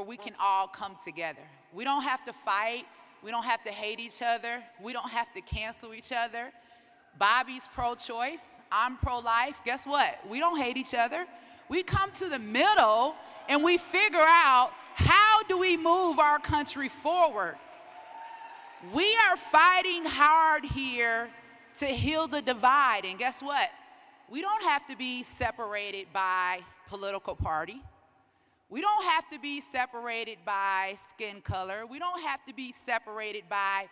we can all come together. We don't have to fight. We don't have to hate each other. We don't have to cancel each other. Bobby's pro-choice. I'm pro-life. Guess what? We don't hate each other. We come to the middle and we figure out, how do we move our country forward? We are fighting hard here to heal the divide. And guess what? We don't have to be separated by political party. We don't have to be separated by skin color. We don't have to be separated by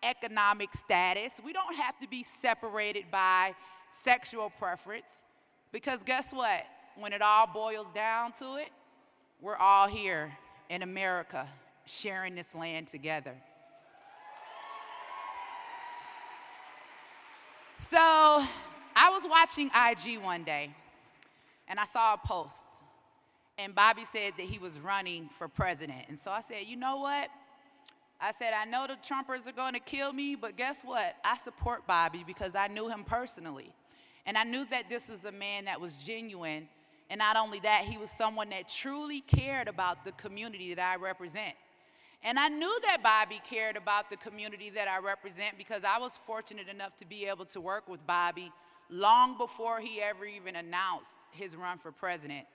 economic status. We don't have to be separated by sexual preference. Because guess what? When it all boils down to it, we're all here in America sharing this land together. So I was watching IG one day, and I saw a post. And Bobby said that he was running for president. And so I said, you know what? I said, I know the Trumpers are going to kill me, but guess what? I support Bobby because I knew him personally. And I knew that this was a man that was genuine. And not only that, he was someone that truly cared about the community that I represent. And I knew that Bobby cared about the community that I represent because I was fortunate enough to be able to work with Bobby long before he ever even announced his run for president.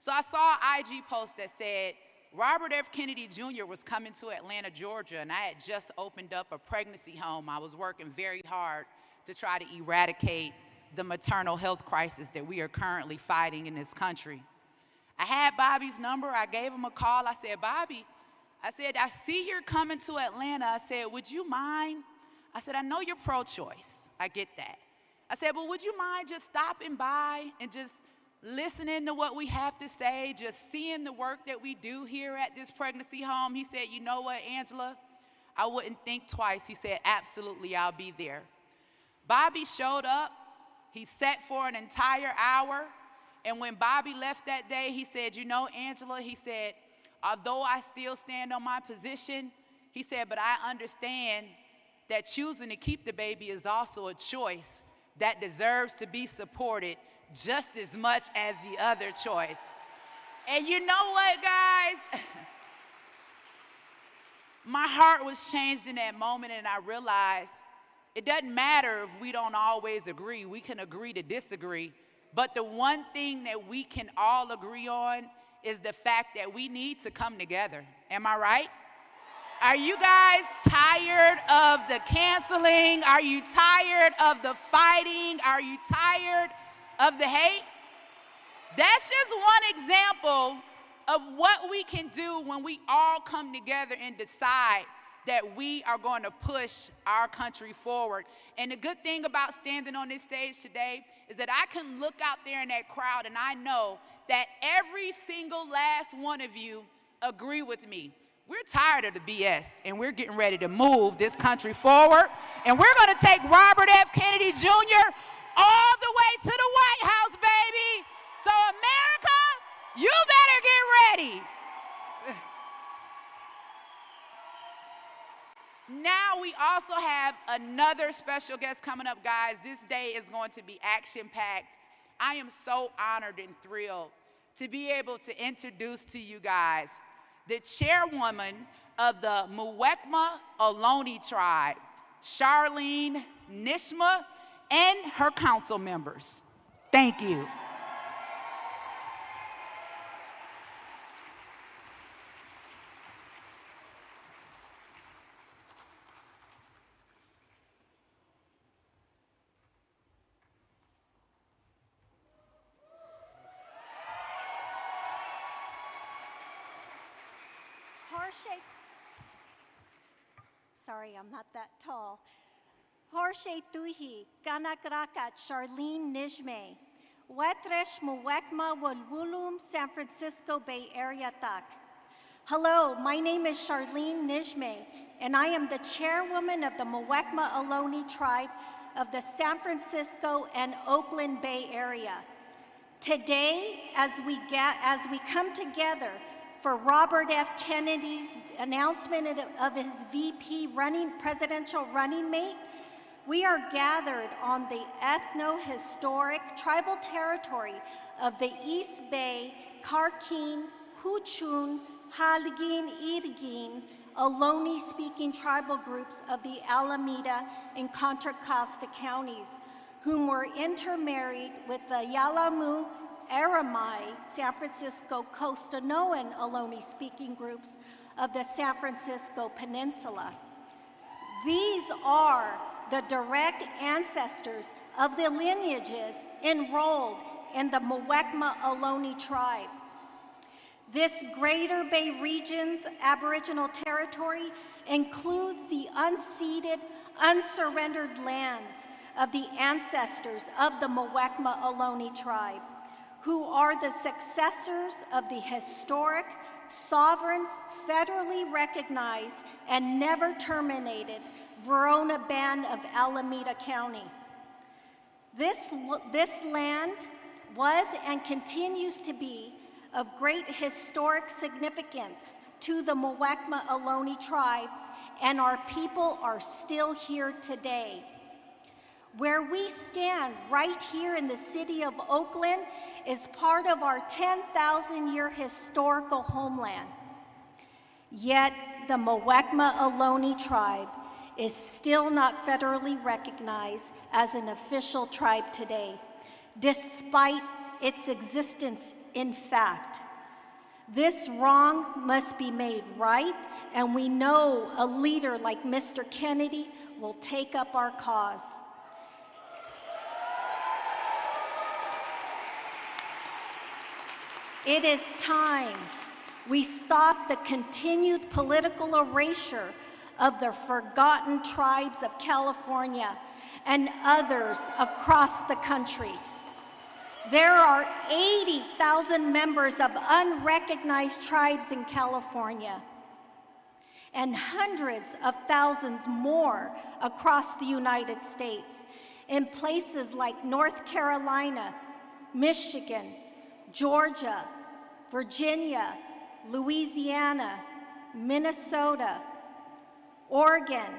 So I saw an IG post that said, Robert F. Kennedy Jr. was coming to Atlanta, Georgia, and I had just opened up a pregnancy home. I was working very hard to try to eradicate the maternal health crisis that we are currently fighting in this country. I had Bobby's number. I gave him a call. I said, Bobby, I said, I see you're coming to Atlanta. I said, would you mind? I said, I know you're pro-choice. I get that. I said, but would you mind just stopping by and just listening to what we have to say, just seeing the work that we do here at this pregnancy home? He said, you know what, Angela? I wouldn't think twice. He said, absolutely, I'll be there. Bobby showed up. He sat for an entire hour. And when Bobby left that day, he said, you know, Angela, he said, although I still stand on my position, he said, but I understand that choosing to keep the baby is also a choice that deserves to be supported just as much as the other choice. And you know what, guys? My heart was changed in that moment, and I realized it doesn't matter if we don't always agree. We can agree to disagree. But the one thing that we can all agree on is the fact that we need to come together. Am I right? Are you guys tired of the canceling? Are you tired of the fighting? Are you tired of the hate? That's just one example of what we can do when we all come together and decide that we are going to push our country forward. And the good thing about standing on this stage today is that I can look out there in that crowd and I know that every single last one of you agree with me. We're tired of the BS, and we're getting ready to move this country forward. And we're going to take Robert F. Kennedy Jr. all the way to the White House, baby. So America, you better get ready. Now we also have another special guest coming up, guys. This day is going to be action-packed. I am so honored and thrilled to be able to introduce to you guys the chairwoman of the Muwekma Ohlone tribe, Charlene Nishma, and her council members. Thank you. Sorry, I'm not that tall. Horshe Tuhi, Ganagrakat, Charlene Nijme, Wetresh Muwekma Walwulum, San Francisco Bay Area Tak. Hello, my name is Charlene Nijme, and I am the chairwoman of the Muwekma Ohlone tribe of the San Francisco and Oakland Bay Area. Today, as we come together for Robert F. Kennedy's announcement of his presidential running mate, we are gathered on the ethno-historic tribal territory of the East Bay, Karkeen, Huchun, Haligin Irigin, Ohlone-speaking tribal groups of the Alameda and Contra Costa counties, whom were intermarried with the Yalamu, Aramai, San Francisco Costanoan Ohlone-speaking groups of the San Francisco Peninsula. These are the direct ancestors of the lineages enrolled in the Muwekma Ohlone tribe. This Greater Bay Region's Aboriginal territory includes the unceded, unsurrendered lands of the ancestors of the Muwekma Ohlone tribe, who are the successors of the historic, sovereign, federally recognized, and never terminated Verona Band of Alameda County. This land was and continues to be of great historic significance to the Muwekma Ohlone tribe, and our people are still here today. Where we stand right here in the city of Oakland is part of our 10,000-year historical homeland. Yet the Muwekma Ohlone tribe is still not federally recognized as an official tribe today, despite its existence in fact. This wrong must be made right, and we know a leader like Mr. Kennedy will take up our cause. It is time we stop the continued political erasure of the forgotten tribes of California and others across the country. There are 80,000 members of unrecognized tribes in California, and hundreds of thousands more across the United States in places like North Carolina, Michigan, Georgia, Virginia, Louisiana, Minnesota, Oregon,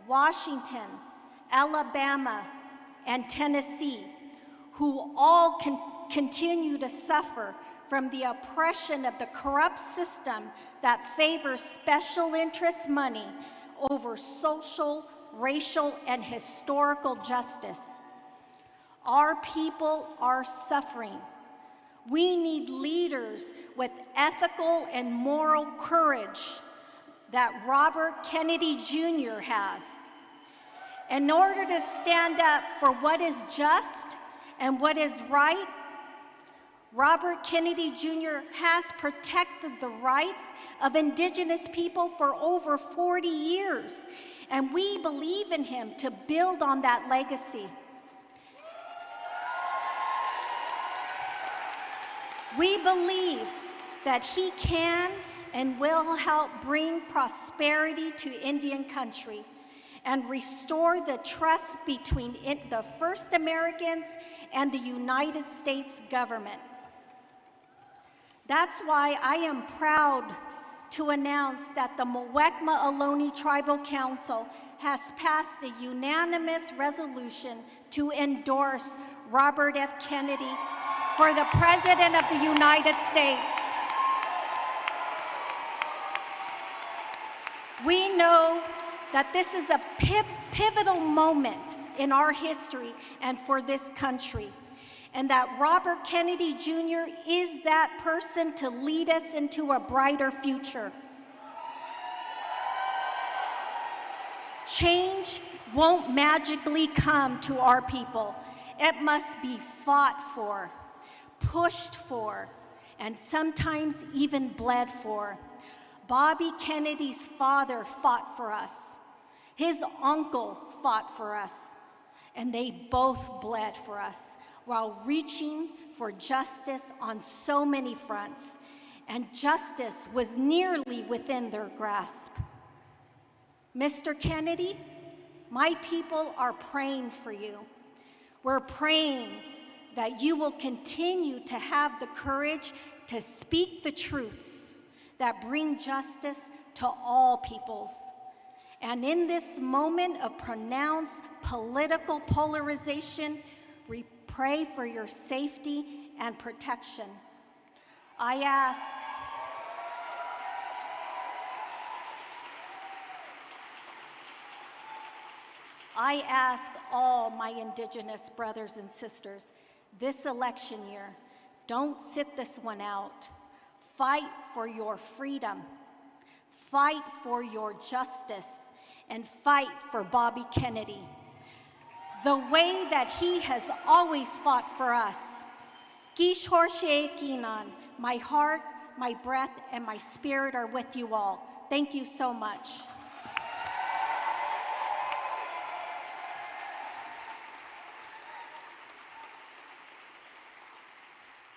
Washington, Alabama, and Tennessee, who all continue to suffer from the oppression of the corrupt system that favors special interest money over social, racial, and historical justice. Our people are suffering. We need leaders with ethical and moral courage that Robert Kennedy Jr. has. In order to stand up for what is just and what is right, Robert Kennedy Jr. has protected the rights of Indigenous people for over 40 years, and we believe in him to build on that legacy. We believe that he can and will help bring prosperity to Indian country and restore the trust between the First Americans and the United States government. That's why I am proud to announce that the Muwekma Ohlone Tribal Council has passed a unanimous resolution to endorse Robert F. Kennedy for the President of the United States. We know that this is a pivotal moment in our history and for this country, and that Robert Kennedy Jr. is that person to lead us into a brighter future. Change won't magically come to our people. It must be fought for, pushed for, and sometimes even bled for. Bobby Kennedy's father fought for us. His uncle fought for us, and they both bled for us while reaching for justice on so many fronts, and justice was nearly within their grasp. Mr. Kennedy, my people are praying for you. We're praying that you will continue to have the courage to speak the truths that bring justice to all peoples. And in this moment of pronounced political polarization, we pray for your safety and protection. I ask I ask all my Indigenous brothers and sisters, this election year, don't sit this one out. Fight for your freedom, fight for your justice, and fight for Bobby Kennedy, the way that he has always fought for us. Gish Horshe Kinan, my heart, my breath, and my spirit are with you all. Thank you so much.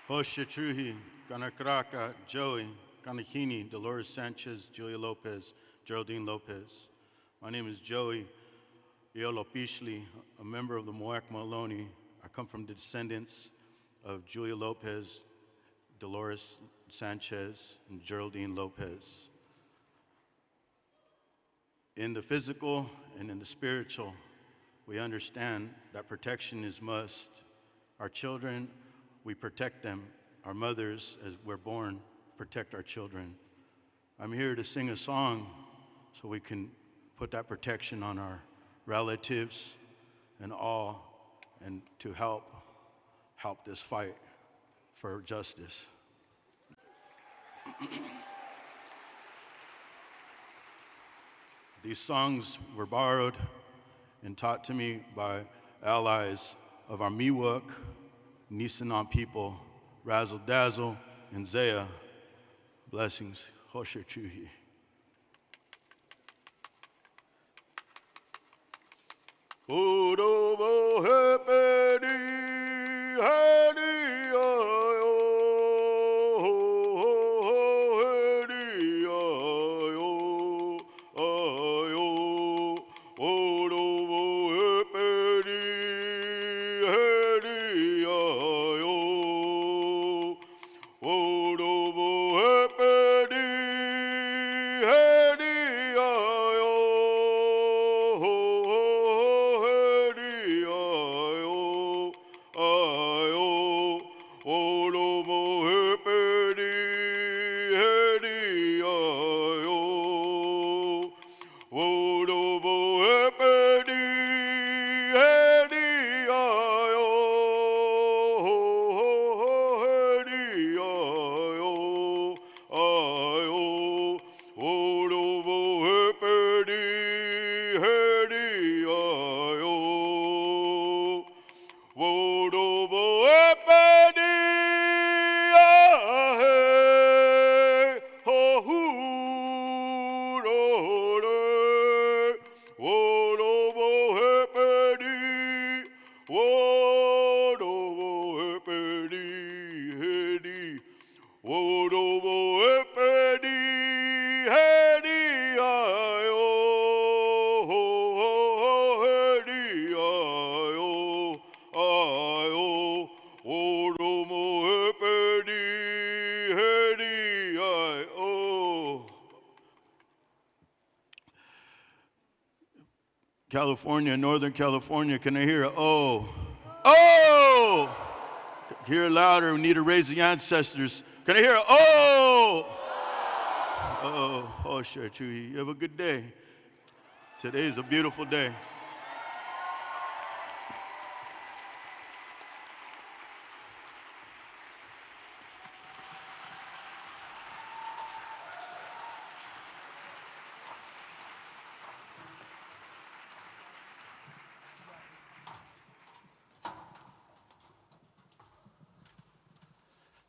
Hoshetruhi, Ganakraka, Joey, Ganahini, Dolores Sanchez, Julia Lopez, Geraldine Lopez. My name is Joey Iolopishli, a member of the Moak Maloney. I come from the descendants of Julia Lopez, Dolores Sanchez, and Geraldine Lopez. In the physical and in the spiritual, we understand that protection is must. Our children, we protect them. Our mothers, as we're born, protect our children. I'm here to sing a song so we can put that protection on our relatives and all, and to help this fight for justice. These songs were borrowed and taught to me by allies of our Miwok, Nisenan people, Razzle Dazzle, and Zaya. Blessings. Hosher Chuhi. Udobo hepedi hani ayo hedi ayo ayo udobo hepedi hedi ayo udobo hepedi hedi ayo California, Northern California, can I hear a oh? Oh! Hear it louder, we need to raise the ancestors. Can I hear a oh? Oh, sure, Chewy. You have a good day. Today is a beautiful day.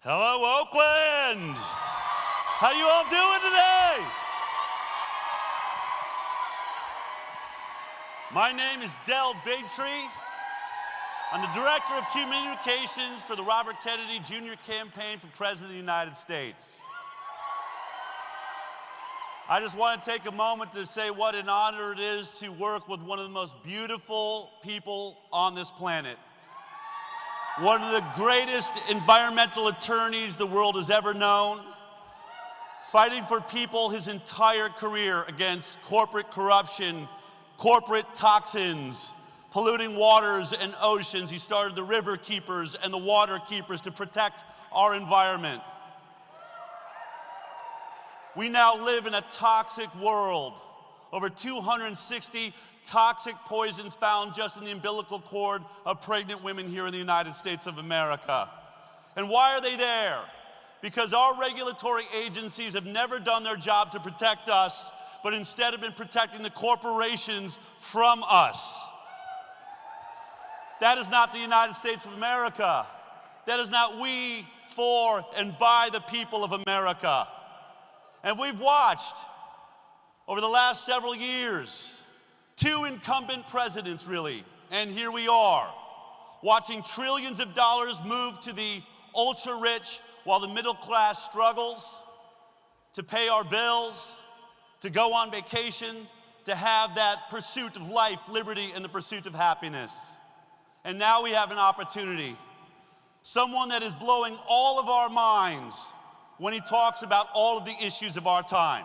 Hello, Oakland! How you all doing today? My name is Del Bigtree. I'm the Director of Communications for the Robert Kennedy Jr. Campaign for President of the United States. I just want to take a moment to say what an honor it is to work with one of the most beautiful people on this planet. One of the greatest environmental attorneys the world has ever known, fighting for people his entire career against corporate corruption, corporate toxins, polluting waters and oceans. He started the River Keepers and the Water Keepers to protect our environment. We now live in a toxic world over 260 toxic poisons found just in the umbilical cord of pregnant women here in the United States of America. And why are they there? Because our regulatory agencies have never done their job to protect us, but instead have been protecting the corporations from us. That is not the United States of America. That is not we, for, and by the people of America. And we've watched, over the last several years, 2 incumbent presidents, really, and here we are, watching trillions of dollars move to the ultra-rich while the middle class struggles to pay our bills, to go on vacation, to have that pursuit of life, liberty, and the pursuit of happiness. And now we have an opportunity. Someone that is blowing all of our minds when he talks about all of the issues of our time.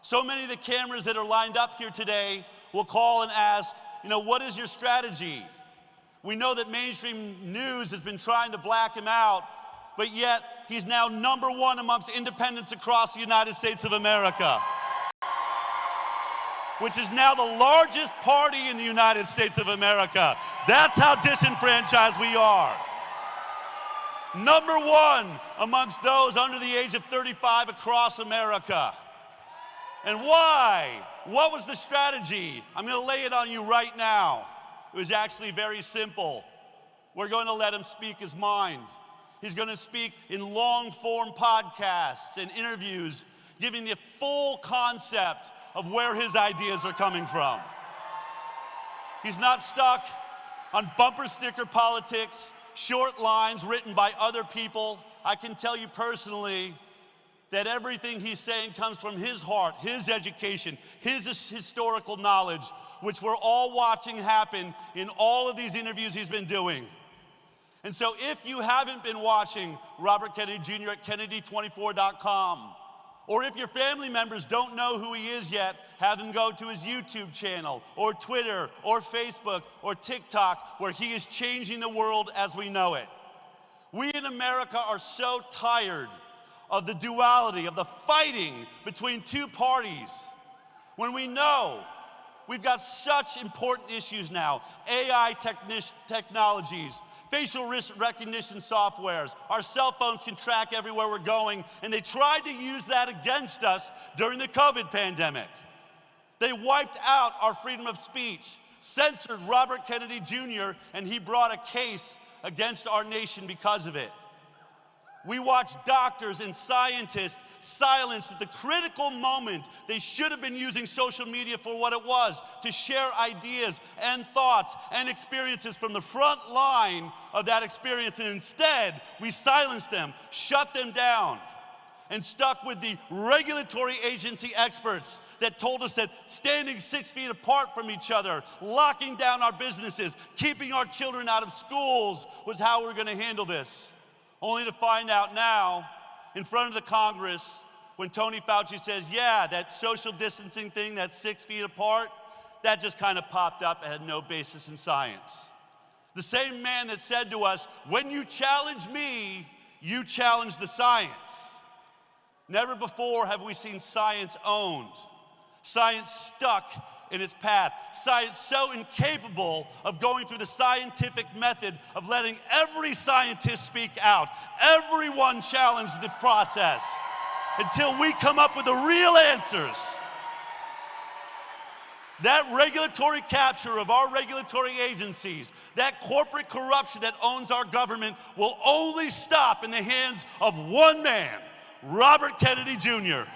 So many of the cameras that are lined up here today will call and ask, what is your strategy? We know that mainstream news has been trying to black him out, but yet he's now #1 amongst independents across the United States of America, which is now the largest party in the United States of America. That's how disenfranchised we are. #1 amongst those under the age of 35 across America. And why? What was the strategy? I'm going to lay it on you right now. It was actually very simple. We're going to let him speak his mind. He's going to speak in long-form podcasts and interviews, giving the full concept of where his ideas are coming from. He's not stuck on bumper sticker politics, short lines written by other people. I can tell you personally that everything he's saying comes from his heart, his education, his historical knowledge, which we're all watching happen in all of these interviews he's been doing. And so if you haven't been watching Robert Kennedy Jr. at Kennedy24.com, or if your family members don't know who he is yet, have them go to his YouTube channel, or Twitter, or Facebook, or TikTok, where he is changing the world as we know it. We in America are so tired of the duality, of the fighting between 2 parties, when we know we've got such important issues now. AI technologies, facial recognition softwares, our cell phones can track everywhere we're going, and they tried to use that against us during the COVID pandemic. They wiped out our freedom of speech, censored Robert Kennedy Jr., and he brought a case against our nation because of it. We watched doctors and scientists silenced at the critical moment they should have been using social media for what it was, to share ideas and thoughts and experiences from the front line of that experience. And instead, we silenced them, shut them down, and stuck with the regulatory agency experts that told us that standing 6 feet apart from each other, locking down our businesses, keeping our children out of schools was how we're going to handle this. Only to find out now, in front of the Congress, when Tony Fauci says, yeah, that social distancing thing, that's 6 feet apart, that just kind of popped up and had no basis in science. The same man that said to us, when you challenge me, you challenge the science. Never before have we seen science owned, science stuck in its path, science so incapable of going through the scientific method of letting every scientist speak out, everyone challenge the process until we come up with the real answers. That regulatory capture of our regulatory agencies, that corporate corruption that owns our government will only stop in the hands of one man, Robert Kennedy Jr.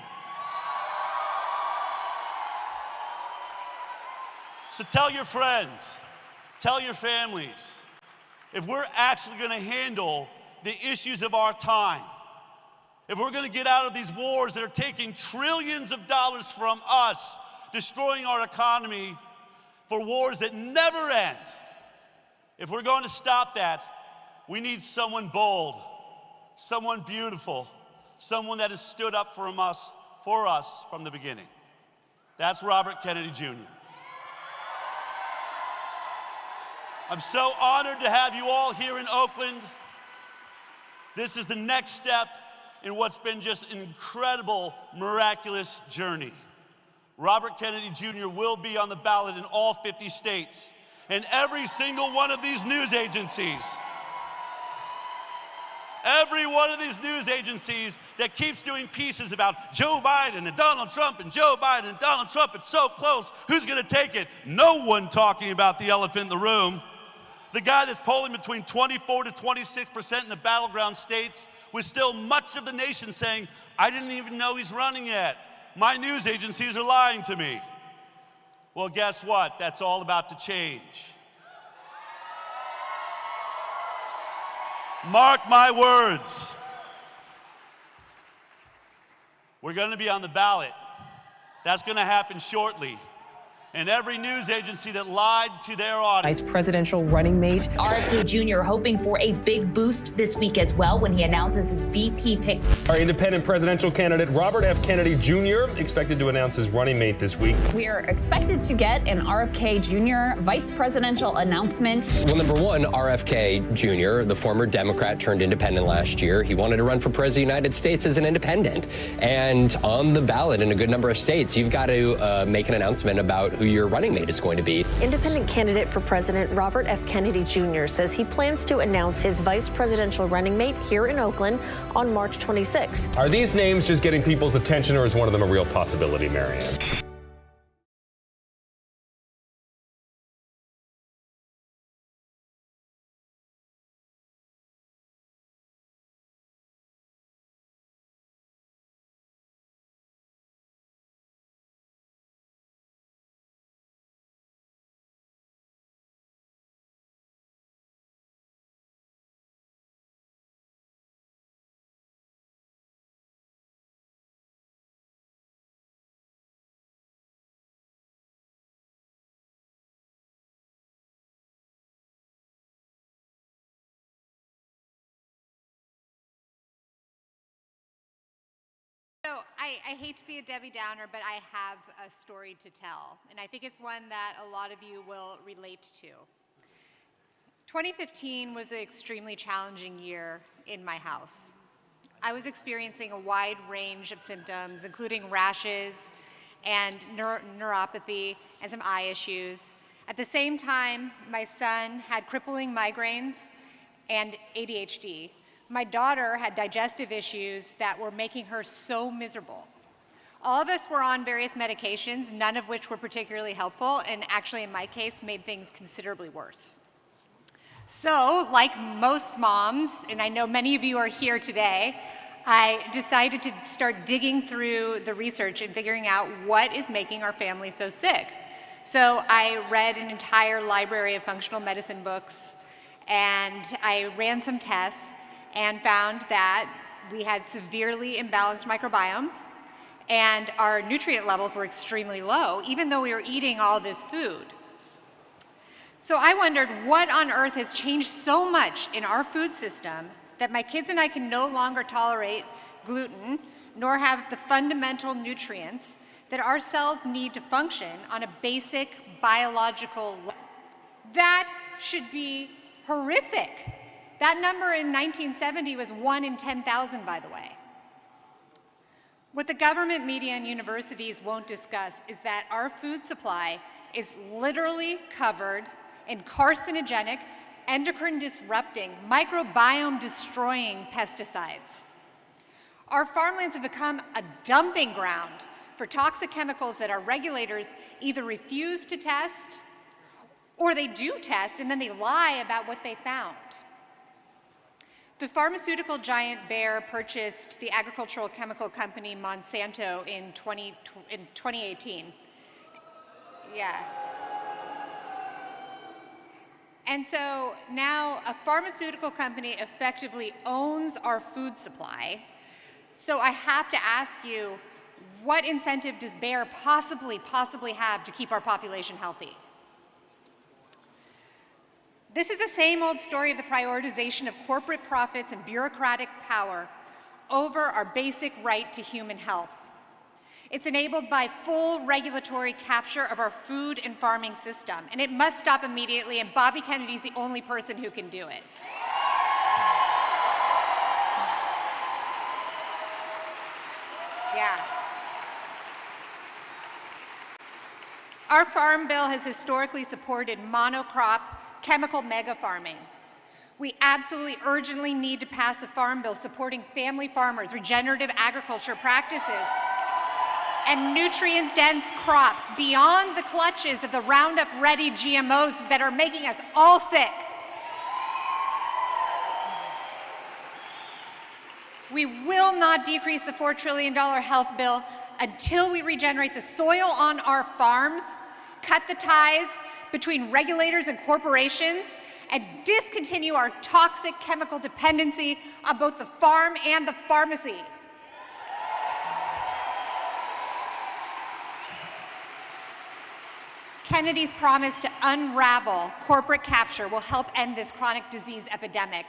So tell your friends, tell your families, if we're actually going to handle the issues of our time, if we're going to get out of these wars that are taking trillions of dollars from us, destroying our economy for wars that never end, if we're going to stop that, we need someone bold, someone beautiful, someone that has stood up for us from the beginning. That's Robert Kennedy Jr. I'm so honored to have you all here in Oakland. This is the next step in what's been just an incredible, miraculous journey. Robert Kennedy Jr. will be on the ballot in all 50 states. And every single one of these news agencies, every one of these news agencies that keeps doing pieces about Joe Biden and Donald Trump and Joe Biden and Donald Trump, it's so close, who's gonna take it? No one talking about the elephant in the room. The guy that's polling between 24 to 26% in the battleground states, with still much of the nation saying, I didn't even know he's running yet. My news agencies are lying to me. Well, guess what? That's all about to change. Mark my words. We're going to be on the ballot. That's going to happen shortly. And every news agency that lied to their audience. Vice presidential running mate. RFK Jr. hoping for a big boost this week as well when he announces his VP pick. Our independent presidential candidate, Robert F. Kennedy Jr., expected to announce his running mate this week. We are expected to get an RFK Jr. vice presidential announcement. Well, number one, RFK Jr., the former Democrat turned independent last year. He wanted to run for president of the United States as an independent. And on the ballot in a good number of states, you've got to make an announcement about who your running mate is going to be. Independent candidate for president Robert F. Kennedy Jr. says he plans to announce his vice presidential running mate here in Oakland on March 26th. Are these names just getting people's attention, or is one of them a real possibility, Marianne? So I hate to be a Debbie Downer, but I have a story to tell, and I think it's one that a lot of you will relate to. 2015 was an extremely challenging year in my house. I was experiencing a wide range of symptoms, including rashes and neuropathy and some eye issues. At the same time, my son had crippling migraines and ADHD. My daughter had digestive issues that were making her so miserable. All of us were on various medications, none of which were particularly helpful, and actually in my case made things considerably worse. So, like most moms, and I know many of you are here today, I decided to start digging through the research and figuring out what is making our family so sick. So I read an entire library of functional medicine books, and I ran some tests and found that we had severely imbalanced microbiomes, and our nutrient levels were extremely low, even though we were eating all this food. So I wondered, what on earth has changed so much in our food system that my kids and I can no longer tolerate gluten, nor have the fundamental nutrients that our cells need to function on a basic biological level? That should be horrific. That number in 1970 was 1 in 10,000, by the way. What the government, media, and universities won't discuss is that our food supply is literally covered in carcinogenic, endocrine-disrupting, microbiome-destroying pesticides. Our farmlands have become a dumping ground for toxic chemicals that our regulators either refuse to test, or they do test and then they lie about what they found. The pharmaceutical giant Bayer purchased the agricultural chemical company Monsanto in 2018. Yeah. And so now a pharmaceutical company effectively owns our food supply. So I have to ask you, what incentive does Bayer possibly have to keep our population healthy? This is the same old story of the prioritization of corporate profits and bureaucratic power over our basic right to human health. It's enabled by full regulatory capture of our food and farming system, and it must stop immediately, and Bobby Kennedy's the only person who can do it. Yeah. Our farm bill has historically supported monocrop, chemical mega farming. We absolutely urgently need to pass a farm bill supporting family farmers, regenerative agriculture practices, and nutrient-dense crops beyond the clutches of the Roundup-ready GMOs that are making us all sick. We will not decrease the $4 trillion health bill until we regenerate the soil on our farms, cut the ties between regulators and corporations, and discontinue our toxic chemical dependency on both the farm and the pharmacy. Kennedy's promise to unravel corporate capture will help end this chronic disease epidemic.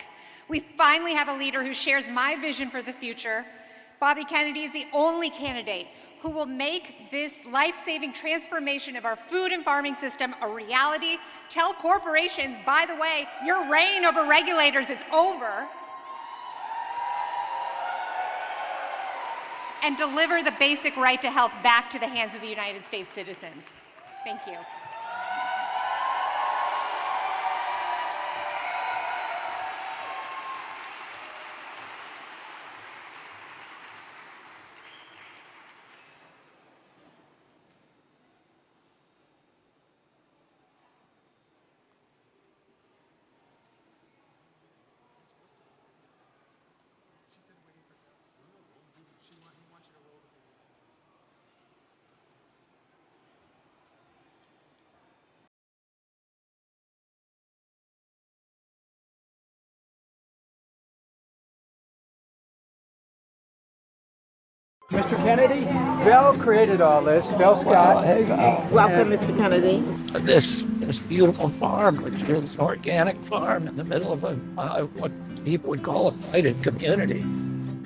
We finally have a leader who shares my vision for the future. Bobby Kennedy is the only candidate who will make this life-saving transformation of our food and farming system a reality. Tell corporations, by the way, your reign over regulators is over. And deliver the basic right to health back to the hands of the United States citizens. Thank you. Mr. Kennedy, Bill created all this. Bill Scott. Welcome, Mr. Kennedy. This beautiful farm, which is an organic farm in the middle of what people would call a blighted community.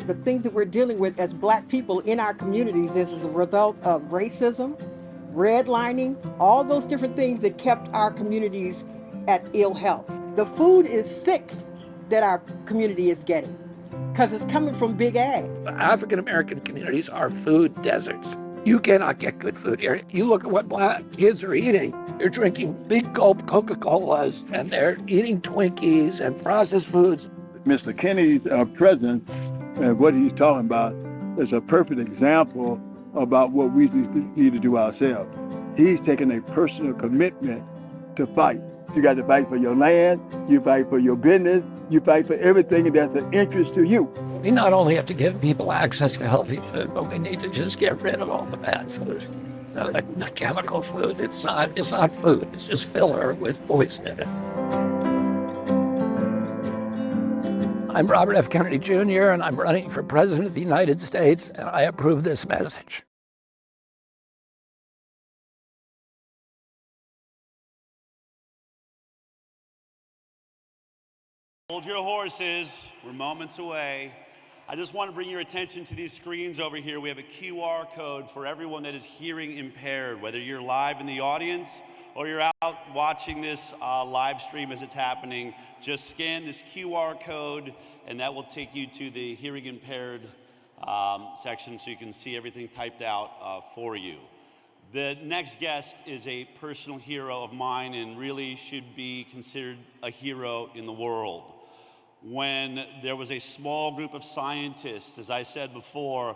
The things that we're dealing with as Black people in our communities is a result of racism, redlining, all those different things that kept our communities at ill health. The food is sick that our community is getting, because it's coming from big ag. African American communities are food deserts. You cannot get good food here. You look at what Black kids are eating. They're drinking big gulp Coca-Colas, and they're eating Twinkies and processed foods. Mr. Kennedy's president and what he's talking about is a perfect example about what we need to do ourselves. He's taking a personal commitment to fight. You got to fight for your land, you fight for your business, you fight for everything that's an interest to you. We not only have to give people access to healthy food, but we need to just get rid of all the bad food. The chemical food, it's not food, it's just filler with poison in it. I'm Robert F. Kennedy Jr., and I'm running for President of the United States, and I approve this message. Hold your horses, we're moments away. I just want to bring your attention to these screens over here. We have a QR code for everyone that is hearing impaired, whether you're live in the audience or you're out watching this live stream as it's happening. Just scan this QR code and that will take you to the hearing impaired section so you can see everything typed out for you. The next guest is a personal hero of mine and really should be considered a hero in the world. When there was a small group of scientists, as I said before,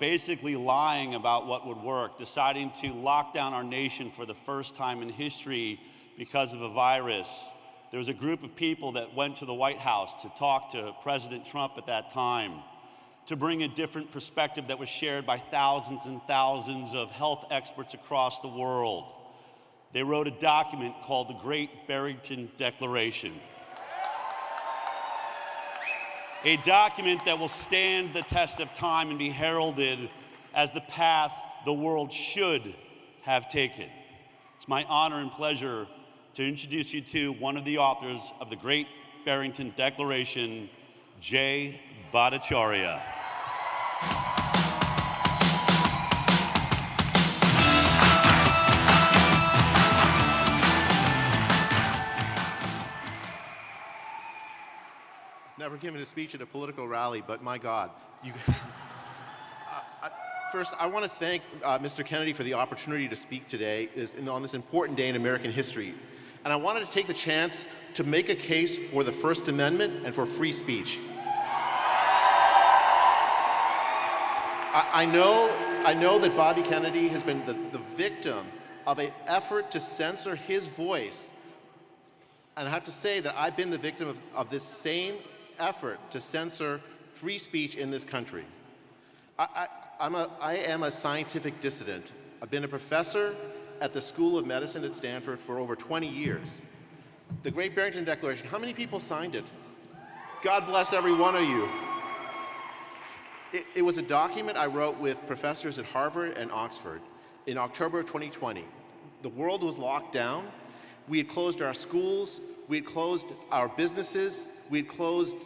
basically lying about what would work, deciding to lock down our nation for the first time in history because of a virus. There was a group of people that went to the White House to talk to President Trump at that time, to bring a different perspective that was shared by thousands and thousands of health experts across the world. They wrote a document called the Great Barrington Declaration. A document that will stand the test of time and be heralded as the path the world should have taken. It's my honor and pleasure to introduce you to one of the authors of the Great Barrington Declaration, J. Bhattacharya. Never given a speech at a political rally, but my God, First, I want to thank Mr. Kennedy for the opportunity to speak today on this important day in American history. And I wanted to take the chance to make a case for the First Amendment and for free speech. I know that Bobby Kennedy has been the victim of an effort to censor his voice. And I have to say that I've been the victim of this same effort to censor free speech in this country. I am a scientific dissident. I've been a professor at the School of Medicine at Stanford for over 20 years. The Great Barrington Declaration, how many people signed it? God bless every one of you. It was a document I wrote with professors at Harvard and Oxford in October of 2020. The world was locked down. We had closed our schools, we had closed our businesses, we had closed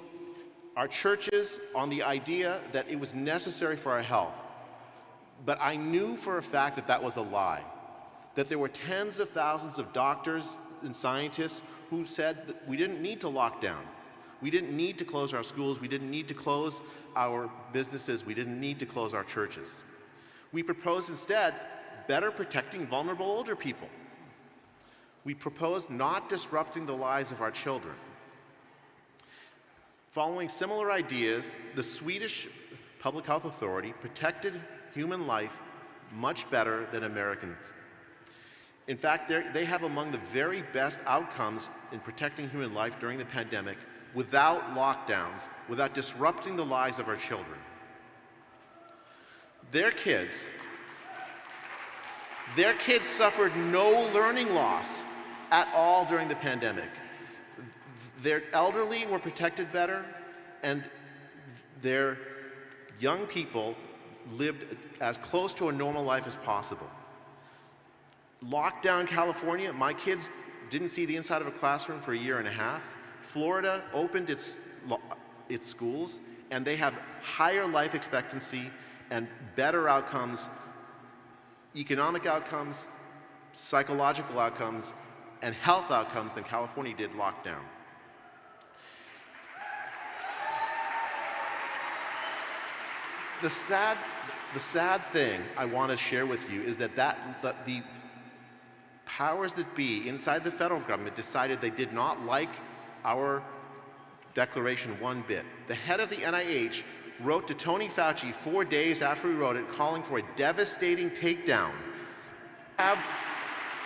our churches on the idea that it was necessary for our health. But I knew for a fact that that was a lie, that there were tens of thousands of doctors and scientists who said that we didn't need to lock down. We didn't need to close our schools, we didn't need to close our businesses, we didn't need to close our churches. We proposed instead better protecting vulnerable older people. We proposed not disrupting the lives of our children. Following similar ideas, the Swedish Public Health Authority protected human life much better than Americans. In fact, they have among the very best outcomes in protecting human life during the pandemic without lockdowns, without disrupting the lives of our children. Their kids suffered no learning loss at all during the pandemic. Their elderly were protected better, and their young people lived as close to a normal life as possible. Lockdown California, my kids didn't see the inside of a classroom for a year and a half. Florida opened its schools, and they have higher life expectancy and better outcomes, economic outcomes, psychological outcomes, and health outcomes than California did locked down. The sad thing I want to share with you is that the powers that be inside the federal government decided they did not like our declaration one bit. The head of the NIH wrote to Tony Fauci 4 days after he wrote it, calling for a devastating takedown.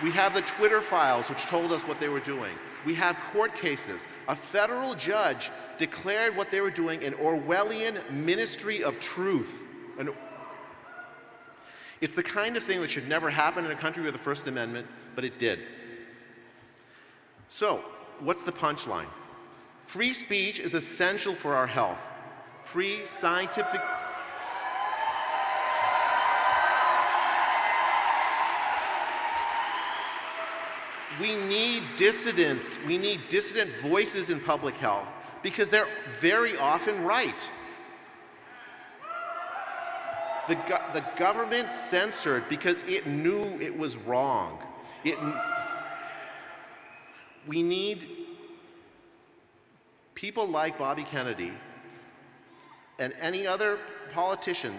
We have the Twitter files which told us what they were doing. We have court cases. A federal judge declared what they were doing an Orwellian ministry of truth. It's the kind of thing that should never happen in a country with the First Amendment, but it did. So, what's the punchline? Free speech is essential for our health. Free scientific... We need dissidents. We need dissident voices in public health because they're very often right. The government censored because it knew it was wrong. We need people like Bobby Kennedy and any other politician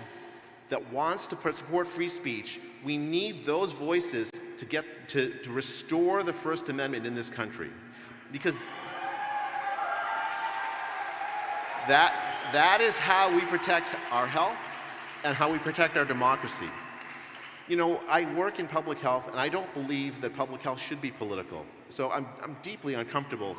that wants to support free speech. We need those voices to restore the First Amendment in this country, because that is how we protect our health and how we protect our democracy. You know, I work in public health, and I don't believe that public health should be political. So I'm deeply uncomfortable.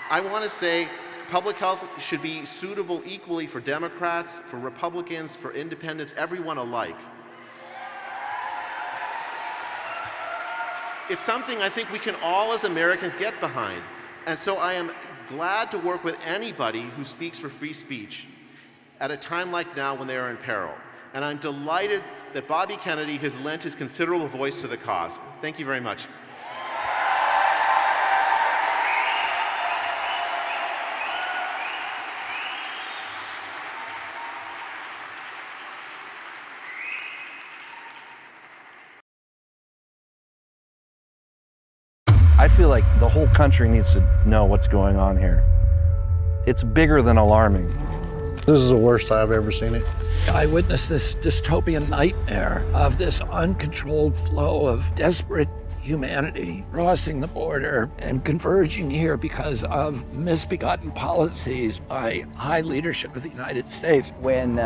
I want to say public health should be suitable equally for Democrats, for Republicans, for independents, everyone alike. It's something I think we can all as Americans get behind. And so I am glad to work with anybody who speaks for free speech at a time like now when they are in peril. And I'm delighted that Bobby Kennedy has lent his considerable voice to the cause. Thank you very much. I feel like the whole country needs to know what's going on here. It's bigger than alarming. This is the worst I've ever seen it. I witnessed this dystopian nightmare of this uncontrolled flow of desperate humanity crossing the border and converging here because of misbegotten policies by high leadership of the United States. When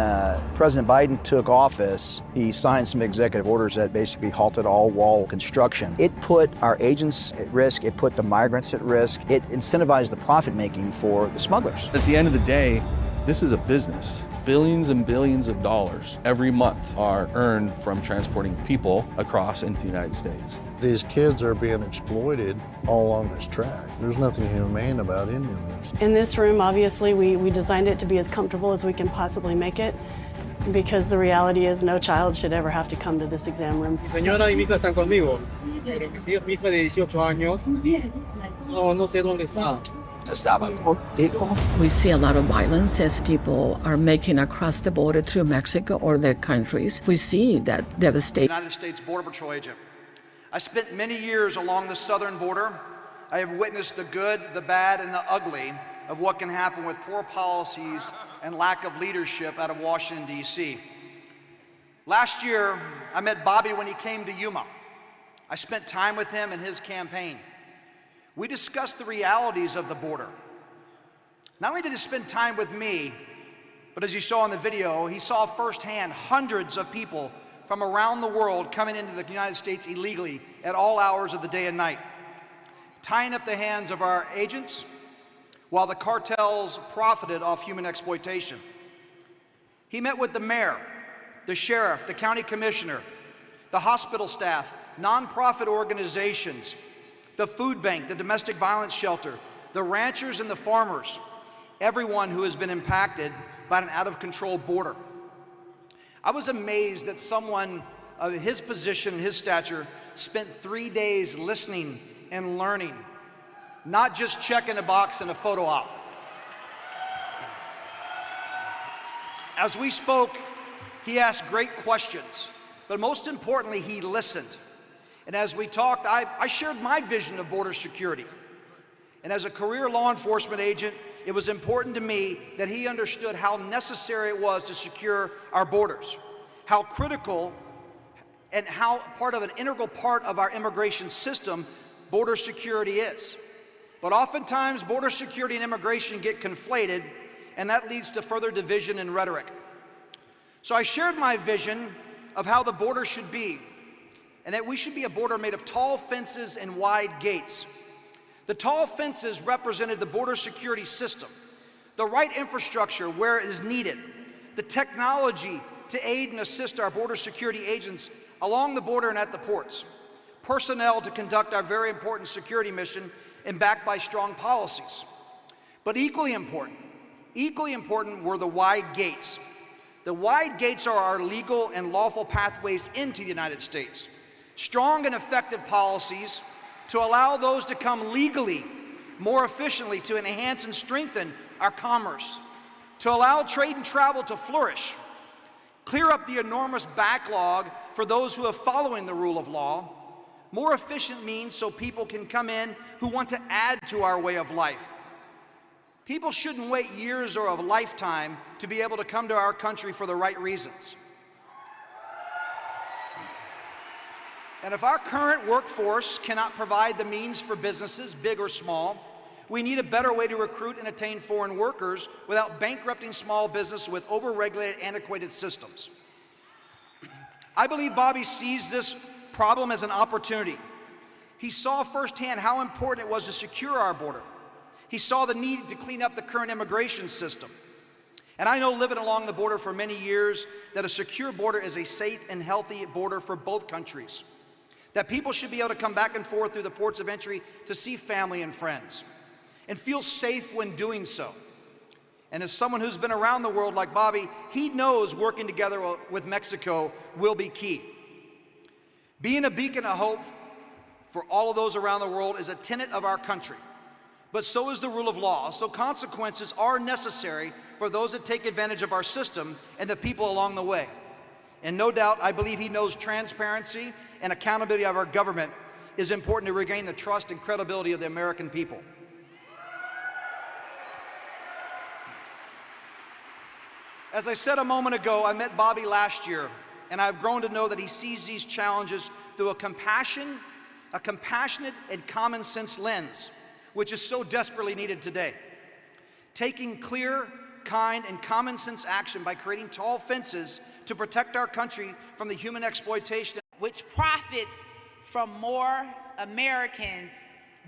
President Biden took office, he signed some executive orders that basically halted all wall construction. It put our agents at risk, it put the migrants at risk, it incentivized the profit making for the smugglers. At the end of the day, this is a business. Billions and billions of dollars every month are earned from transporting people across into the United States. These kids are being exploited all along this track. There's nothing humane about any of this. In this room, obviously, we designed it to be as comfortable as we can possibly make it, because the reality is no child should ever have to come to this exam room. Señora y mi hija están conmigo. Pero mi hija de 18 años, no sé dónde está. We see a lot of violence as people are making across the border through Mexico or their countries. We see that devastation. United States Border Patrol agent. I spent many years along the southern border. I have witnessed the good, the bad, and the ugly of what can happen with poor policies and lack of leadership out of Washington, D.C. Last year, I met Bobby when he came to Yuma. I spent time with him and his campaign. We discussed the realities of the border. Not only did he spend time with me, but as you saw in the video, he saw firsthand hundreds of people from around the world coming into the United States illegally at all hours of the day and night, tying up the hands of our agents while the cartels profited off human exploitation. He met with the mayor, the sheriff, the county commissioner, the hospital staff, nonprofit organizations, the food bank, the domestic violence shelter, the ranchers and the farmers, everyone who has been impacted by an out-of-control border. I was amazed that someone of his position and his stature spent 3 days listening and learning, not just checking a box in a photo op. As we spoke, he asked great questions, but most importantly, he listened. And as we talked, I shared my vision of border security. And as a career law enforcement agent, it was important to me that he understood how necessary it was to secure our borders, how critical and how part of an integral part of our immigration system border security is. But oftentimes, border security and immigration get conflated, and that leads to further division and rhetoric. So I shared my vision of how the border should be, and that we should be a border made of tall fences and wide gates. The tall fences represented the border security system, the right infrastructure where it is needed, the technology to aid and assist our border security agents along the border and at the ports, personnel to conduct our very important security mission and backed by strong policies. But equally important were the wide gates. The wide gates are our legal and lawful pathways into the United States. Strong and effective policies to allow those to come legally, more efficiently, to enhance and strengthen our commerce, to allow trade and travel to flourish, clear up the enormous backlog for those who are following the rule of law, more efficient means so people can come in who want to add to our way of life. People shouldn't wait years or a lifetime to be able to come to our country for the right reasons. And if our current workforce cannot provide the means for businesses, big or small, we need a better way to recruit and attain foreign workers without bankrupting small business with overregulated, antiquated systems. I believe Bobby sees this problem as an opportunity. He saw firsthand how important it was to secure our border. He saw the need to clean up the current immigration system. And I know, living along the border for many years, that a secure border is a safe and healthy border for both countries. That people should be able to come back and forth through the ports of entry to see family and friends and feel safe when doing so. And as someone who's been around the world like Bobby, he knows working together with Mexico will be key. Being a beacon of hope for all of those around the world is a tenet of our country, but so is the rule of law. So consequences are necessary for those that take advantage of our system and the people along the way. And no doubt, I believe he knows transparency and accountability of our government is important to regain the trust and credibility of the American people. As I said a moment ago, I met Bobby last year, and I've grown to know that he sees these challenges through a compassionate and common sense lens, which is so desperately needed today. Taking clear, kind, and common sense action by creating tall fences to protect our country from the human exploitation, which profits from more Americans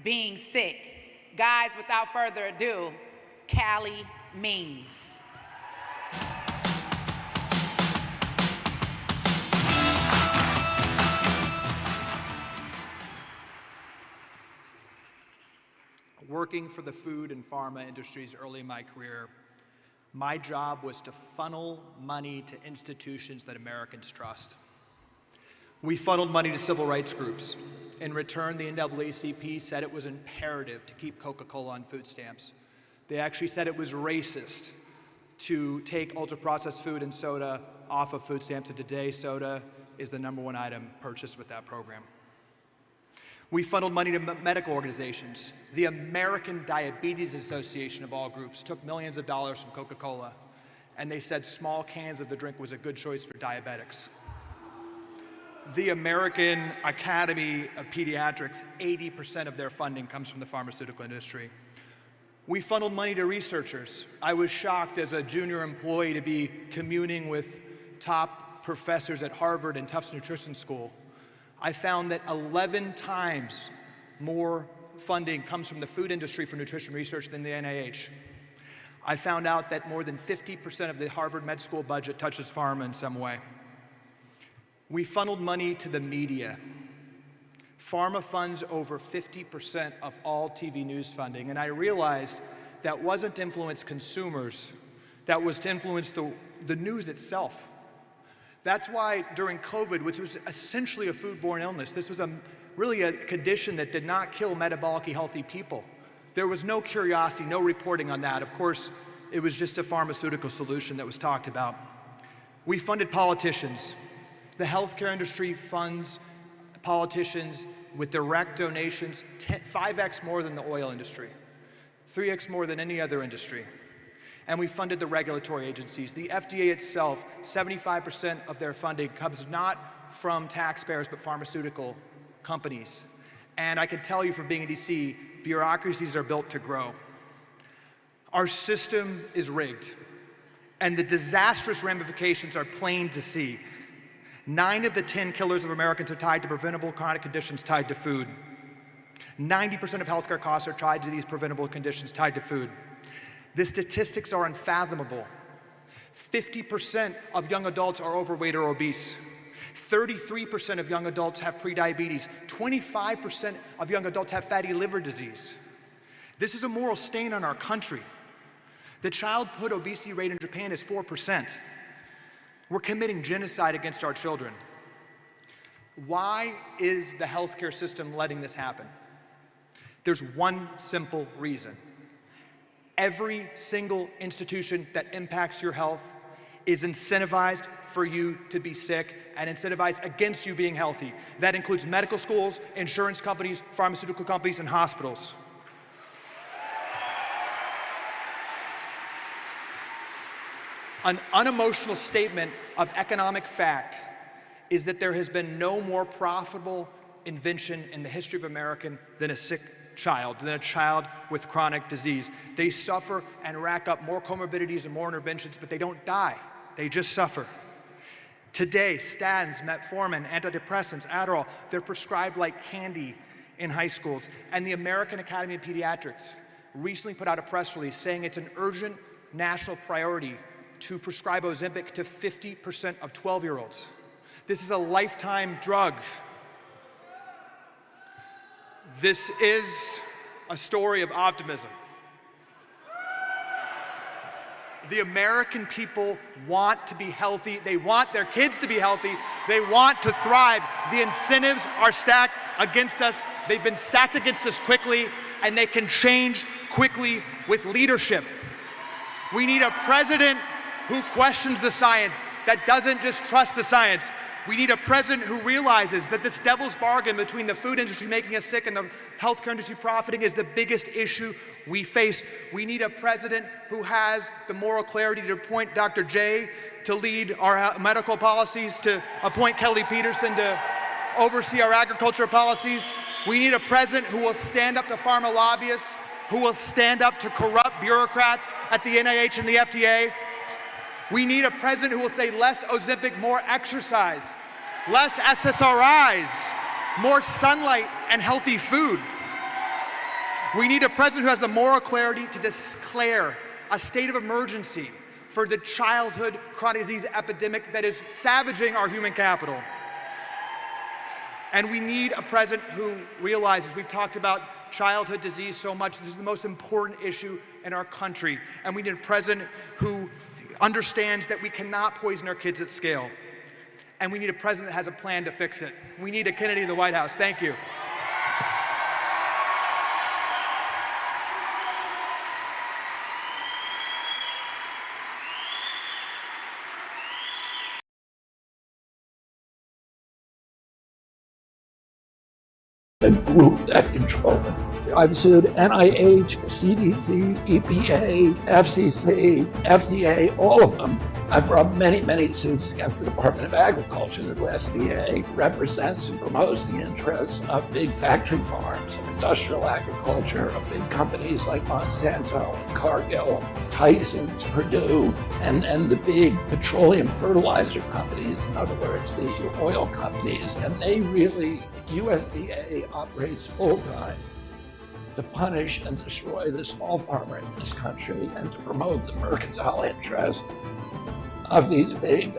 being sick. Guys, without further ado, Cali means. Working for the food and pharma industries early in my career, my job was to funnel money to institutions that Americans trust. We funneled money to civil rights groups. In return, the NAACP said it was imperative to keep Coca-Cola on food stamps. They actually said it was racist to take ultra-processed food and soda off of food stamps, and today soda is the #1 item purchased with that program. We funneled money to medical organizations. The American Diabetes Association, of all groups, took millions of dollars from Coca-Cola, and they said small cans of the drink was a good choice for diabetics. The American Academy of Pediatrics, 80% of their funding comes from the pharmaceutical industry. We funneled money to researchers. I was shocked as a junior employee to be communing with top professors at Harvard and Tufts Nutrition School. I found that 11 times more funding comes from the food industry for nutrition research than the NIH. I found out that more than 50% of the Harvard Med School budget touches pharma in some way. We funneled money to the media. Pharma funds over 50% of all TV news funding, and I realized that wasn't to influence consumers, that was to influence the news itself. That's why during COVID, which was essentially a foodborne illness, this was really a condition that did not kill metabolically healthy people. There was no curiosity, no reporting on that. Of course, it was just a pharmaceutical solution that was talked about. We funded politicians. The healthcare industry funds politicians with direct donations 5x more than the oil industry, 3x more than any other industry. And we funded the regulatory agencies. The FDA itself, 75% of their funding comes not from taxpayers, but pharmaceutical companies. And I can tell you from being in DC, bureaucracies are built to grow. Our system is rigged, and the disastrous ramifications are plain to see. 9 of the 10 killers of Americans are tied to preventable chronic conditions tied to food. 90% of healthcare costs are tied to these preventable conditions tied to food. The statistics are unfathomable. 50% of young adults are overweight or obese. 33% of young adults have prediabetes. 25% of young adults have fatty liver disease. This is a moral stain on our country. The childhood obesity rate in Japan is 4%. We're committing genocide against our children. Why is the healthcare system letting this happen? There's one simple reason. Every single institution that impacts your health is incentivized for you to be sick and incentivized against you being healthy. That includes medical schools, insurance companies, pharmaceutical companies, and hospitals. An unemotional statement of economic fact is that there has been no more profitable invention in the history of America than a sick child, than a child with chronic disease. They suffer and rack up more comorbidities and more interventions, but they don't die. They just suffer. Today, statins, metformin, antidepressants, Adderall, they're prescribed like candy in high schools. And the American Academy of Pediatrics recently put out a press release saying it's an urgent national priority to prescribe Ozempic to 50% of 12-year-olds. This is a lifetime drug. This is a story of optimism. The American people want to be healthy. They want their kids to be healthy. They want to thrive. The incentives are stacked against us. They've been stacked against us quickly, and they can change quickly with leadership. We need a president who questions the science. that doesn't just trust the science. We need a president who realizes that this devil's bargain between the food industry making us sick and the healthcare industry profiting is the biggest issue we face. We need a president who has the moral clarity to appoint Dr. J to lead our medical policies, to appoint Kelly Peterson to oversee our agriculture policies. We need a president who will stand up to pharma lobbyists, who will stand up to corrupt bureaucrats at the NIH and the FDA. We need a president who will say less Ozempic, more exercise, less SSRIs, more sunlight and healthy food. We need a president who has the moral clarity to declare a state of emergency for the childhood chronic disease epidemic that is savaging our human capital. And we need a president who realizes, we've talked about childhood disease so much, this is the most important issue in our country. And we need a president who understands that we cannot poison our kids at scale. And we need a president that has a plan to fix it. We need a Kennedy in the White House. Thank you. The group that control it. I've sued NIH, CDC, EPA, FCC, FDA, all of them. I've brought many, many suits against the Department of Agriculture. The USDA represents and promotes the interests of big factory farms, of industrial agriculture, of big companies like Monsanto, Cargill, Tyson's, Purdue, and the big petroleum fertilizer companies, in other words, the oil companies. And they really, USDA operates full-time to punish and destroy the small farmer in this country and to promote the mercantile interests of these big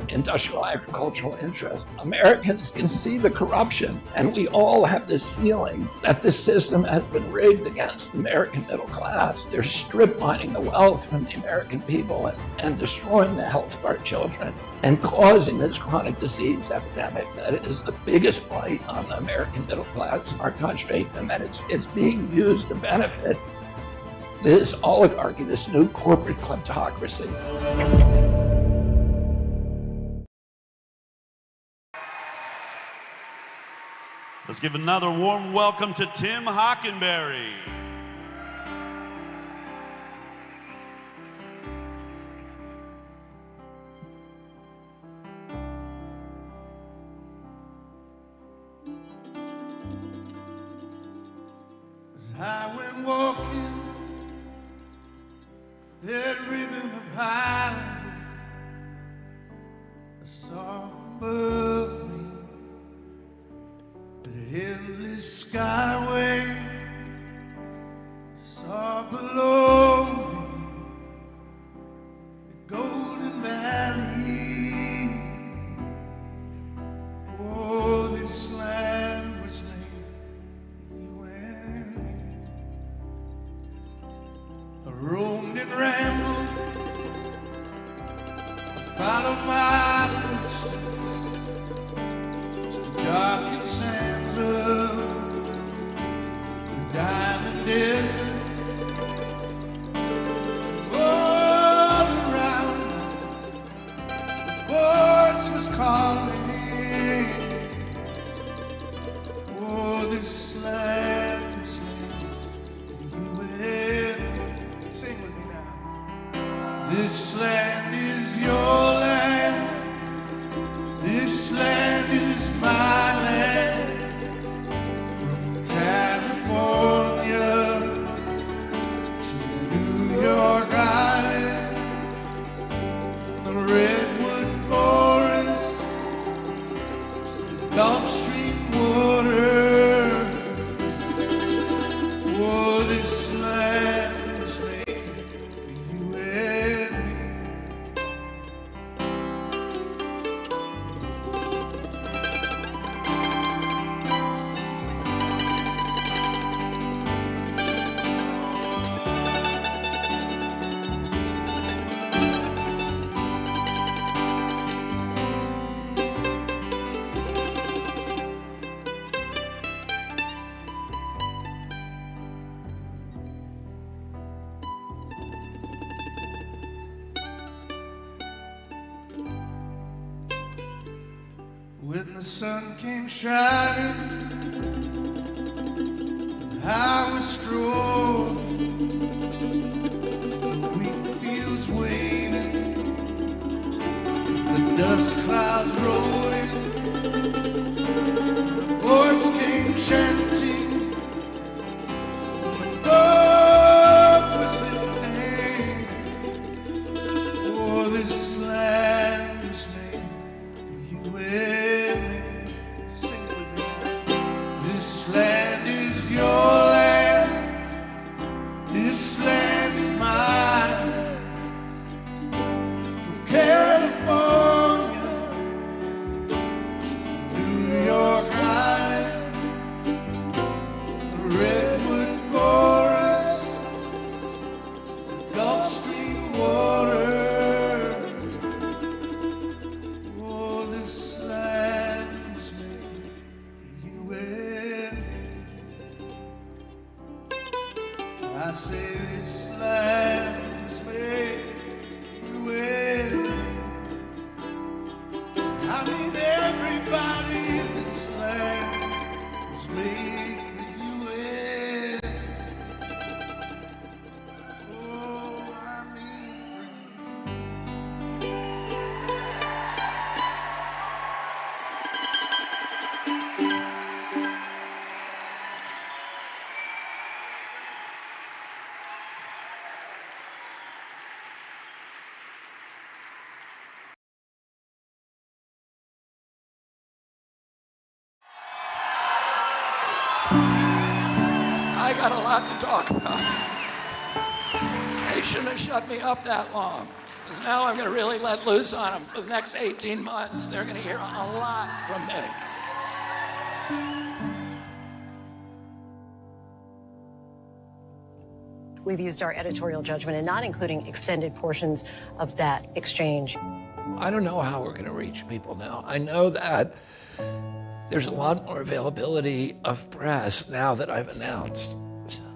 industrial agricultural interests. Americans can see the corruption, and we all have this feeling that this system has been rigged against the American middle class. They're strip mining the wealth from the American people and destroying the health of our children and causing this chronic disease epidemic that is the biggest blight on the American middle class in our country, and that it's being used to benefit this oligarchy, this new corporate kleptocracy. Let's give another warm welcome to Tim Hockenberry. As I went walking that ribbon of highway, I saw above me the endless skyway, saw below me the golden valley. Oh, this land was made for you and me. I roamed and rambled, I followed my footsteps to the dark and sands of the diamond desert. All around me, the voice was calling. Oh, this land is made for you and me. Sing with me now. This land is your land. This land is my land. From California to New York Island, the redwood forest to the Gulf Stream water. Oh, this land is made for you and me. when the sun came shining, I was strolling, wheat fields waving, the dust clouds rolling, the voice came chanting, the was lifting. Oh, this land was made for you and me. Sing it with me. This land is your land. This land is mine. From California to New York Island, the redwood forest, the Gulf Stream water. Oh, this land was made for you and me. I say this land was made for you and me. I mean everybody in this land was made for you and me. Oh, I mean I got a lot to talk about. They shouldn't have shut me up that long, because now I'm going to really let loose on them for the next 18 months. They're going to hear a lot from me. We've used our editorial judgment in not including extended portions of that exchange. I don't know how we're going to reach people now. I know that there's a lot more availability of press now that I've announced,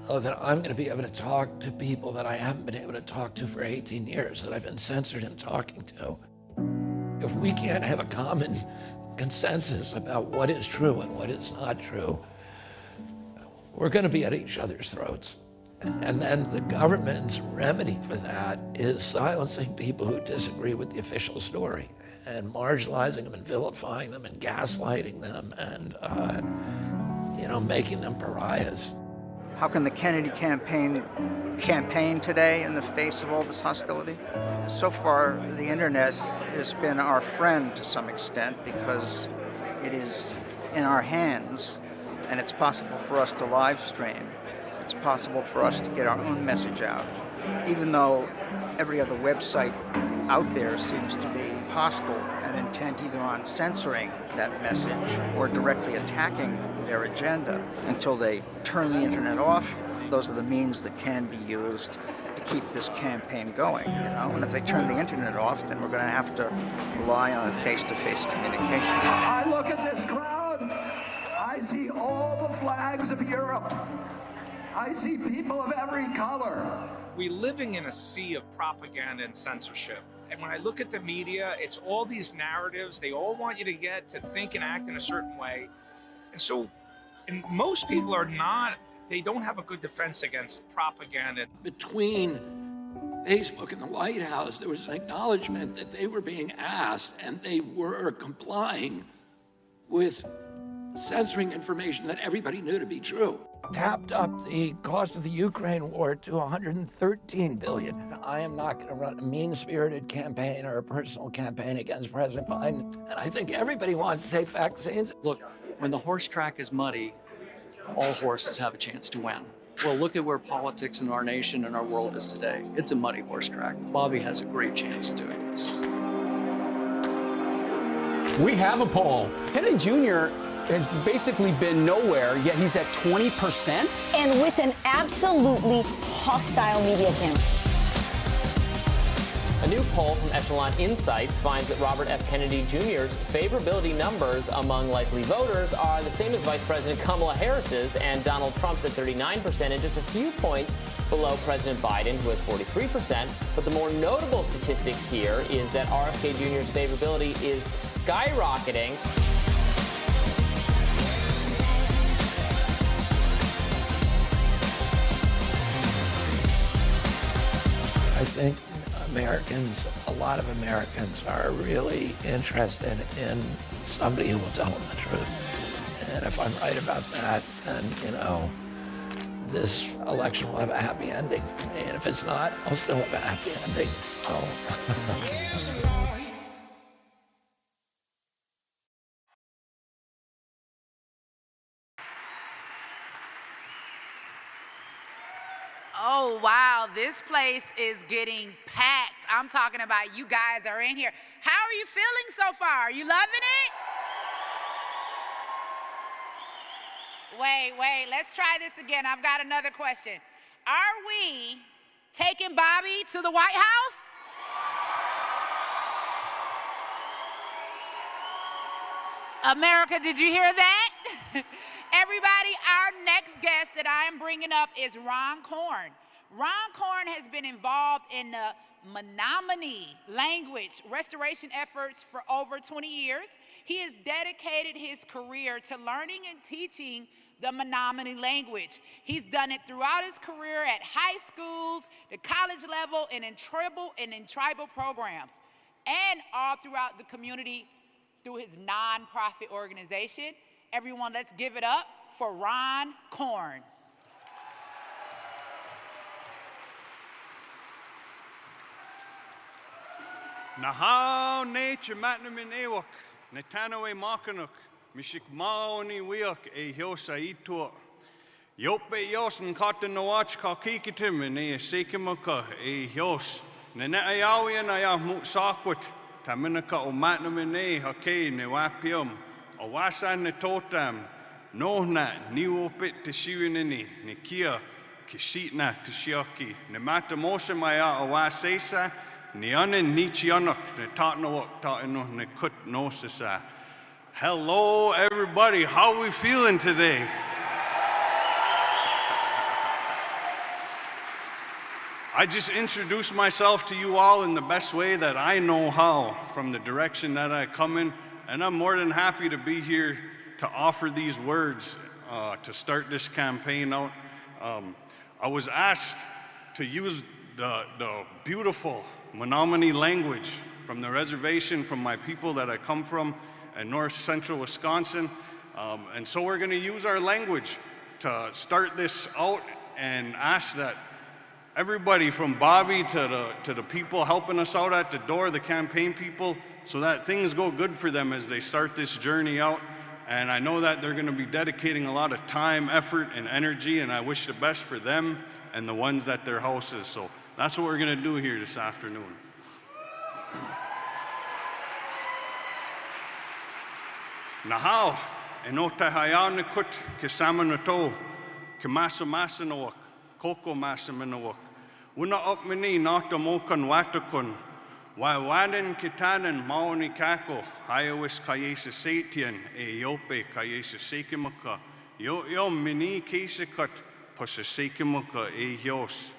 so that I'm going to be able to talk to people that I haven't been able to talk to for 18 years, that I've been censored in talking to. If we can't have a common consensus about what is true and what is not true, we're going to be at each other's throats. And then the government's remedy for that is silencing people who disagree with the official story, and marginalizing them and vilifying them and gaslighting them and, making them pariahs. How can the Kennedy campaign today in the face of all this hostility? So far, the internet has been our friend to some extent because it is in our hands, and it's possible for us to live stream. It's possible for us to get our own message out, even though every other website out there seems to be hostile and intent either on censoring that message or directly attacking their agenda. Until they turn the internet off, those are the means that can be used to keep this campaign going, And if they turn the internet off, then we're going to have to rely on face-to-face communication. I look at this crowd, I see all the flags of Europe. I see people of every color. We're living in a sea of propaganda and censorship. And when I look at the media, it's all these narratives. They all want you to get to think and act in a certain way. And most people they don't have a good defense against propaganda. Between Facebook and the White House, there was an acknowledgement that they were being asked, and they were complying with censoring information that everybody knew to be true. Tapped up the cost of the Ukraine war to $113 billion. I am not going to run a mean-spirited campaign or a personal campaign against President Biden. And I think everybody wants safe vaccines. Look, when the horse track is muddy, all horses have a chance to win. Well, look at where politics in our nation and our world is today. It's a muddy horse track. Bobby has a great chance of doing this. We have a poll. Kennedy Jr. has basically been nowhere, yet he's at 20%. And with an absolutely hostile media campaign. A new poll from Echelon Insights finds that Robert F. Kennedy Jr.'s favorability numbers among likely voters are the same as Vice President Kamala Harris's and Donald Trump's at 39%, and just a few points below President Biden, who has 43%. But the more notable statistic here is that RFK Jr.'s favorability is skyrocketing. I think Americans, a lot of Americans are really interested in somebody who will tell them the truth. And if I'm right about that, then, you know, this election will have a happy ending for me. And if it's not, I'll still have a happy ending. So. Oh, wow, this place is getting packed. I'm talking about you guys are in here. How are you feeling so far? Are you loving it? Wait, let's try this again. I've got another question. Are we taking Bobby to the White House? America, did you hear that? Everybody, our next guest that I am bringing up is Ron Korn. Ron Korn has been involved in the Menominee language restoration efforts for over 20 years. He has dedicated his career to learning and teaching the Menominee language. He's done it throughout his career at high schools, the college level, and in tribal programs, and all throughout the community through his nonprofit organization. Everyone, let's give it up for Ron Korn. Nahau nature matnamin ewok, netanawe makanuk, mishik maoni wiok e hiosa itua. Yope yos n kata nawach kakikitim and e sekimaka e hios. Nene ayawi and ayah mut sakwat, taminaka o matnamin e hake ne wapium. Awasa ne totam, no nat, ni wopit te shiwinini, ne kia, kishitna te shiaki, ne mata mosa maya awasesa, ne anen ni chianok, ne tatnawak tatino ne kut nosisa. Hello, everybody. How are we feeling today? I just introduced myself to you all in the best way that I know how, from the direction that I come in. And I'm more than happy to be here to offer these words to start this campaign out. I was asked to use the beautiful Menominee language from the reservation, from my people that I come from in north central Wisconsin. And so we're going to use our language to start this out and ask that everybody from Bobby to the people helping us out at the door, the campaign people, so that things go good for them as they start this journey out. And I know that they're going to be dedicating a lot of time, effort, and energy, and I wish the best for them and the ones that their houses. So that's what we're going to do here this afternoon. Nahau, enote hayane kut kesamanato, kemasamasanoak, koko masamanoak. Una opmini nata mokan watakun. Waiwanen kitanen maoni kako, Iowis kayesa satian, e yope kayesa sekimaka, yo mini kesekut, pasa sekimaka e yos.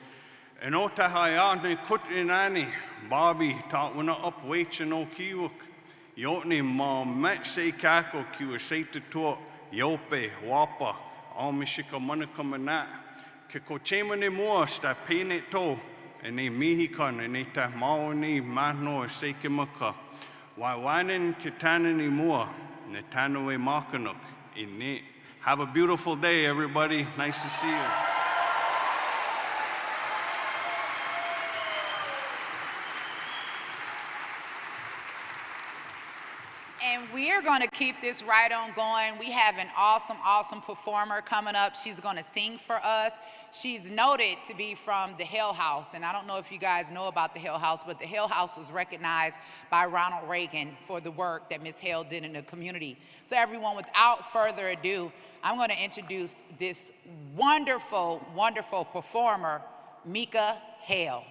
And ota hayane kut inani, Bobby taught wana up waichan o kiwuk, yotni ma met se kako kiwa sata to, yope, wapa, almishika manakamanat, kikochemane mua sta pene to, and ne mihikan and ne ta maoni mahno sekimaka. Waiwanen kitanani mua, netanoe makanuk. Have a beautiful day, everybody. Nice to see you. And we're going to keep this right on going. We have an awesome performer coming up. She's going to sing for us. She's noted to be from the Hill House. And I don't know if you guys know about the Hill House, but the Hill House was recognized by Ronald Reagan for the work that Ms. Hill did in the community. So everyone, without further ado, I'm going to introduce this wonderful performer, Mika Hale.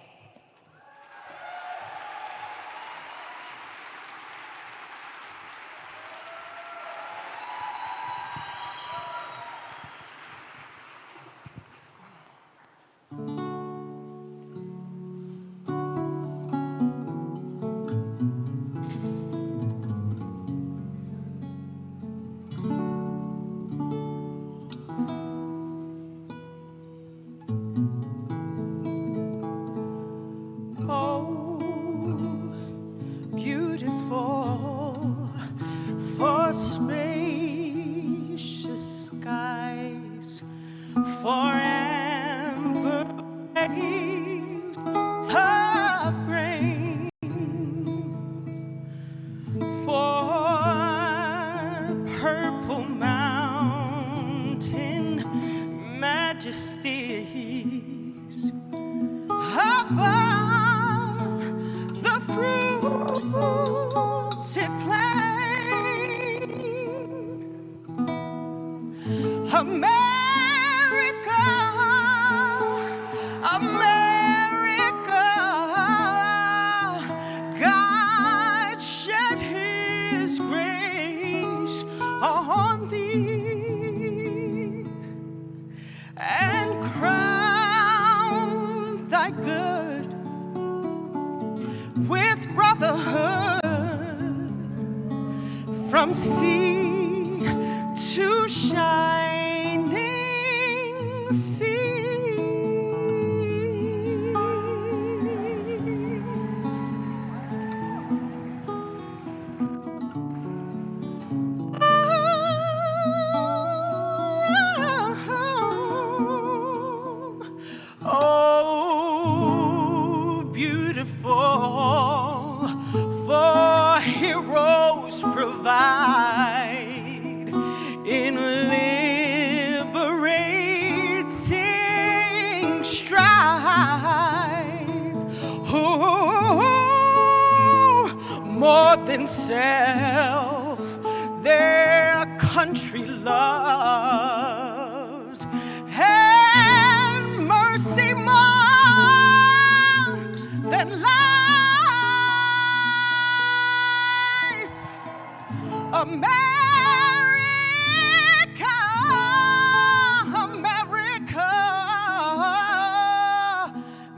spacious skies, for amber waves of grain, for purple mountain majesties above the fruited plain. America, America, God shed his grace on thee and crown thy good with brotherhood from sea to shining sea. Oh, beautiful, for heroes provide in liberating strife. Oh, more than self, their country loves, and mercy more than life. America, America,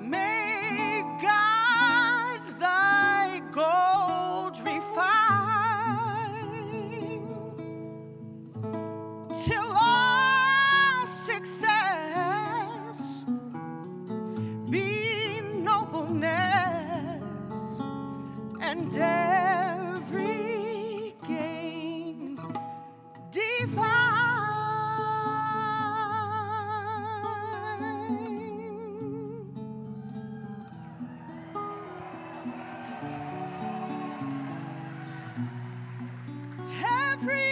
may God thy gold refine, till all success be nobleness, and every gain divine. Every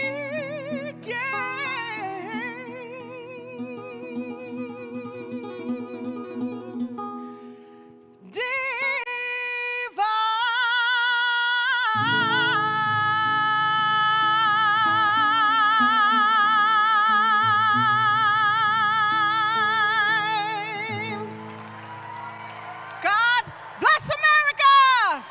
God bless America!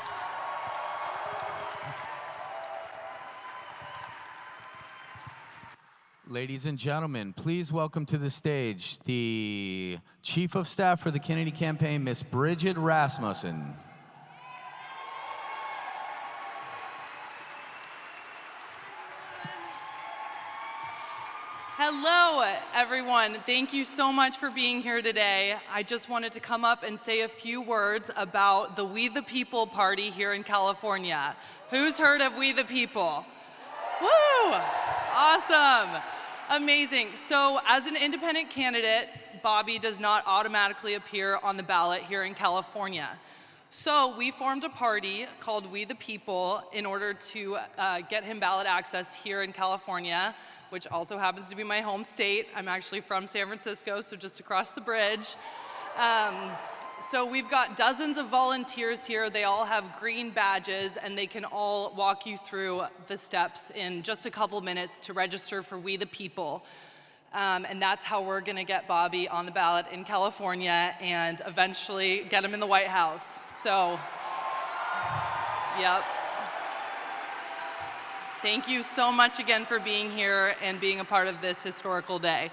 Ladies and gentlemen, please welcome to the stage the Chief of Staff for the Kennedy campaign, Miss Bridget Rasmussen. Hello, everyone. Thank you so much for being here today. I just wanted to come up and say a few words about the We the People party here in California. Who's heard of We the People? Woo! Awesome. Amazing. So as an independent candidate, Bobby does not automatically appear on the ballot here in California. So we formed a party called We the People in order to get him ballot access here in California, which also happens to be my home state. I'm actually from San Francisco, so just across the bridge. So we've got dozens of volunteers here. They all have green badges, and they can all walk you through the steps in just a couple minutes to register for We the People. And that's how we're gonna get Bobby on the ballot in California and eventually get him in the White House. So, yep. Thank you so much again for being here and being a part of this historical day.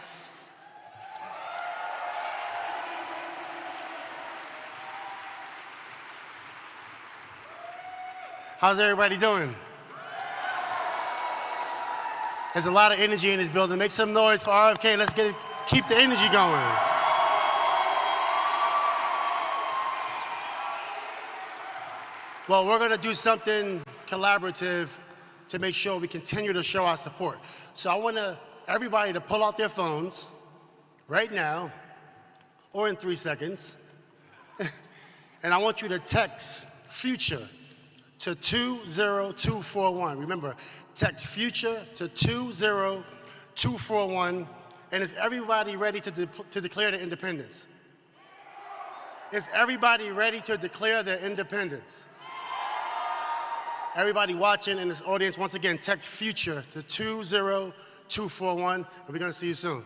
How's everybody doing? There's a lot of energy in this building. Make some noise for RFK. Let's keep the energy going. Well, we're gonna do something collaborative to make sure we continue to show our support. So I want everybody to pull out their phones right now, or in 3 seconds, and I want you to text FUTURE to 20241. Remember, text FUTURE to 20241. And is everybody ready to declare their independence? Is everybody ready to declare their independence? Everybody watching in this audience, once again, text FUTURE to 20241, and we're going to see you soon.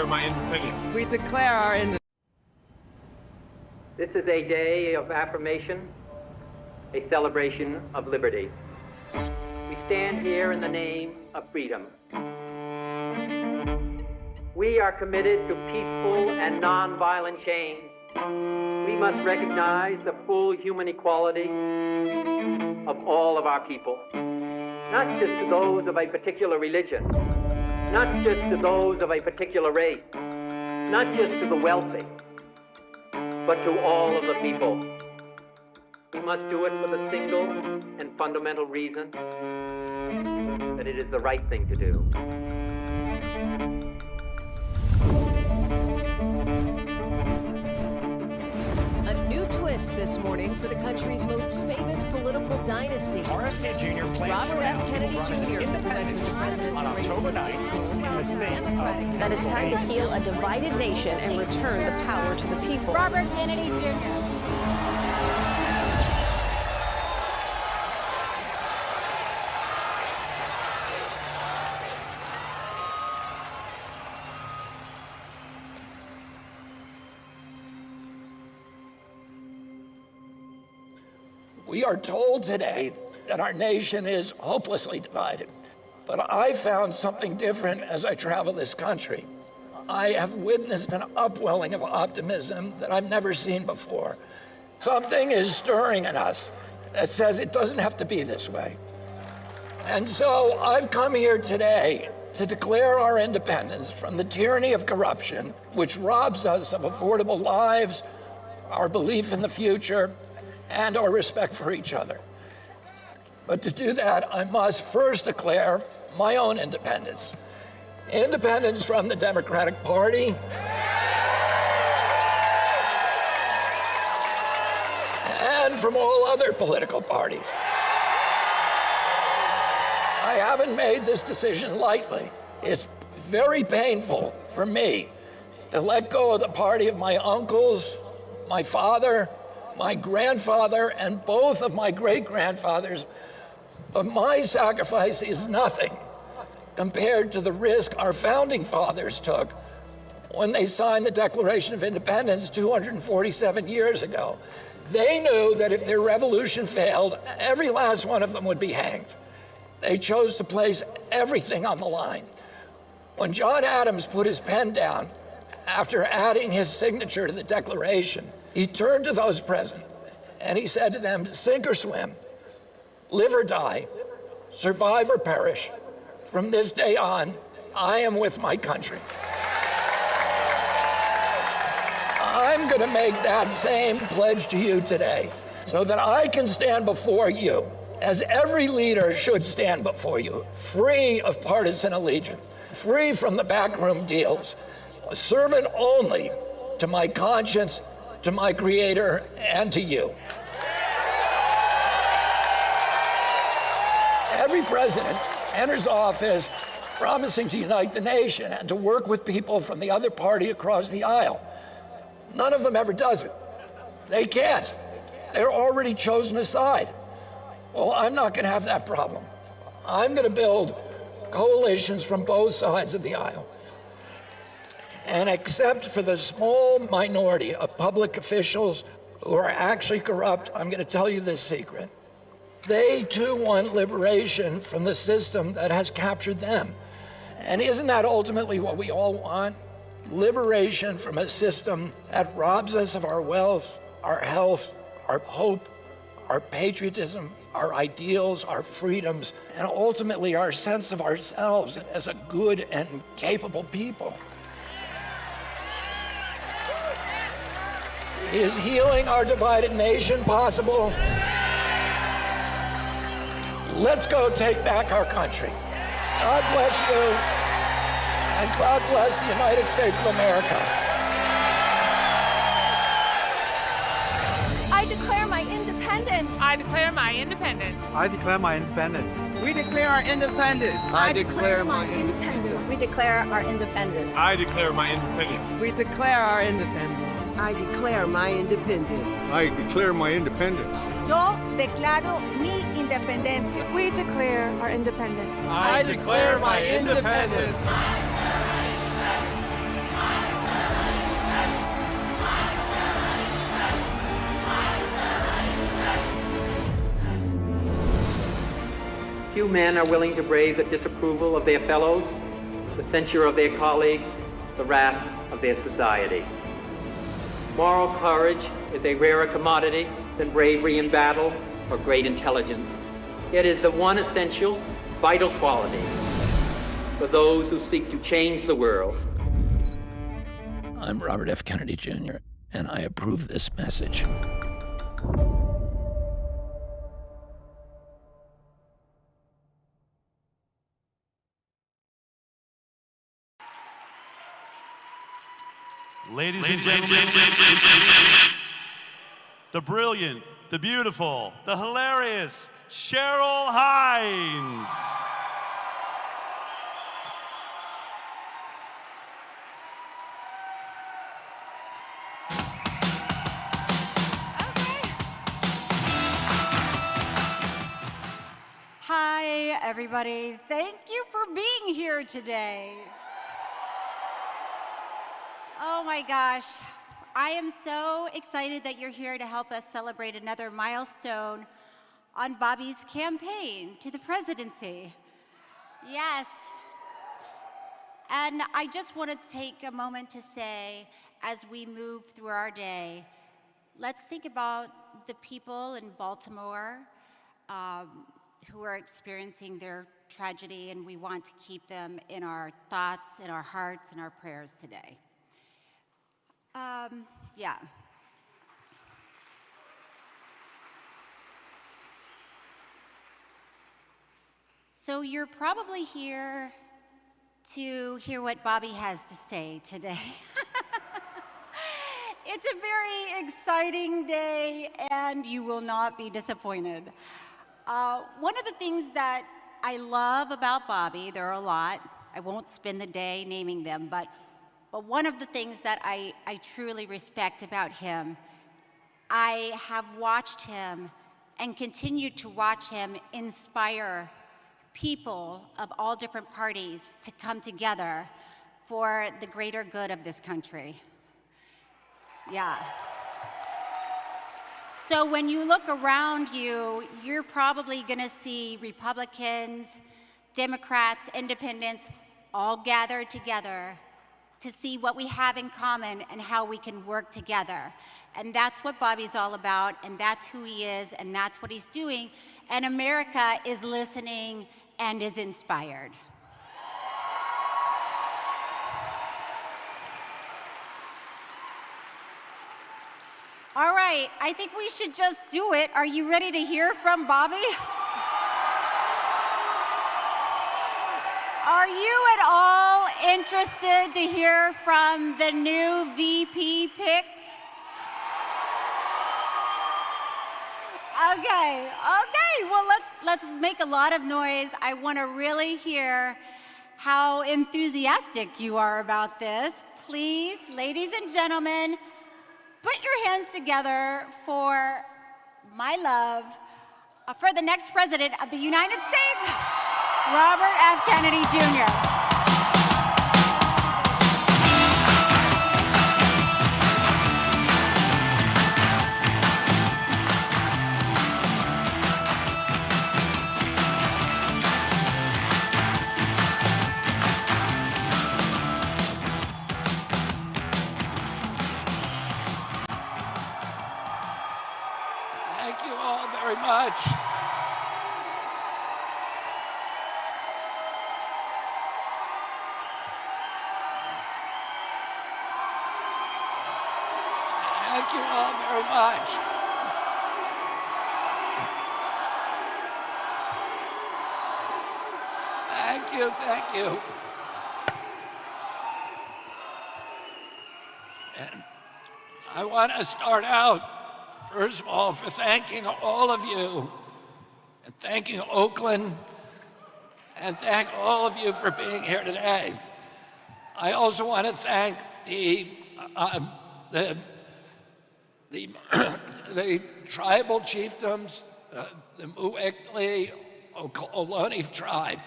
My independence. We declare our independence. This is a day of affirmation, a celebration of liberty. We stand here in the name of freedom. We are committed to peaceful and nonviolent change. We must recognize the full human equality of all of our people, not just to those of a particular religion, not just to those of a particular race, not just to the wealthy, but to all of the people. We must do it for the single and fundamental reason that it is the right thing to do. A new twist this morning for the country's most famous political dynasty. RFK Jr. plans Robert F. Kennedy Jr. defended the presidential race October 9th in the state of That it's time to heal a divided nation and return the power to the people. Robert Kennedy Jr. We are told today that our nation is hopelessly divided. But I found something different as I travel this country. I have witnessed an upwelling of optimism that I've never seen before. Something is stirring in us that says it doesn't have to be this way. And so I've come here today to declare our independence from the tyranny of corruption, which robs us of affordable lives, our belief in the future, and our respect for each other. But to do that, I must first declare my own independence. Independence from the Democratic Party, and from all other political parties. I haven't made this decision lightly. It's very painful for me to let go of the party of my uncles, my father, my grandfather, and both of my great-grandfathers, but my sacrifice is nothing compared to the risk our founding fathers took when they signed the Declaration of Independence 247 years ago. They knew that if their revolution failed, every last one of them would be hanged. They chose to place everything on the line. When John Adams put his pen down after adding his signature to the Declaration, he turned to those present and he said to them, sink or swim, live or die, survive or perish. From this day on, I am with my country. I'm going to make that same pledge to you today so that I can stand before you, as every leader should stand before you, free of partisan allegiance, free from the backroom deals, a servant only to my conscience, to my Creator, and to you. Every president enters office promising to unite the nation and to work with people from the other party across the aisle. None of them ever does it. They can't. They're already chosen a side. Well, I'm not going to have that problem. I'm going to build coalitions from both sides of the aisle. And except for the small minority of public officials who are actually corrupt, I'm going to tell you this secret. They too want liberation from the system that has captured them. And isn't that ultimately what we all want? Liberation from a system that robs us of our wealth, our health, our hope, our patriotism, our ideals, our freedoms, and ultimately our sense of ourselves as a good and capable people. Is healing our divided nation possible? Let's go take back our country. God bless you, and God bless the United States of America. I declare my independence. I declare my independence. I declare my independence. We declare our independence. I declare my independence. We declare our independence. I declare my independence. We declare our independence. I declare my independence. I declare my independence. Yo declaro mi independencia. We declare our independence. I declare my independence. Few men are willing to brave the disapproval of their fellows, the censure of their colleagues, the wrath of their society. Moral courage is a rarer commodity than bravery in battle or great intelligence. It is the one essential, vital quality for those who seek to change the world. I'm Robert F. Kennedy Jr., and I approve this message. Ladies and gentlemen, the brilliant, the beautiful, the hilarious Cheryl Hines. Hi, everybody. Thank you for being here today. Oh my gosh. I am so excited that you're here to help us celebrate another milestone on Bobby's campaign to the presidency. Yes. And I just want to take a moment to say, as we move through our day, let's think about the people in Baltimore who are experiencing their tragedy, and we want to keep them in our thoughts, in our hearts, and our prayers today. Yeah. So you're probably here to hear what Bobby has to say today. It's a very exciting day, and you will not be disappointed. One of the things that I love about Bobby, there are a lot, I won't spend the day naming them, but one of the things that I truly respect about him, I have watched him and continue to watch him inspire people of all different parties to come together for the greater good of this country. Yeah. So when you look around you, you're probably gonna see Republicans, Democrats, Independents, all gathered together to see what we have in common and how we can work together. And that's what Bobby's all about, and that's who he is, and that's what he's doing. And America is listening and is inspired. All right, I think we should just do it. Are you ready to hear from Bobby? Are you at all interested to hear from the new VP pick? Okay, well let's make a lot of noise. I want to really hear how enthusiastic you are about this. Please, ladies and gentlemen, put your hands together for my love for the next president of the United States, Robert F. Kennedy Jr. Thank you all very much. Thank you all very much. Thank you, thank you. And I want to start out, first of all, for thanking all of you, and thanking Oakland, and thank all of you for being here today. I also want to thank the tribal chiefdoms, the Mu'ekli Ohlone tribe,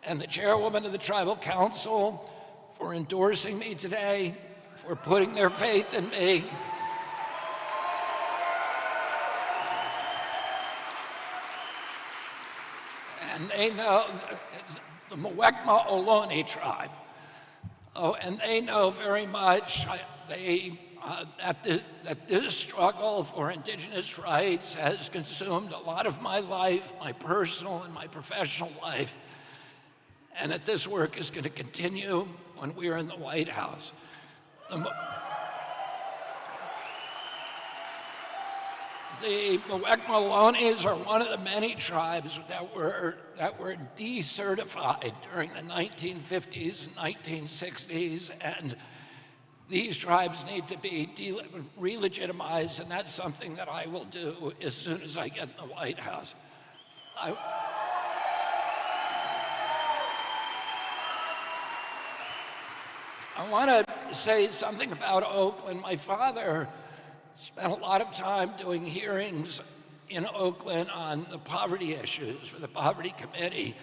and the chairwoman of the tribal council for endorsing me today, for putting their faith in me. And they know, the Mu'ekma Ohlone tribe. Oh, and they know very much that this struggle for Indigenous rights has consumed a lot of my life, my personal and my professional life, and that this work is going to continue when we're in the White House. The Mu'ekma Ohlones are one of the many tribes that were decertified during the 1950s and 1960s, and these tribes need to be re-legitimized, and that's something that I will do as soon as I get in the White House. I want to say something about Oakland. My father spent a lot of time doing hearings in Oakland on the poverty issues for the Poverty Committee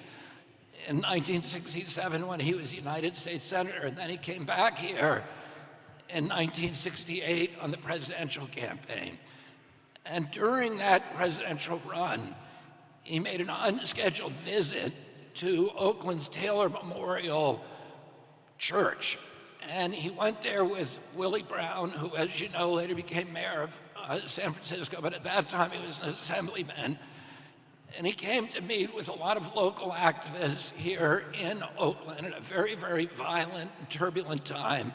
in 1967 when he was United States Senator, and then he came back here in 1968 on the presidential campaign. And during that presidential run, he made an unscheduled visit to Oakland's Taylor Memorial Church. And he went there with Willie Brown, who, as you know, later became mayor of San Francisco, but at that time he was an assemblyman. And he came to meet with a lot of local activists here in Oakland at a very, very violent and turbulent time.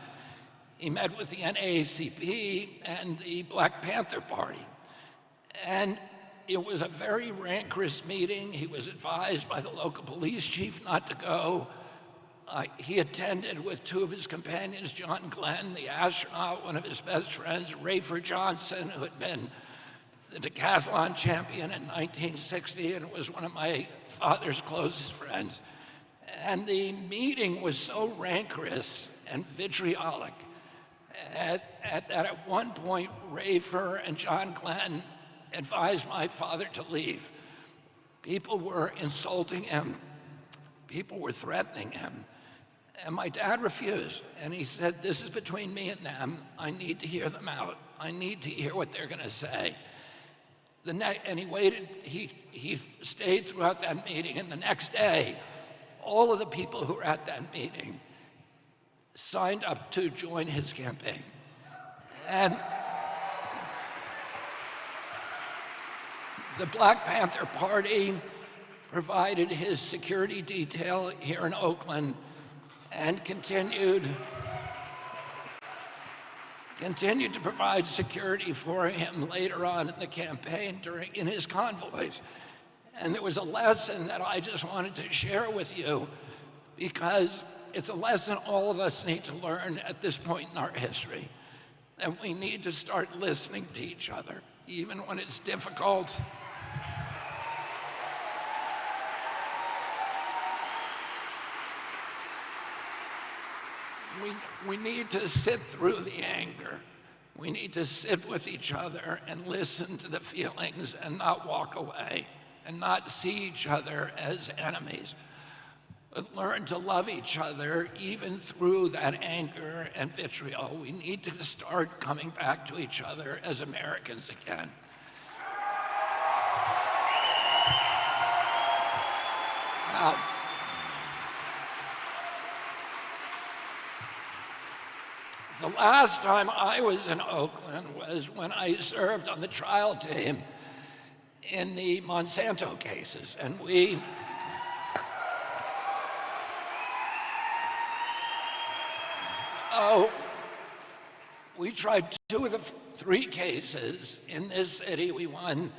He met with the NAACP and the Black Panther Party. And it was a very rancorous meeting. He was advised by the local police chief not to go. He attended with two of his companions, John Glenn, the astronaut, one of his best friends, Rafer Johnson, who had been the decathlon champion in 1960 and was one of my father's closest friends. And the meeting was so rancorous and vitriolic that at one point, Rafer and John Glenn advised my father to leave. People were insulting him. People were threatening him. And my dad refused. And he said, this is between me and them. I need to hear them out. I need to hear what they're going to say. And he waited. He stayed throughout that meeting. And the next day, all of the people who were at that meeting signed up to join his campaign. And the Black Panther Party provided his security detail here in Oakland and continued to provide security for him later on in the campaign in his convoys. And there was a lesson that I just wanted to share with you because it's a lesson all of us need to learn at this point in our history. And we need to start listening to each other, even when it's difficult. We need to sit through the anger. We need to sit with each other and listen to the feelings and not walk away and not see each other as enemies, but learn to love each other even through that anger and vitriol. We need to start coming back to each other as Americans again. Now, the last time I was in Oakland was when I served on the trial team in the Monsanto cases, and we We tried 2 of the 3 cases in this city. We wanted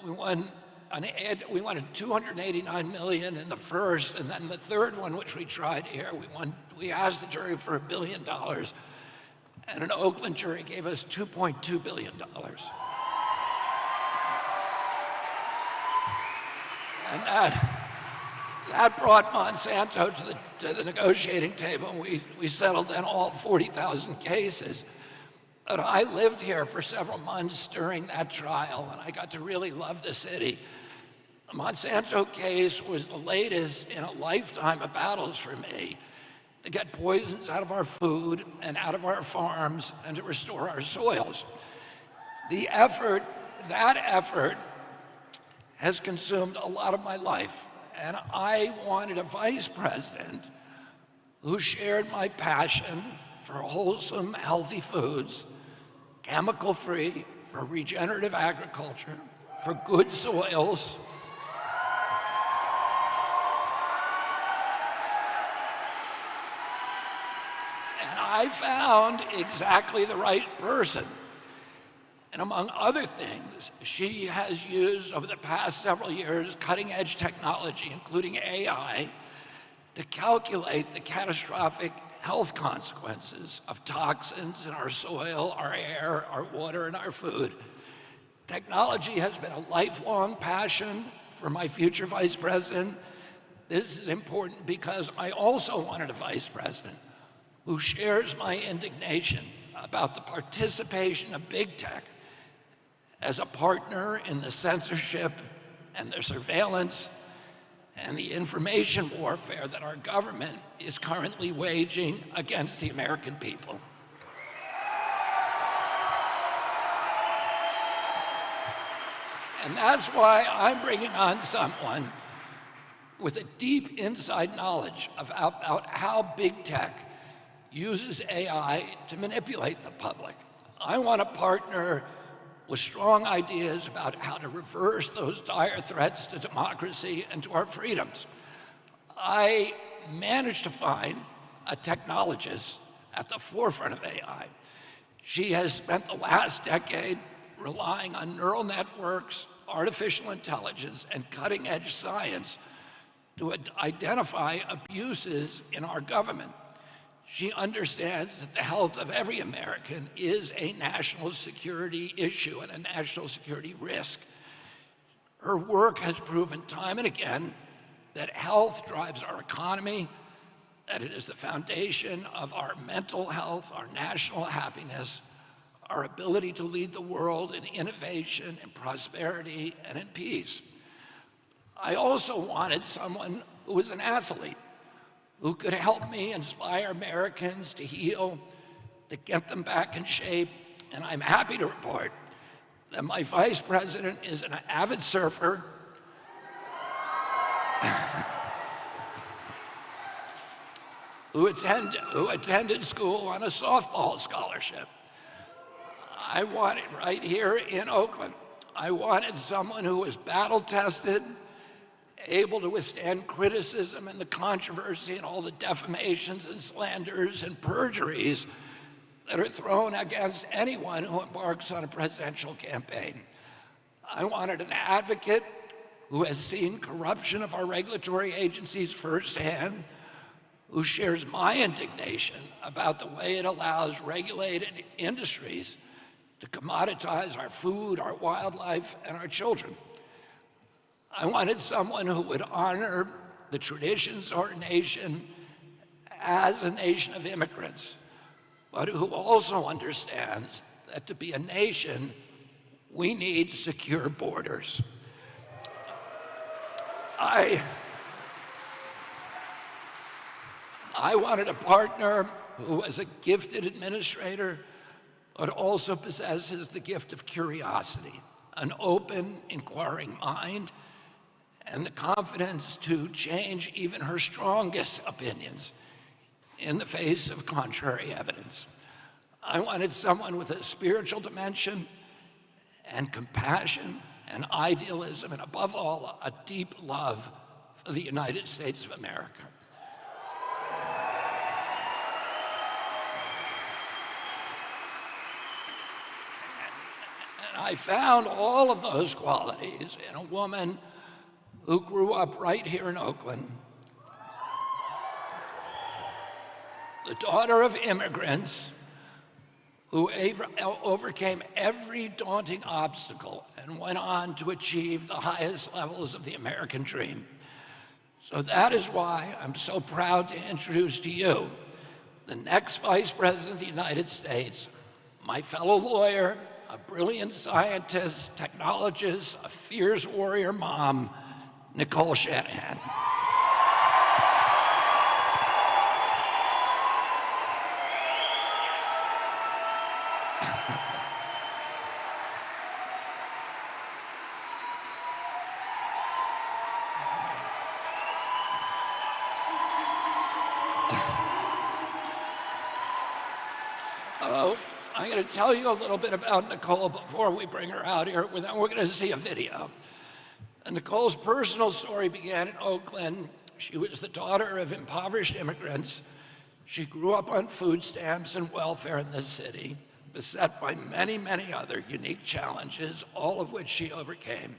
$289 million in the first, and then the third one, which we tried here, we asked the jury for $1 billion, and an Oakland jury gave us $2.2 billion. And that brought Monsanto to the negotiating table, and we settled then all 40,000 cases. But I lived here for several months during that trial, and I got to really love the city. The Monsanto case was the latest in a lifetime of battles for me to get poisons out of our food and out of our farms and to restore our soils. That effort has consumed a lot of my life, and I wanted a vice president who shared my passion for wholesome, healthy foods, chemical-free, for regenerative agriculture, for good soils, and I found exactly the right person. And among other things, she has used over the past several years cutting-edge technology, including AI, to calculate the catastrophic health consequences of toxins in our soil, our air, our water, and our food. Technology has been a lifelong passion for my future vice president. This is important because I also wanted a vice president who shares my indignation about the participation of big tech as a partner in the censorship and the surveillance and the information warfare that our government is currently waging against the American people. And that's why I'm bringing on someone with a deep inside knowledge about how big tech uses AI to manipulate the public. I want a partner with strong ideas about how to reverse those dire threats to democracy and to our freedoms. I managed to find a technologist at the forefront of AI. She has spent the last decade relying on neural networks, artificial intelligence, and cutting-edge science to identify abuses in our government. She understands that the health of every American is a national security issue and a national security risk. Her work has proven time and again that health drives our economy, that it is the foundation of our mental health, our national happiness, our ability to lead the world in innovation, in prosperity, and in peace. I also wanted someone who was an athlete, who could help me inspire Americans to heal, to get them back in shape. And I'm happy to report that my vice president is an avid surfer, who attended school on a softball scholarship. I wanted, right here in Oakland, I wanted someone who was battle-tested, able to withstand criticism and the controversy and all the defamations and slanders and perjuries that are thrown against anyone who embarks on a presidential campaign. I wanted an advocate who has seen corruption of our regulatory agencies firsthand, who shares my indignation about the way it allows regulated industries to commoditize our food, our wildlife, and our children. I wanted someone who would honor the traditions of our nation as a nation of immigrants, but who also understands that to be a nation, we need secure borders. I wanted a partner who was a gifted administrator, but also possesses the gift of curiosity, an open, inquiring mind, and the confidence to change even her strongest opinions in the face of contrary evidence. I wanted someone with a spiritual dimension and compassion and idealism, and above all, a deep love for the United States of America. I found all of those qualities in a woman who grew up right here in Oakland, the daughter of immigrants who overcame every daunting obstacle and went on to achieve the highest levels of the American dream. So that is why I'm so proud to introduce to you the next Vice President of the United States, my fellow lawyer, a brilliant scientist, technologist, a fierce warrior mom, Nicole Shanahan. I'm going to tell you a little bit about Nicole before we bring her out here. Then we're going to see a video. And Nicole's personal story began in Oakland. She was the daughter of impoverished immigrants. She grew up on food stamps and welfare in this city, beset by many, many other unique challenges, all of which she overcame.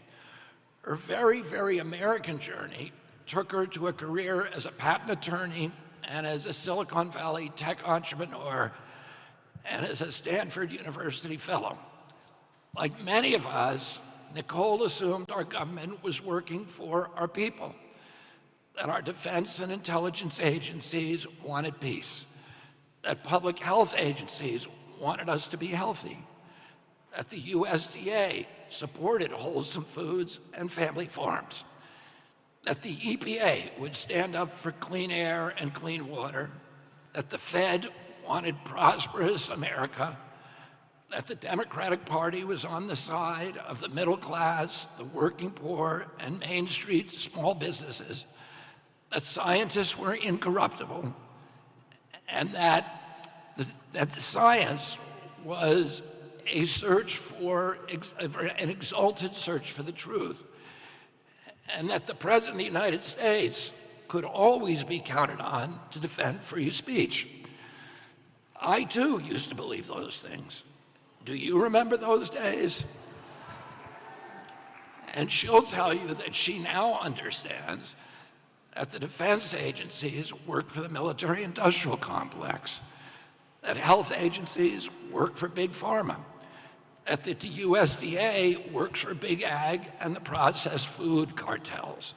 Her very, very American journey took her to a career as a patent attorney and as a Silicon Valley tech entrepreneur and as a Stanford University fellow. Like many of us, Nicole assumed our government was working for our people, that our defense and intelligence agencies wanted peace, that public health agencies wanted us to be healthy, that the USDA supported wholesome foods and family farms, that the EPA would stand up for clean air and clean water, that the Fed wanted prosperous America, that the Democratic Party was on the side of the middle class, the working poor, and Main Street small businesses, that scientists were incorruptible, and that the science was a search for, an exalted search for the truth, and that the President of the United States could always be counted on to defend free speech. I too used to believe those things. Do you remember those days? And she'll tell you that she now understands that the defense agencies work for the military-industrial complex, that health agencies work for big pharma, that the USDA works for big ag and the processed food cartels,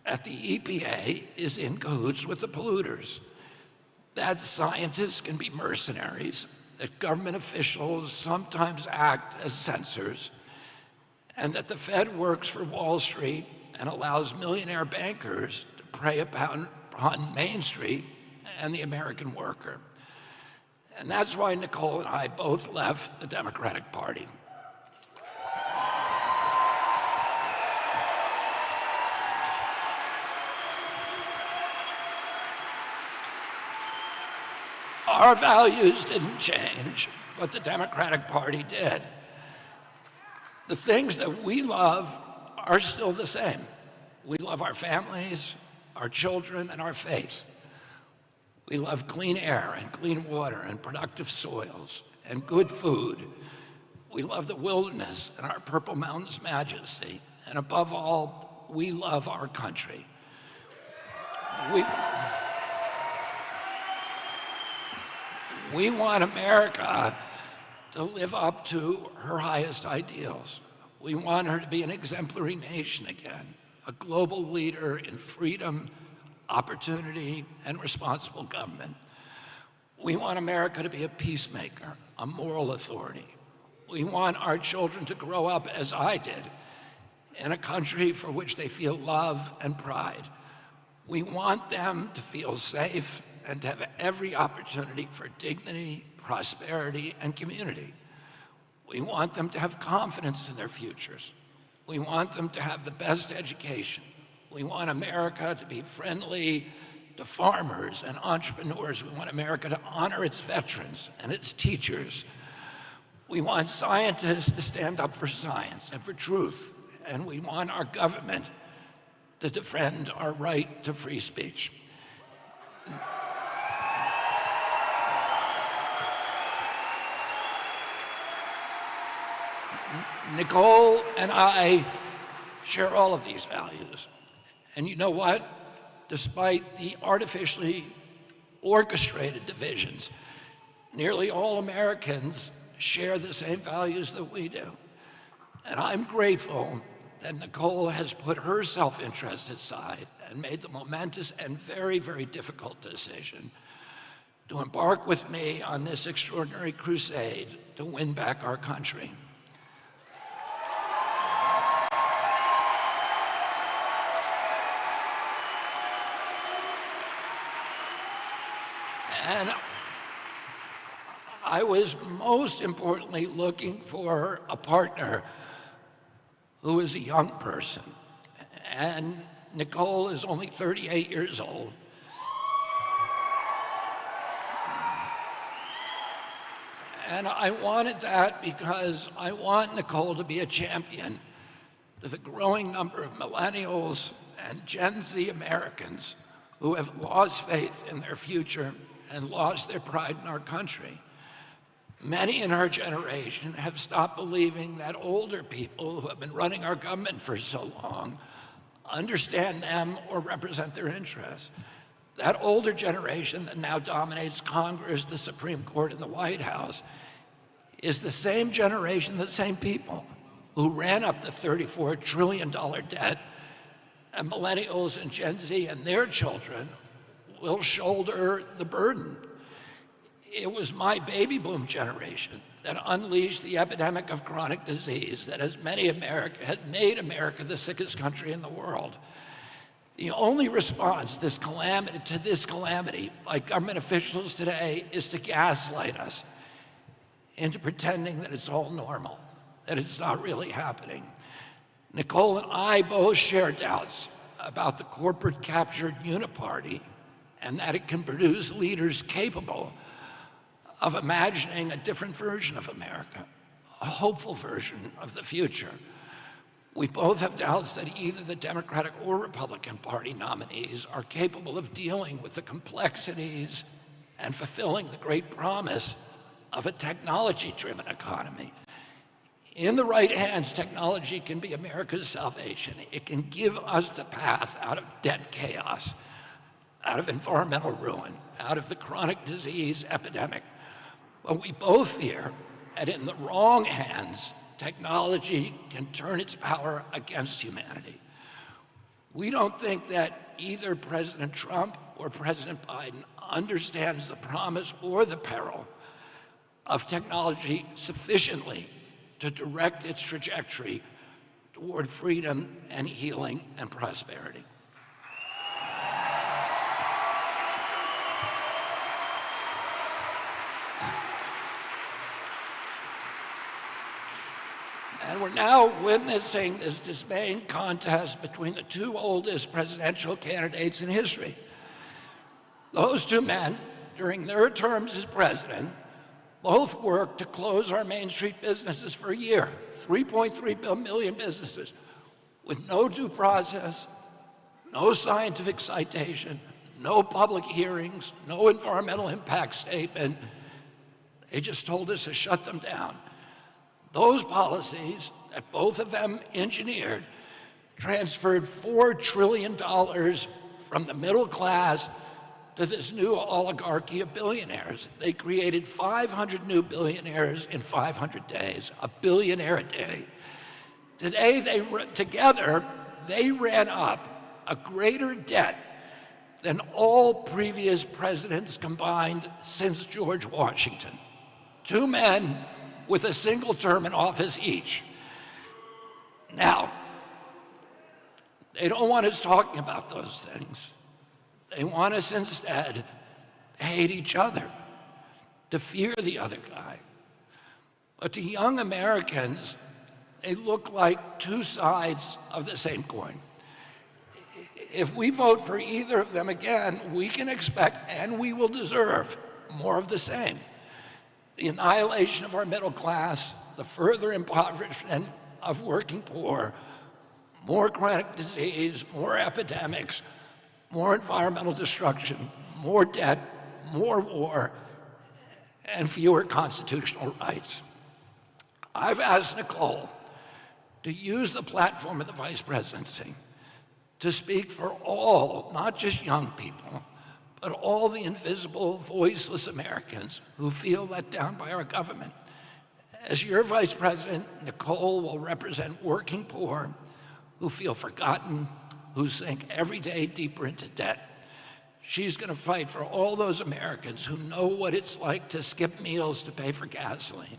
that the EPA is in cahoots with the polluters, that scientists can be mercenaries, that government officials sometimes act as censors, and that the Fed works for Wall Street and allows millionaire bankers to prey upon Main Street and the American worker. And that's why Nicole and I both left the Democratic Party. Our values didn't change, but the Democratic Party did. The things that we love are still the same. We love our families, our children, and our faith. We love clean air and clean water and productive soils and good food. We love the wilderness and our Purple Mountains majesty. And above all, we love our country. We want America to live up to her highest ideals. We want her to be an exemplary nation again, a global leader in freedom, opportunity, and responsible government. We want America to be a peacemaker, a moral authority. We want our children to grow up, as I did, in a country for which they feel love and pride. We want them to feel safe and to have every opportunity for dignity, prosperity, and community. We want them to have confidence in their futures. We want them to have the best education. We want America to be friendly to farmers and entrepreneurs. We want America to honor its veterans and its teachers. We want scientists to stand up for science and for truth. And we want our government to defend our right to free speech. Nicole and I share all of these values. And you know what? Despite the artificially orchestrated divisions, nearly all Americans share the same values that we do. And I'm grateful that Nicole has put her self-interest aside and made the momentous and very, very difficult decision to embark with me on this extraordinary crusade to win back our country. And I was most importantly looking for a partner who is a young person. And Nicole is only 38 years old. And I wanted that because I want Nicole to be a champion to the growing number of millennials and Gen Z Americans who have lost faith in their future and lost their pride in our country. Many in her generation have stopped believing that older people who have been running our government for so long understand them or represent their interests. That older generation that now dominates Congress, the Supreme Court, and the White House is the same generation, the same people who ran up the $34 trillion debt, and millennials and Gen Z and their children will shoulder the burden. It was my baby boom generation that unleashed the epidemic of chronic disease that has made America the sickest country in the world. The only response to this calamity by government officials today is to gaslight us into pretending that it's all normal, that it's not really happening. Nicole and I both share doubts about the corporate captured uniparty and that it can produce leaders capable of imagining a different version of America, a hopeful version of the future. We both have doubts that either the Democratic or Republican Party nominees are capable of dealing with the complexities and fulfilling the great promise of a technology-driven economy. In the right hands, technology can be America's salvation. It can give us the path out of debt chaos, out of environmental ruin, out of the chronic disease epidemic. But we both fear that in the wrong hands, technology can turn its power against humanity. We don't think that either President Trump or President Biden understands the promise or the peril of technology sufficiently to direct its trajectory toward freedom and healing and prosperity. And we're now witnessing this dismaying contest between the two oldest presidential candidates in history. Those two men, during their terms as president, both worked to close our Main Street businesses for a year, 3.3 million businesses, with no due process, no scientific citation, no public hearings, no environmental impact statement. They just told us to shut them down. Those policies that both of them engineered transferred $4 trillion from the middle class to this new oligarchy of billionaires. They created 500 new billionaires in 500 days, a billionaire a day. Today, together, they ran up a greater debt than all previous presidents combined since George Washington. Two men with a single term in office each. Now, they don't want us talking about those things. They want us instead to hate each other, to fear the other guy. But to young Americans, they look like two sides of the same coin. If we vote for either of them again, we can expect, and we will deserve, more of the same. The annihilation of our middle class, the further impoverishment of working poor, more chronic disease, more epidemics, more environmental destruction, more debt, more war, and fewer constitutional rights. I've asked Nicole to use the platform of the vice presidency to speak for all, not just young people, but all the invisible, voiceless Americans who feel let down by our government. As your vice president, Nicole will represent working poor who feel forgotten, who sink every day deeper into debt. She's going to fight for all those Americans who know what it's like to skip meals to pay for gasoline,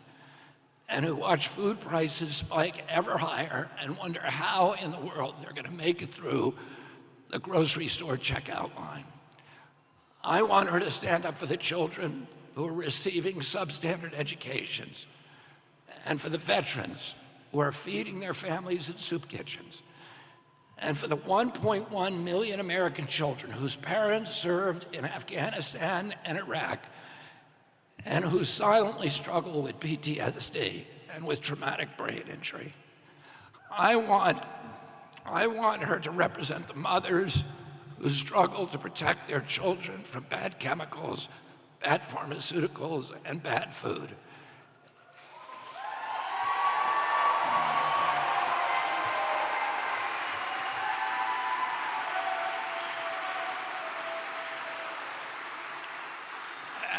and who watch food prices spike ever higher and wonder how in the world they're going to make it through the grocery store checkout line. I want her to stand up for the children who are receiving substandard educations, and for the veterans who are feeding their families in soup kitchens, and for the 1.1 million American children whose parents served in Afghanistan and Iraq, and who silently struggle with PTSD and with traumatic brain injury. I want her to represent the mothers who struggle to protect their children from bad chemicals, bad pharmaceuticals, and bad food.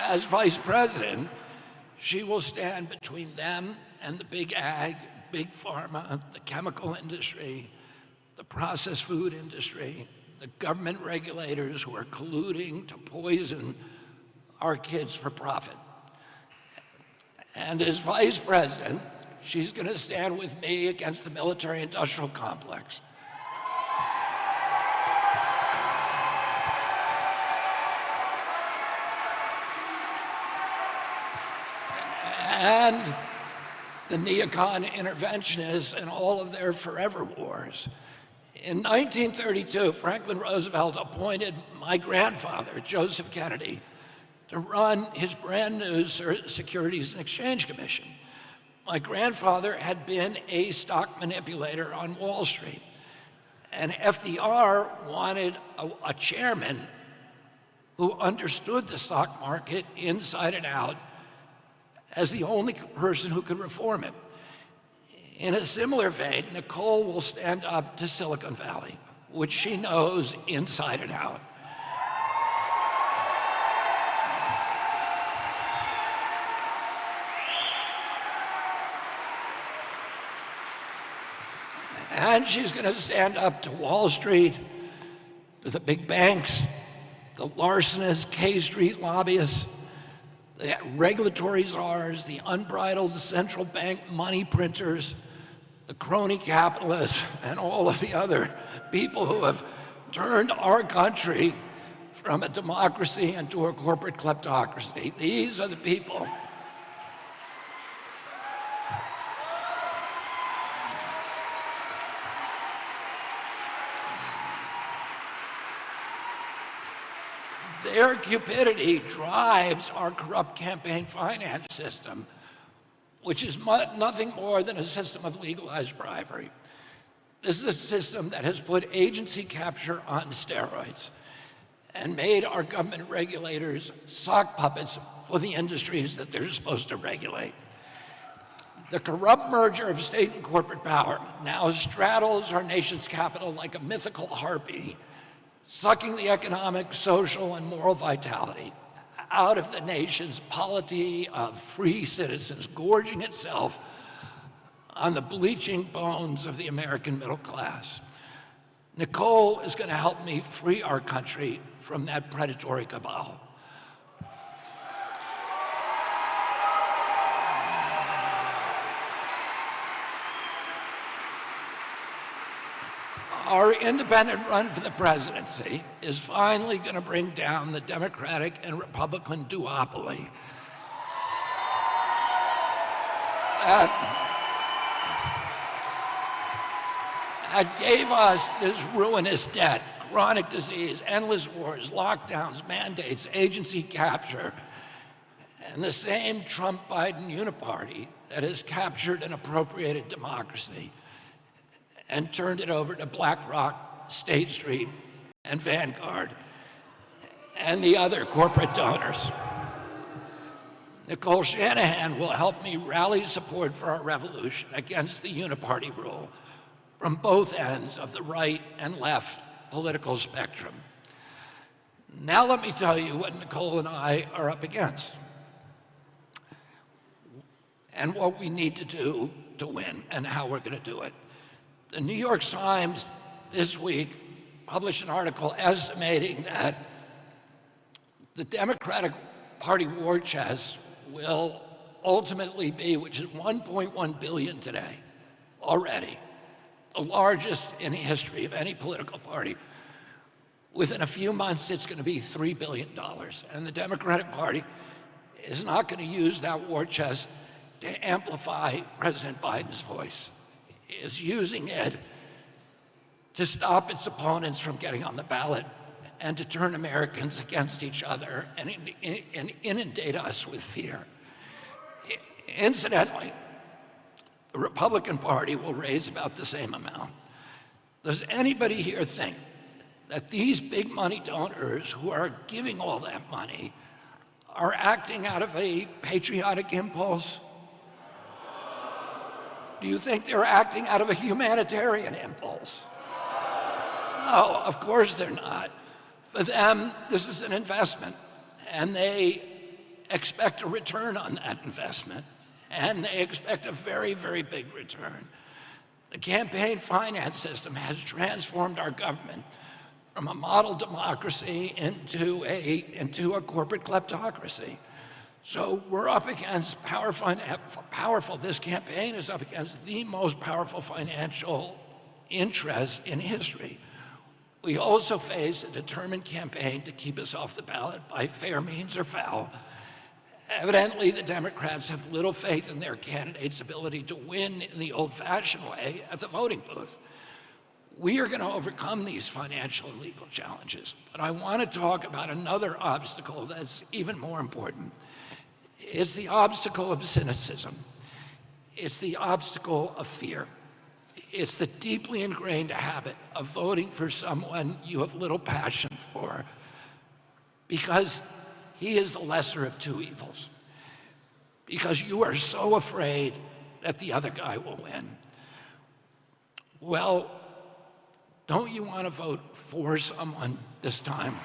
As vice president, she will stand between them and the big ag, big pharma, the chemical industry, the processed food industry, the government regulators who are colluding to poison our kids for profit. And as vice president, she's going to stand with me against the military-industrial complex. And the neocon interventionists and all of their forever wars. In 1932, Franklin Roosevelt appointed my grandfather, Joseph Kennedy, to run his brand new Securities and Exchange Commission. My grandfather had been a stock manipulator on Wall Street, and FDR wanted a chairman who understood the stock market inside and out as the only person who could reform it. In a similar vein, Nicole will stand up to Silicon Valley, which she knows inside and out. And she's going to stand up to Wall Street, to the big banks, the larcenous K Street lobbyists, the regulatory czars, the unbridled central bank money printers, the crony capitalists, and all of the other people who have turned our country from a democracy into a corporate kleptocracy. These are the people. Their cupidity drives our corrupt campaign finance system, which is nothing more than a system of legalized bribery. This is a system that has put agency capture on steroids and made our government regulators sock puppets for the industries that they're supposed to regulate. The corrupt merger of state and corporate power now straddles our nation's capital like a mythical harpy, sucking the economic, social, and moral vitality out of the nation's polity of free citizens, gorging itself on the bleaching bones of the American middle class. Nicole is going to help me free our country from that predatory cabal. Our independent run for the presidency is finally going to bring down the Democratic and Republican duopoly. That gave us this ruinous debt, chronic disease, endless wars, lockdowns, mandates, agency capture, and the same Trump-Biden uniparty that has captured and appropriated democracy and turned it over to BlackRock, State Street, and Vanguard, and the other corporate donors. Nicole Shanahan will help me rally support for our revolution against the uniparty rule from both ends of the right and left political spectrum. Now let me tell you what Nicole and I are up against and what we need to do to win and how we're going to do it. The New York Times this week published an article estimating that the Democratic Party war chest will ultimately be, which is $1.1 billion today already, the largest in the history of any political party. Within a few months, it's going to be $3 billion. And the Democratic Party is not going to use that war chest to amplify President Biden's voice. It's using it to stop its opponents from getting on the ballot and to turn Americans against each other and inundate us with fear. Incidentally, the Republican Party will raise about the same amount. Does anybody here think that these big money donors who are giving all that money are acting out of a patriotic impulse? Do you think they're acting out of a humanitarian impulse? No, of course they're not. For them, this is an investment, and they expect a return on that investment, and they expect a very, very big return. The campaign finance system has transformed our government from a model democracy into a corporate kleptocracy. So we're up against powerful, this campaign is up against the most powerful financial interest in history. We also face a determined campaign to keep us off the ballot by fair means or foul. Evidently, the Democrats have little faith in their candidate's ability to win in the old-fashioned way at the voting booth. We are going to overcome these financial and legal challenges, but I want to talk about another obstacle that's even more important. It's the obstacle of cynicism. It's the obstacle of fear. It's the deeply ingrained habit of voting for someone you have little passion for because he is the lesser of two evils, because you are so afraid that the other guy will win. Well, don't you want to vote for someone this time?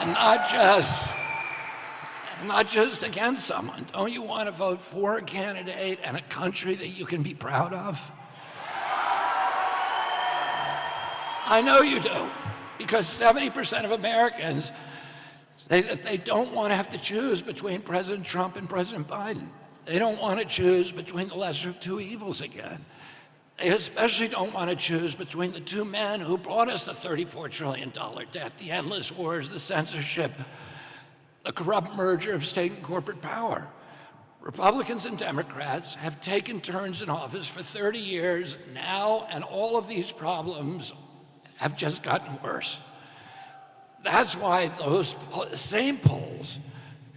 And not just against someone. Don't you want to vote for a candidate and a country that you can be proud of? I know you do, because 70% of Americans say that they don't want to have to choose between President Trump and President Biden. They don't want to choose between the lesser of two evils again. They especially don't want to choose between the two men who brought us the $34 trillion debt, the endless wars, the censorship, the corrupt merger of state and corporate power. Republicans and Democrats have taken turns in office for 30 years now, and all of these problems have just gotten worse. That's why those same polls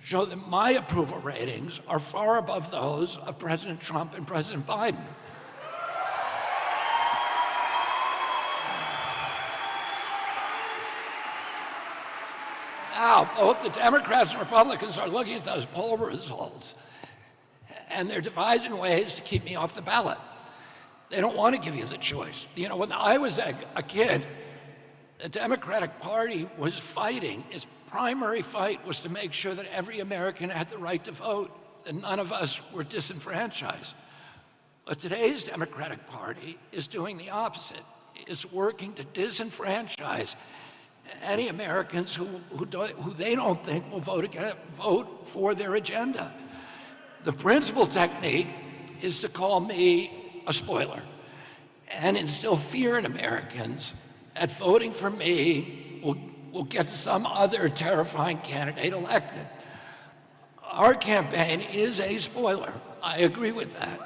show that my approval ratings are far above those of President Trump and President Biden. Now, both the Democrats and Republicans are looking at those poll results, and they're devising ways to keep me off the ballot. They don't want to give you the choice. You know, when I was a kid, the Democratic Party was fighting. Its primary fight was to make sure that every American had the right to vote, and none of us were disenfranchised. But today's Democratic Party is doing the opposite. It's working to disenfranchise any Americans who they don't think will vote for their agenda. The principal technique is to call me a spoiler and instill fear in Americans that voting for me will get some other terrifying candidate elected. Our campaign is a spoiler. I agree with that.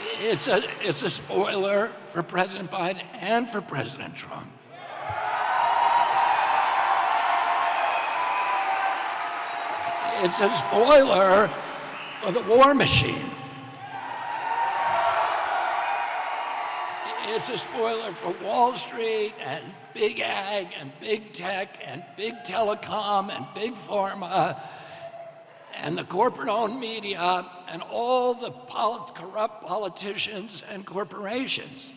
It's a spoiler for President Biden and for President Trump. It's a spoiler for the war machine. It's a spoiler for Wall Street and big ag and big tech and big telecom and big pharma and the corporate-owned media and all the corrupt politicians and corporations.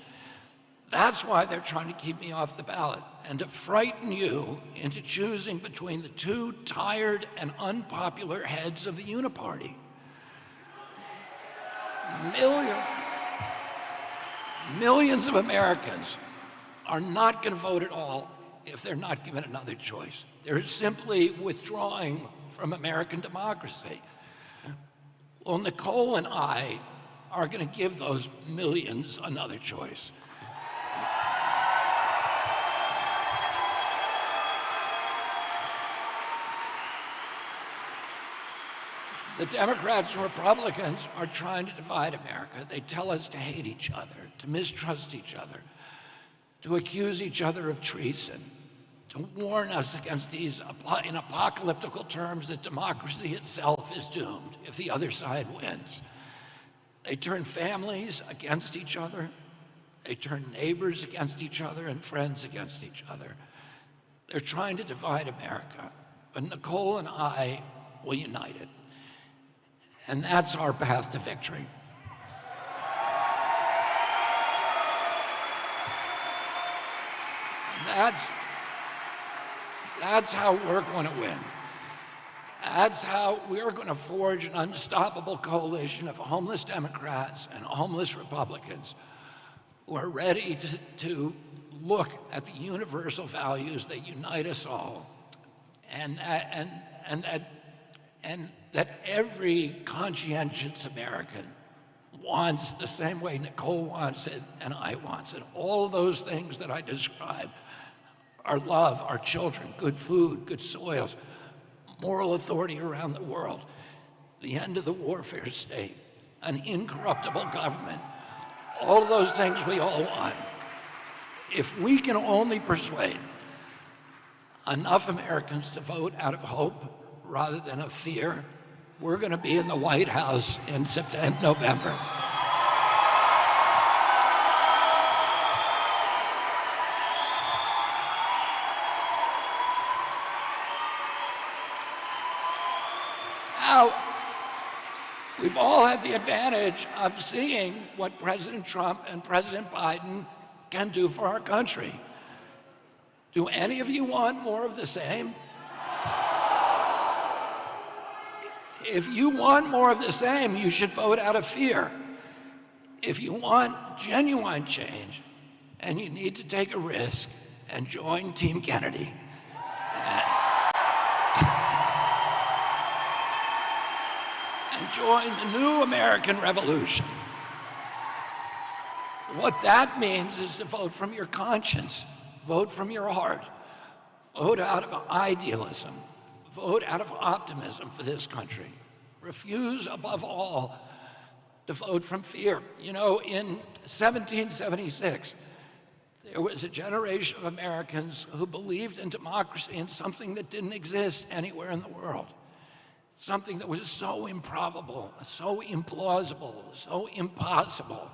That's why they're trying to keep me off the ballot and to frighten you into choosing between the two tired and unpopular heads of the uniparty. Millions of Americans are not going to vote at all if they're not given another choice. They're simply withdrawing from American democracy. Well, Nicole and I are going to give those millions another choice. The Democrats and Republicans are trying to divide America. They tell us to hate each other, to mistrust each other, to accuse each other of treason, to warn us against these, in apocalyptical terms, that democracy itself is doomed if the other side wins. They turn families against each other. They turn neighbors against each other and friends against each other. They're trying to divide America, but Nicole and I will unite it. And that's our path to victory. That's how we're going to win. That's how we're going to forge an unstoppable coalition of homeless Democrats and homeless Republicans who are ready to look at the universal values that unite us all, and that every conscientious American wants the same way Nicole wants it and I want it. All of those things that I described, our love, our children, good food, good soils, moral authority around the world, the end of the warfare state, an incorruptible government, all of those things we all want. If we can only persuade enough Americans to vote out of hope rather than of fear, we're going to be in the White House in November. Now, we've all had the advantage of seeing what President Trump and President Biden can do for our country. Do any of you want more of the same? If you want more of the same, you should vote out of fear. If you want genuine change, and you need to take a risk and join Team Kennedy. And join the new American Revolution. What that means is to vote from your conscience, vote from your heart, vote out of idealism, vote out of optimism for this country. Refuse, above all, to vote from fear. You know, in 1776, there was a generation of Americans who believed in democracy in something that didn't exist anywhere in the world. Something that was so improbable, so implausible, so impossible.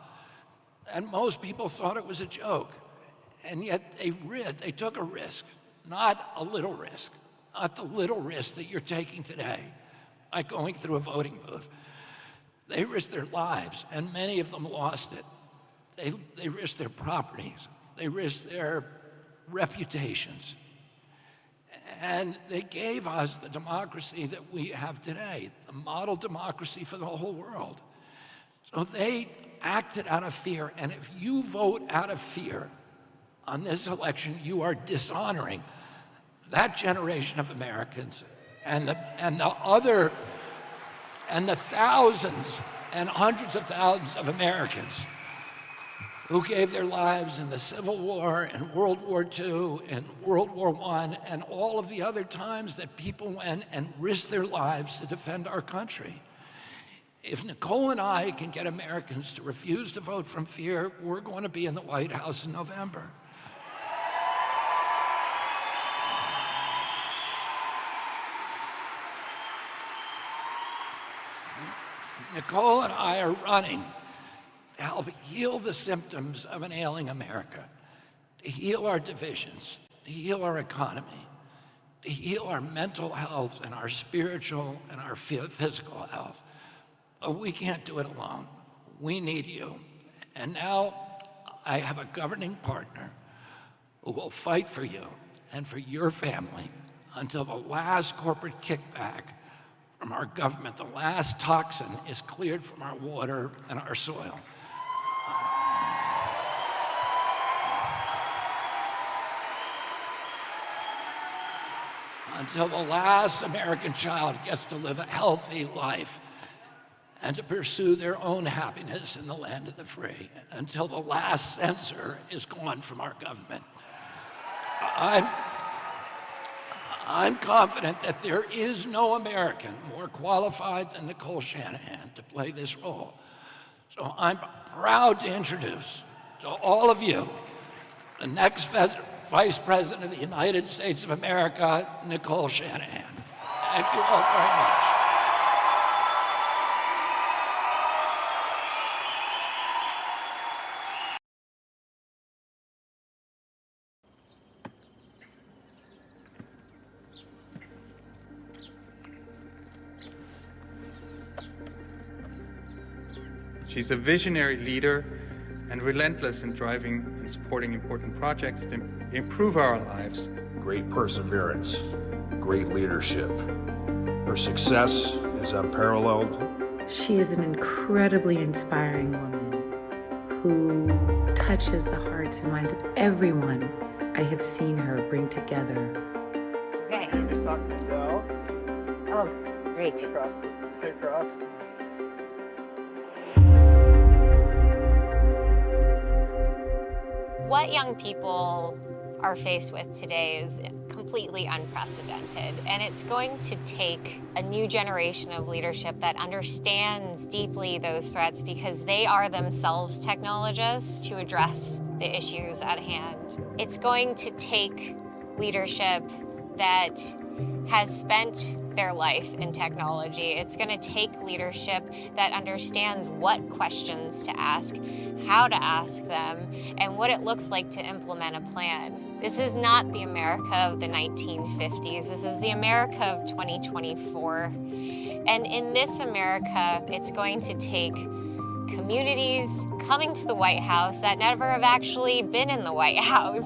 And most people thought it was a joke. And yet they took a risk, not a little risk. Not the little risk that you're taking today, like going through a voting booth. They risked their lives, and many of them lost it. They risked their properties. They risked their reputations. And they gave us the democracy that we have today, the model democracy for the whole world. So they acted out of fear, and if you vote out of fear on this election, you are dishonoring that generation of Americans and the thousands and hundreds of thousands of Americans who gave their lives in the Civil War and World War II and World War I and all of the other times that people went and risked their lives to defend our country. If Nicole and I can get Americans to refuse to vote from fear, we're going to be in the White House in November. Nicole and I are running to help heal the symptoms of an ailing America, to heal our divisions, to heal our economy, to heal our mental health and our spiritual and our physical health. But we can't do it alone. We need you. And now I have a governing partner who will fight for you and for your family until the last corporate kickback from our government, the last toxin is cleared from our water and our soil. Until the last American child gets to live a healthy life and to pursue their own happiness in the land of the free, until the last censor is gone from our government. I'm confident that there is no American more qualified than Nicole Shanahan to play this role. So I'm proud to introduce to all of you the next Vice President of the United States of America, Nicole Shanahan. Thank you all very much. She's a visionary leader and relentless in driving and supporting important projects to improve our lives. Great perseverance, great leadership. Her success is unparalleled. She is an incredibly inspiring woman who touches the hearts and minds of everyone I have seen her bring together. Okay. Oh, great. Across. What young people are faced with today is completely unprecedented, and it's going to take a new generation of leadership that understands deeply those threats because they are themselves technologists to address the issues at hand. It's going to take leadership that has spent their life in technology. It's going to take leadership that understands what questions to ask, how to ask them, and what it looks like to implement a plan. This is not the America of the 1950s. This is the America of 2024. And in this America, it's going to take communities coming to the White House that never have actually been in the White House.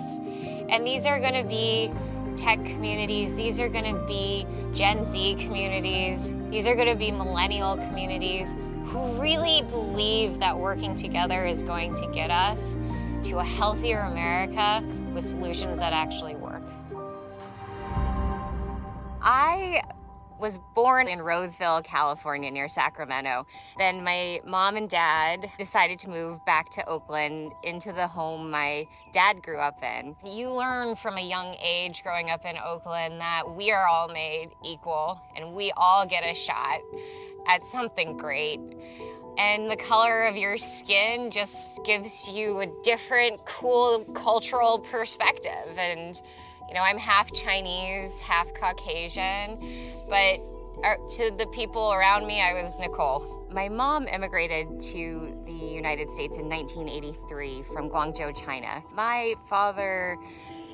And these are going to be tech communities, these are going to be Gen Z communities, these are going to be millennial communities who really believe that working together is going to get us to a healthier America with solutions that actually work. I was born in Roseville, California, near Sacramento. Then my mom and dad decided to move back to Oakland into the home my dad grew up in. You learn from a young age growing up in Oakland that we are all made equal and we all get a shot at something great. And the color of your skin just gives you a different, cool cultural perspective. And you know, I'm half Chinese, half Caucasian, but to the people around me, I was Nicole. My mom immigrated to the United States in 1983 from Guangzhou, China. My father,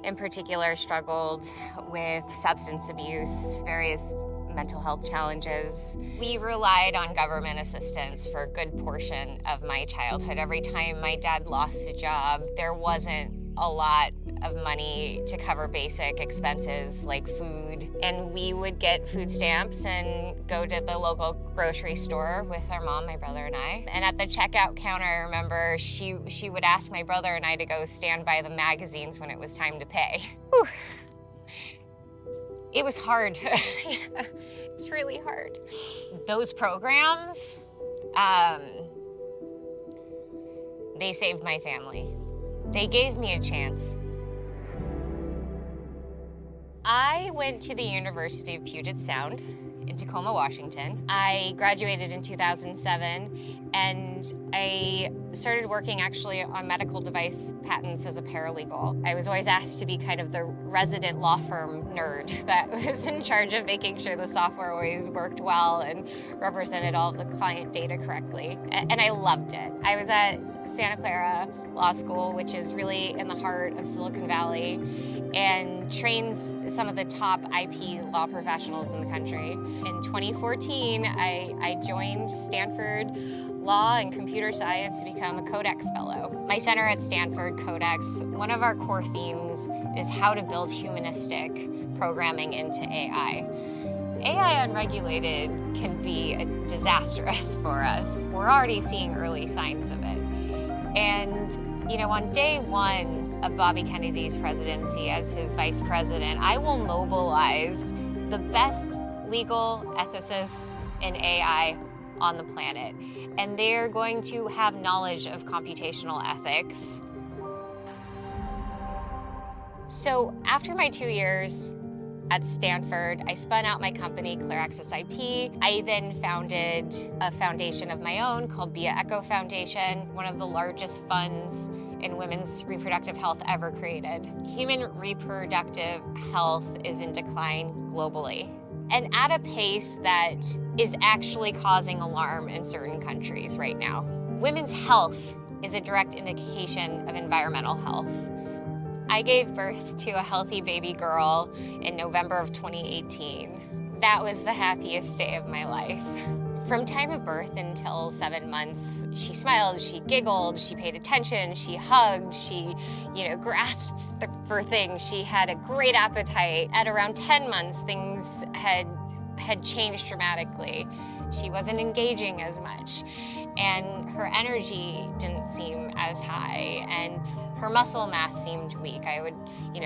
in particular, struggled with substance abuse, various mental health challenges. We relied on government assistance for a good portion of my childhood. Every time my dad lost a job, there wasn't a lot of money to cover basic expenses like food. And we would get food stamps and go to the local grocery store with our mom, my brother, and I. And at the checkout counter, I remember she would ask my brother and I to go stand by the magazines when it was time to pay. Whew. It was hard. It's really hard. Those programs, they saved my family. They gave me a chance. I went to the University of Puget Sound in Tacoma, Washington. I graduated in 2007, and I started working actually on medical device patents as a paralegal. I was always asked to be kind of the resident law firm nerd that was in charge of making sure the software always worked well and represented all of the client data correctly. And I loved it. I was at Santa Clara Law School, which is really in the heart of Silicon Valley, and trains some of the top IP law professionals in the country. In 2014, I joined Stanford Law and Computer Science to become a Codex Fellow. My center at Stanford, Codex, one of our core themes is how to build humanistic programming into AI. AI unregulated can be disastrous for us. We're already seeing early signs of it. And, you know, on day one of Bobby Kennedy's presidency as his vice president, I will mobilize the best legal ethicists in AI on the planet. And they're going to have knowledge of computational ethics. So after my 2 years at Stanford, I spun out my company, Clear Access IP. I then founded a foundation of my own called Bia Echo Foundation, one of the largest funds in women's reproductive health ever created. Human reproductive health is in decline globally, and at a pace that is actually causing alarm in certain countries right now. Women's health is a direct indication of environmental health. I gave birth to a healthy baby girl in November of 2018. That was the happiest day of my life. From time of birth until 7 months, she smiled, she giggled, she paid attention, she hugged, she, grasped for things. She had a great appetite. At around 10 months, things had changed dramatically. She wasn't engaging as much, and her energy didn't seem as high, and her muscle mass seemed weak. I would,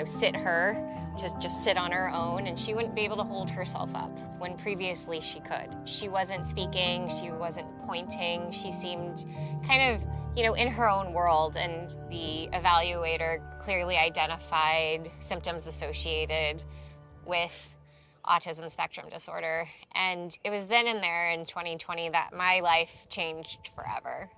sit her to just sit on her own, and she wouldn't be able to hold herself up when previously she could. She wasn't speaking, she wasn't pointing, she seemed kind of, in her own world, and the evaluator clearly identified symptoms associated with autism spectrum disorder. And it was then and there in 2020 that my life changed forever.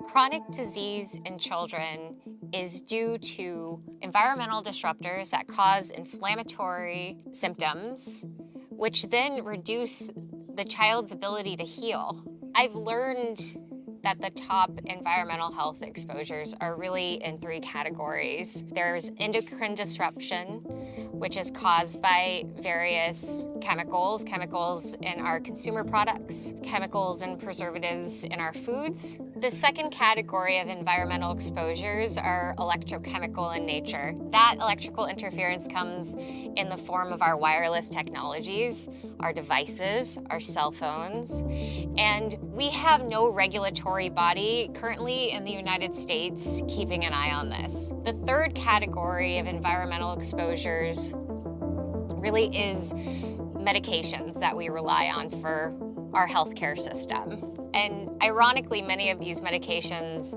Chronic disease in children is due to environmental disruptors that cause inflammatory symptoms, which then reduce the child's ability to heal. I've learned that the top environmental health exposures are really in 3 categories. There's endocrine disruption, which is caused by various chemicals in our consumer products, chemicals and preservatives in our foods. The second category of environmental exposures are electrochemical in nature. That electrical interference comes in the form of our wireless technologies, our devices, our cell phones, and we have no regulatory body currently in the United States keeping an eye on this. The third category of environmental exposures really is medications that we rely on for our healthcare system. And ironically, many of these medications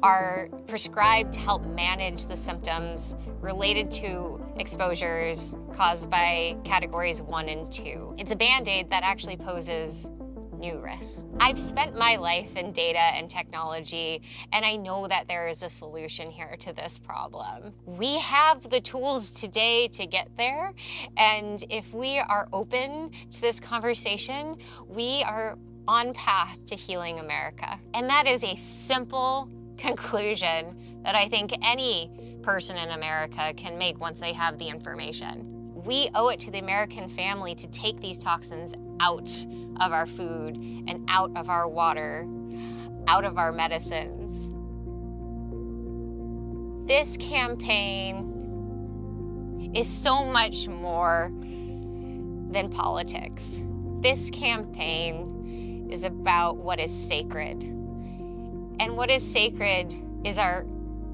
are prescribed to help manage the symptoms related to exposures caused by categories 1 and 2. It's a Band-Aid that actually poses new risks. I've spent my life in data and technology, and I know that there is a solution here to this problem. We have the tools today to get there, and if we are open to this conversation, we are on path to healing America. And that is a simple conclusion that I think any person in America can make once they have the information. We owe it to the American family to take these toxins out of our food and out of our water, out of our medicines. This campaign is so much more than politics. This campaign is about what is sacred. And what is sacred is our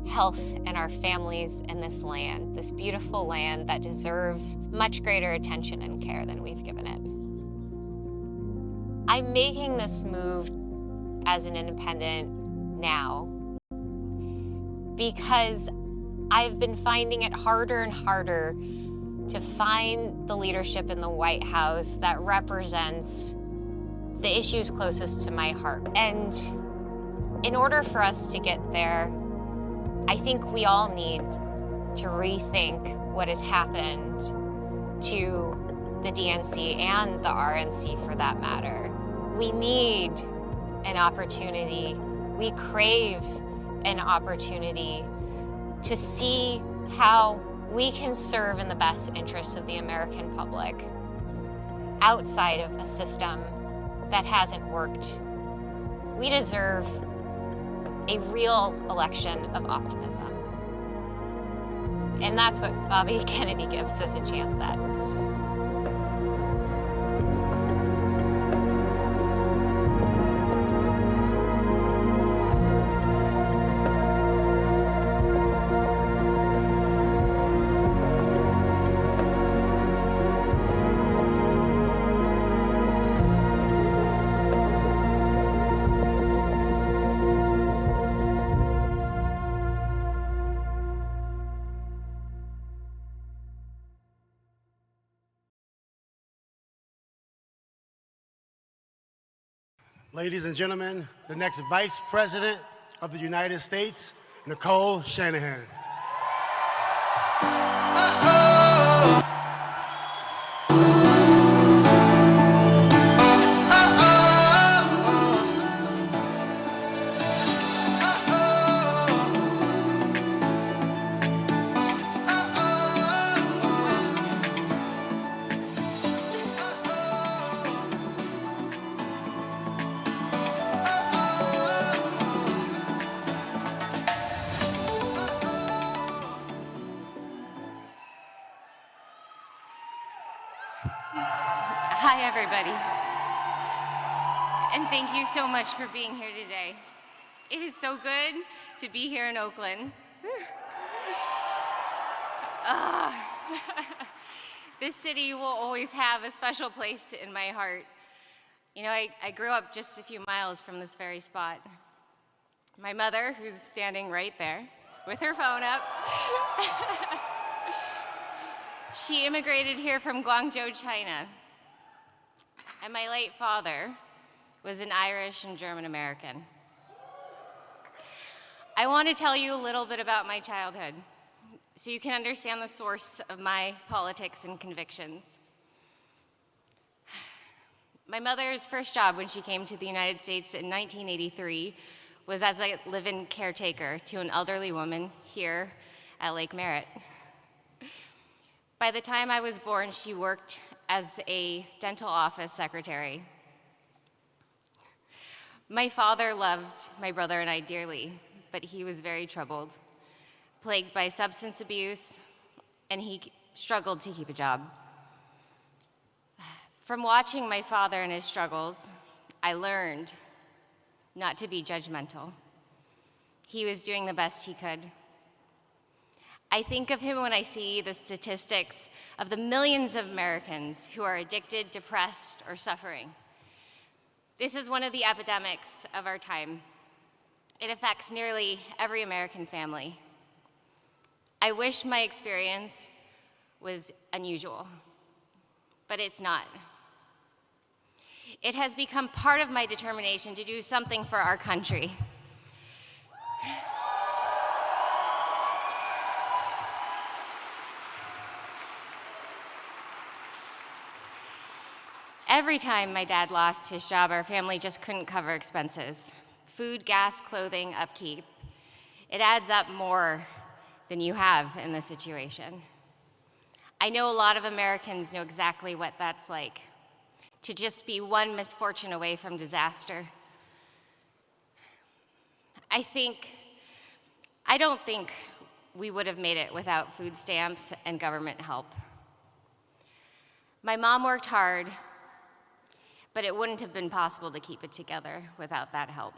health and our families in this land, this beautiful land that deserves much greater attention and care than we've given it. I'm making this move as an independent now because I've been finding it harder and harder to find the leadership in the White House that represents the issues closest to my heart. And in order for us to get there, I think we all need to rethink what has happened to the DNC and the RNC for that matter. We need an opportunity, we crave an opportunity to see how we can serve in the best interests of the American public outside of a system that hasn't worked. We deserve a real election of optimism. And that's what Bobby Kennedy gives us a chance at. Ladies and gentlemen, the next Vice President of the United States, Nicole Shanahan. Hi, everybody. And thank you so much for being here today. It is so good to be here in Oakland. This city will always have a special place in my heart. You know, I grew up just a few miles from this very spot. My mother, who's standing right there with her phone up, she immigrated here from Guangzhou, China. And my late father was an Irish and German American. I want to tell you a little bit about my childhood so you can understand the source of my politics and convictions. My mother's first job when she came to the United States in 1983 was as a live-in caretaker to an elderly woman here at Lake Merritt. By the time I was born, she worked as a dental office secretary. My father loved my brother and I dearly, but he was very troubled, plagued by substance abuse, and he struggled to keep a job. From watching my father and his struggles, I learned not to be judgmental. He was doing the best he could. I think of him when I see the statistics of the millions of Americans who are addicted, depressed, or suffering. This is one of the epidemics of our time. It affects nearly every American family. I wish my experience was unusual, but it's not. It has become part of my determination to do something for our country. Every time my dad lost his job, our family just couldn't cover expenses. Food, gas, clothing, upkeep. It adds up more than you have in this situation. I know a lot of Americans know exactly what that's like, to just be one misfortune away from disaster. I don't think we would have made it without food stamps and government help. My mom worked hard, but it wouldn't have been possible to keep it together without that help.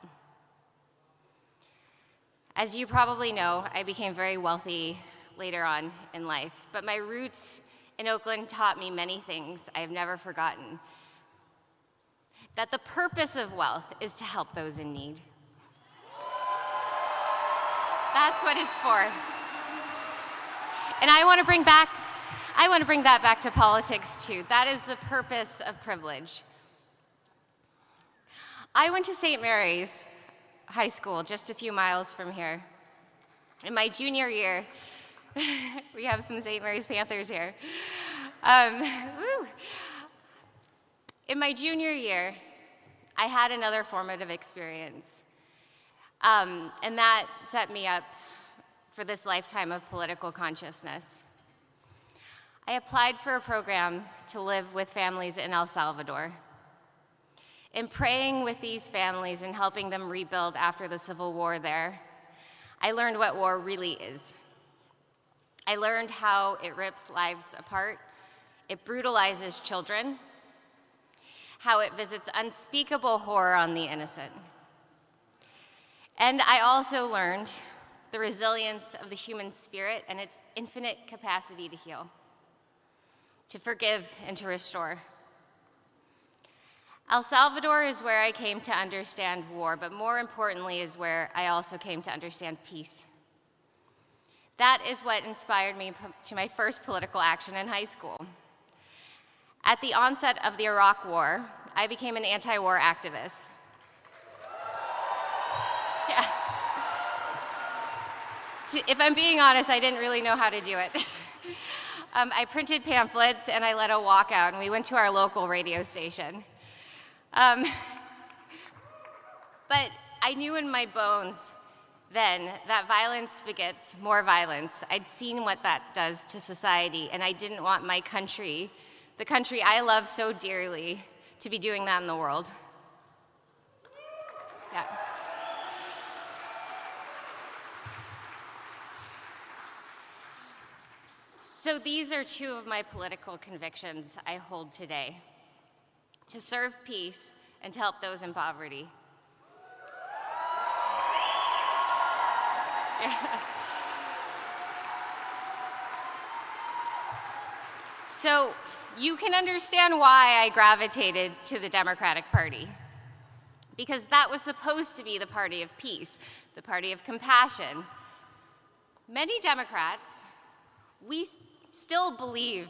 As you probably know, I became very wealthy later on in life, but my roots in Oakland taught me many things I have never forgotten. That the purpose of wealth is to help those in need. That's what it's for. And I want to bring back I want to bring that back to politics too. That is the purpose of privilege. I went to St. Mary's High School, just a few miles from here. In my junior year, we have some St. Mary's Panthers here. In my junior year, I had another formative experience, and that set me up for this lifetime of political consciousness. I applied for a program to live with families in El Salvador. In praying with these families and helping them rebuild after the civil war there, I learned what war really is. I learned how it rips lives apart, it brutalizes children, how it visits unspeakable horror on the innocent. And I also learned the resilience of the human spirit and its infinite capacity to heal, to forgive and to restore. El Salvador is where I came to understand war, but more importantly is where I also came to understand peace. That is what inspired me to my first political action in high school. At the onset of the Iraq War, I became an anti-war activist. Yes. If I'm being honest, I didn't really know how to do it. I printed pamphlets and I led a walkout, and we went to our local radio station. But I knew in my bones then that violence begets more violence. I'd seen what that does to society, and I didn't want my country, the country I love so dearly, to be doing that in the world. Yeah. So these are two of my political convictions I hold today: to serve peace and to help those in poverty. Yeah. So you can understand why I gravitated to the Democratic Party, because that was supposed to be the party of peace, the party of compassion. Many Democrats, we still believe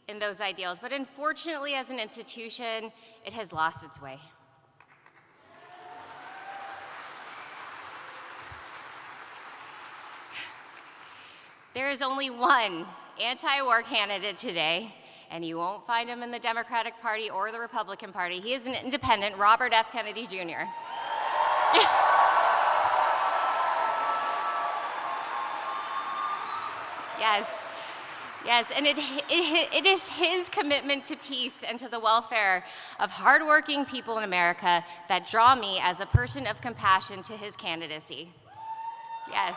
in those ideals, but unfortunately, as an institution, it has lost its way. There is only one anti-war candidate today, and you won't find him in the Democratic Party or the Republican Party. He is an independent, Robert F. Kennedy Jr. Yes. Yes, and it is his commitment to peace and to the welfare of hardworking people in America that draw me as a person of compassion to his candidacy. Yes.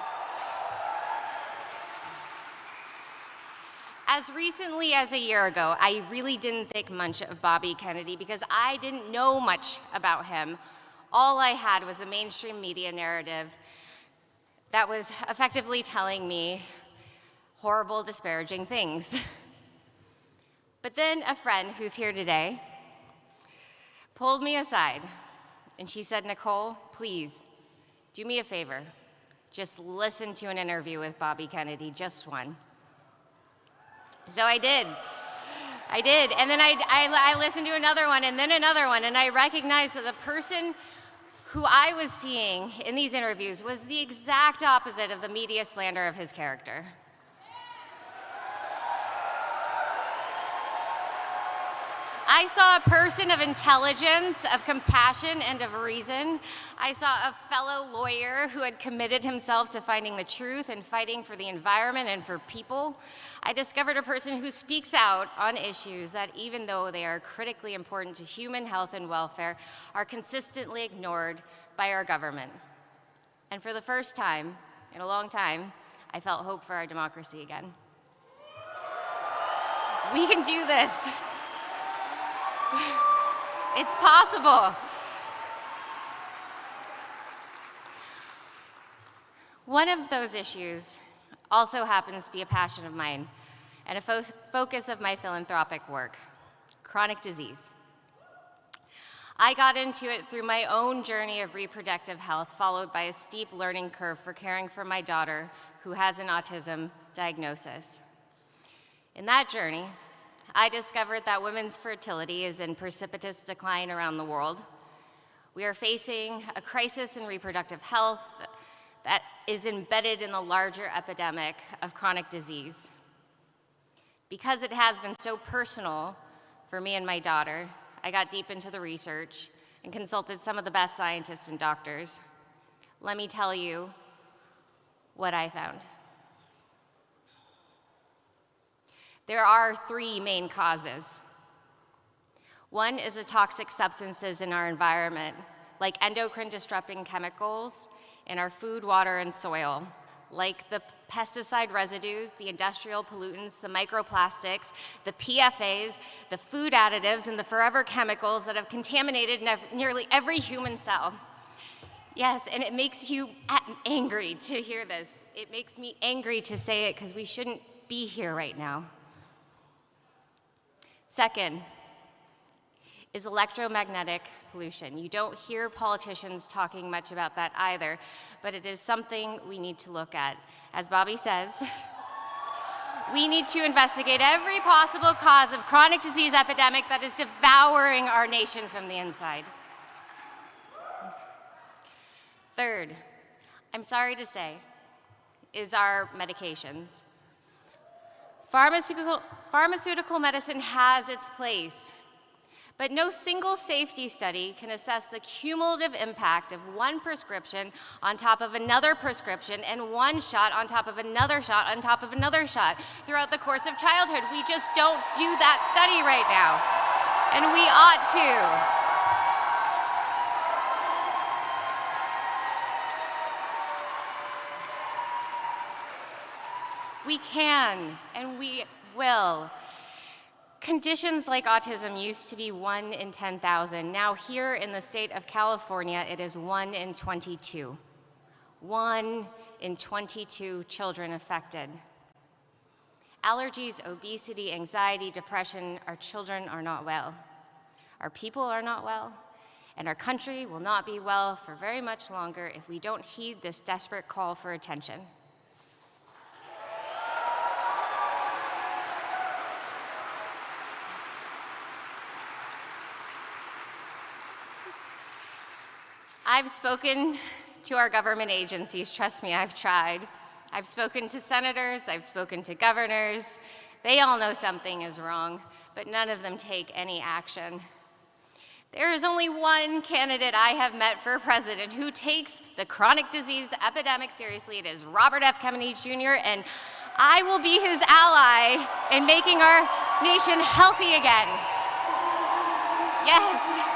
As recently as a year ago, I really didn't think much of Bobby Kennedy because I didn't know much about him. All I had was a mainstream media narrative that was effectively telling me horrible, disparaging things. But then a friend who's here today pulled me aside and she said, "Nicole, please do me a favor. Just listen to an interview with Bobby Kennedy, just one." So I did. And then I listened to another one and then another one, and I recognized that the person who I was seeing in these interviews was the exact opposite of the media slander of his character. I saw a person of intelligence, of compassion, and of reason. I saw a fellow lawyer who had committed himself to finding the truth and fighting for the environment and for people. I discovered a person who speaks out on issues that, even though they are critically important to human health and welfare, are consistently ignored by our government. And for the first time in a long time, I felt hope for our democracy again. We can do this. It's possible. One of those issues also happens to be a passion of mine and a focus of my philanthropic work: chronic disease. I got into it through my own journey of reproductive health, followed by a steep learning curve for caring for my daughter, who has an autism diagnosis. In that journey, I discovered that women's fertility is in precipitous decline around the world. We are facing a crisis in reproductive health that is embedded in the larger epidemic of chronic disease. Because it has been so personal for me and my daughter, I got deep into the research and consulted some of the best scientists and doctors. Let me tell you what I found. There are 3 main causes. One is the toxic substances in our environment, like endocrine disrupting chemicals in our food, water, and soil, like the pesticide residues, the industrial pollutants, the microplastics, the PFAs, the food additives, and the forever chemicals that have contaminated nearly every human cell. Yes, and it makes you angry to hear this. It makes me angry to say it because we shouldn't be here right now. Second is electromagnetic pollution. You don't hear politicians talking much about that either, but it is something we need to look at. As Bobby says, we need to investigate every possible cause of chronic disease epidemic that is devouring our nation from the inside. Third, I'm sorry to say, is our medications. Pharmaceutical medicine has its place, but no single safety study can assess the cumulative impact of one prescription on top of another prescription and one shot on top of another shot on top of another shot throughout the course of childhood. We just don't do that study right now, and we ought to. We can, and we will. Conditions like autism used to be 1 in 10,000. Now here in the state of California, it is 1 in 22. 1 in 22 children affected. Allergies, obesity, anxiety, depression, our children are not well. Our people are not well, and our country will not be well for very much longer if we don't heed this desperate call for attention. I've spoken to our government agencies. Trust me, I've tried. I've spoken to senators, I've spoken to governors. They all know something is wrong, but none of them take any action. There is only one candidate I have met for president who takes the chronic disease epidemic seriously. It is Robert F. Kennedy Jr., and I will be his ally in making our nation healthy again. Yes.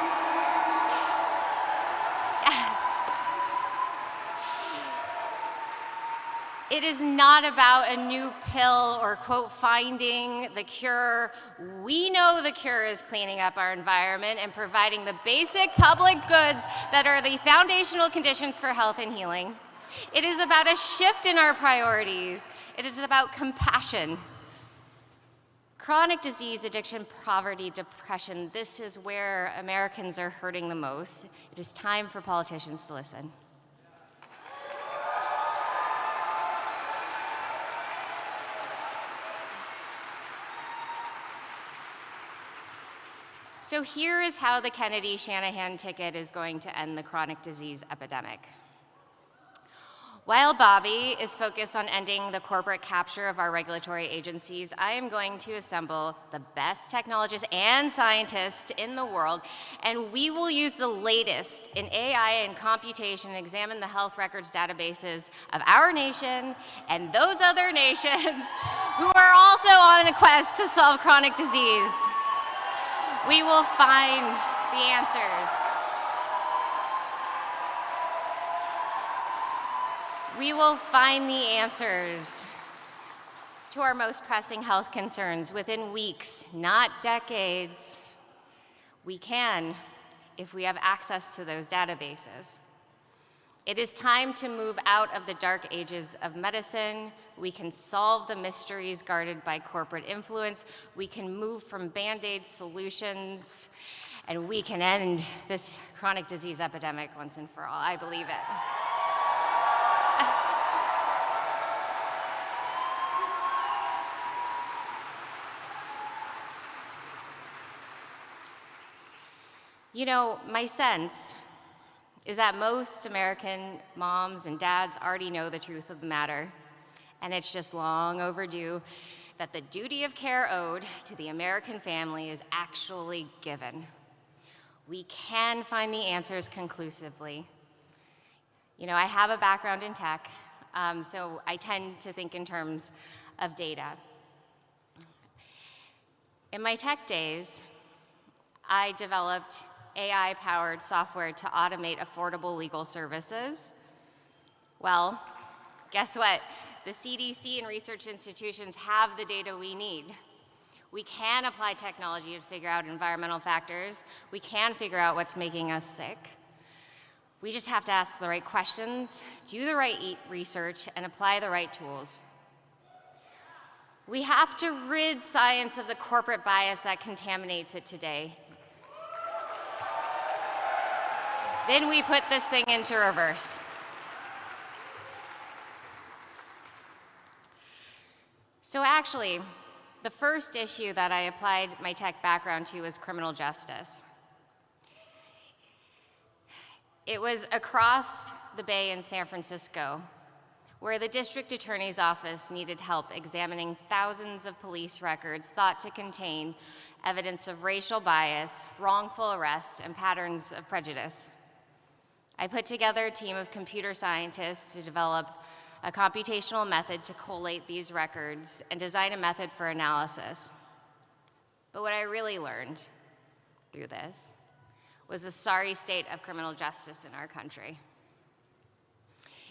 It is not about a new pill or, quote, finding the cure. We know the cure is cleaning up our environment and providing the basic public goods that are the foundational conditions for health and healing. It is about a shift in our priorities. It is about compassion. Chronic disease, addiction, poverty, depression, this is where Americans are hurting the most. It is time for politicians to listen. So here is how the Kennedy-Shanahan ticket is going to end the chronic disease epidemic. While Bobby is focused on ending the corporate capture of our regulatory agencies, I am going to assemble the best technologists and scientists in the world, and we will use the latest in AI and computation and examine the health records databases of our nation and those other nations who are also on a quest to solve chronic disease. We will find the answers. We will find the answers to our most pressing health concerns within weeks, not decades. We can, if we have access to those databases. It is time to move out of the dark ages of medicine. We can solve the mysteries guarded by corporate influence. We can move from Band-Aid solutions, and we can end this chronic disease epidemic once and for all. I believe it. You know, my sense is that most American moms and dads already know the truth of the matter, and it's just long overdue that the duty of care owed to the American family is actually given. We can find the answers conclusively. You know, I have a background in tech, so I tend to think in terms of data. In my tech days, I developed AI-powered software to automate affordable legal services. Well, guess what? The CDC and research institutions have the data we need. We can apply technology to figure out environmental factors. We can figure out what's making us sick. We just have to ask the right questions, do the right research, and apply the right tools. We have to rid science of the corporate bias that contaminates it today. Then we put this thing into reverse. So actually, the first issue that I applied my tech background to was criminal justice. It was across the bay in San Francisco, where the district attorney's office needed help examining thousands of police records thought to contain evidence of racial bias, wrongful arrest, and patterns of prejudice. I put together a team of computer scientists to develop a computational method to collate these records and design a method for analysis. But what I really learned through this was the sorry state of criminal justice in our country.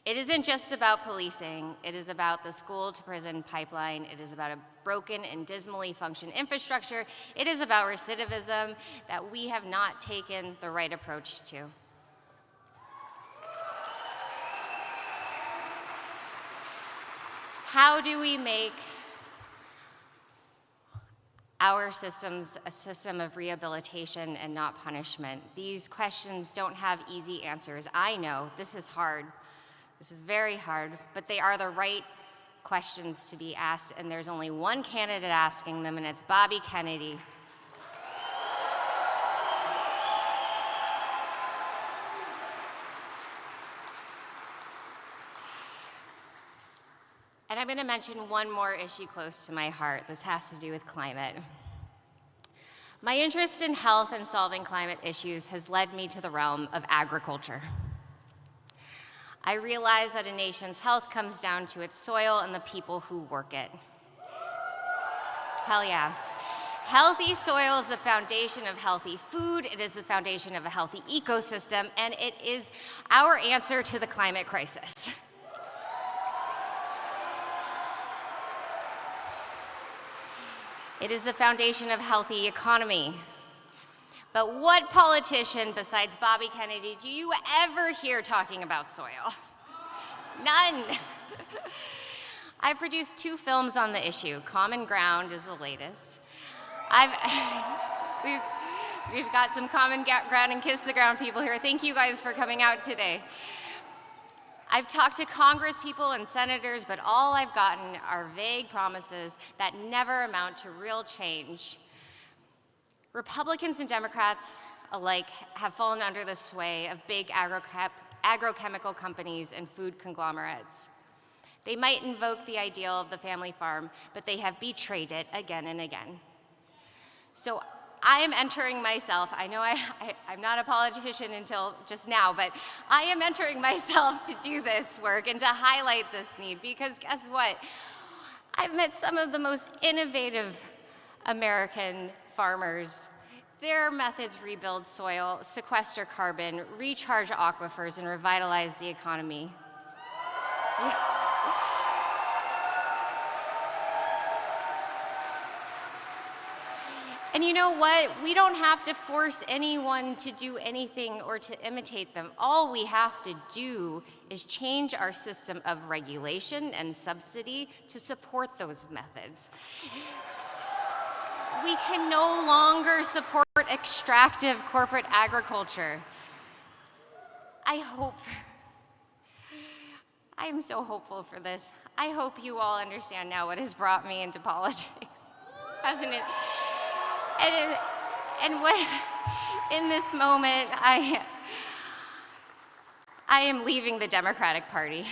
It isn't just about policing, it is about the school to prison pipeline, it is about a broken and dismally functioned infrastructure, it is about recidivism that we have not taken the right approach to. How do we make our systems a system of rehabilitation and not punishment? These questions don't have easy answers. I know this is hard. This is very hard, but they are the right questions to be asked, and there's only one candidate asking them, and it's Bobby Kennedy. And I'm going to mention one more issue close to my heart. This has to do with climate. My interest in health and solving climate issues has led me to the realm of agriculture. I realize that a nation's health comes down to its soil and the people who work it. Hell yeah. Healthy soil is the foundation of healthy food, it is the foundation of a healthy ecosystem, and it is our answer to the climate crisis. It is the foundation of a healthy economy. But what politician besides Bobby Kennedy do you ever hear talking about soil? None. I've produced 2 films on the issue. Common Ground is the latest. We've got some Common Ground and Kiss the Ground people here. Thank you guys for coming out today. I've talked to Congress people and senators, but all I've gotten are vague promises that never amount to real change. Republicans and Democrats alike have fallen under the sway of big agrochemical companies and food conglomerates. They might invoke the ideal of the family farm, but they have betrayed it again and again. So I am entering myself, I know I'm not a politician until just now, but I am entering myself to do this work and to highlight this need, because guess what? I've met some of the most innovative American farmers. Their methods rebuild soil, sequester carbon, recharge aquifers, and revitalize the economy. And you know what? We don't have to force anyone to do anything or to imitate them. All we have to do is change our system of regulation and subsidy to support those methods. We can no longer support extractive corporate agriculture. I am so hopeful for this. I hope you all understand now what has brought me into politics, hasn't it? And what, In this moment, I am leaving the Democratic Party.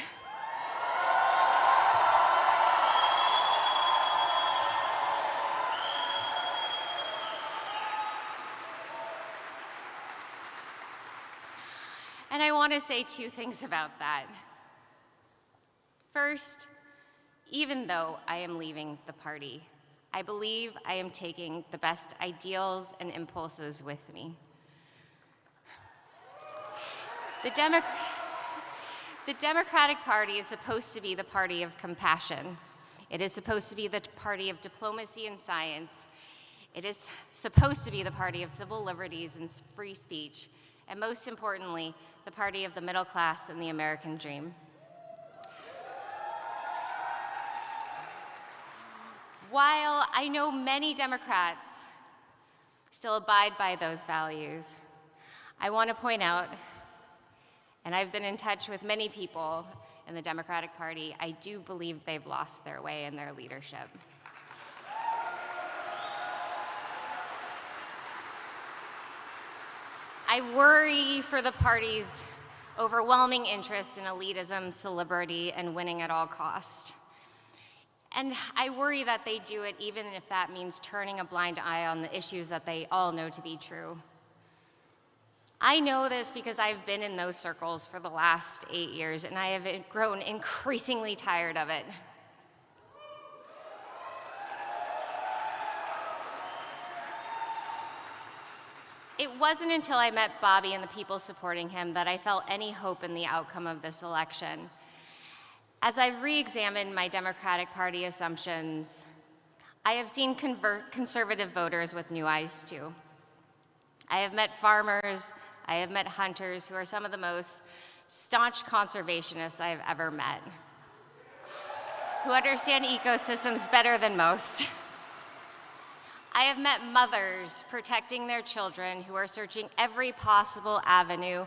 And I want to say two things about that. First, even though I am leaving the party, I believe I am taking the best ideals and impulses with me. The Democratic Party is supposed to be the party of compassion. It is supposed to be the party of diplomacy and science. It is supposed to be the party of civil liberties and free speech, and most importantly, the party of the middle class and the American dream. While I know many Democrats still abide by those values, I want to point out, and I've been in touch with many people in the Democratic Party, I do believe they've lost their way in their leadership. I worry for the party's overwhelming interest in elitism, celebrity, and winning at all costs. And I worry that they do it even if that means turning a blind eye on the issues that they all know to be true. I know this because I've been in those circles for the last 8 years, and I have grown increasingly tired of it. It wasn't until I met Bobby and the people supporting him that I felt any hope in the outcome of this election. As I've re-examined my Democratic Party assumptions, I have seen conservative voters with new eyes too. I have met farmers, I have met hunters who are some of the most staunch conservationists I have ever met, who understand ecosystems better than most. I have met mothers protecting their children who are searching every possible avenue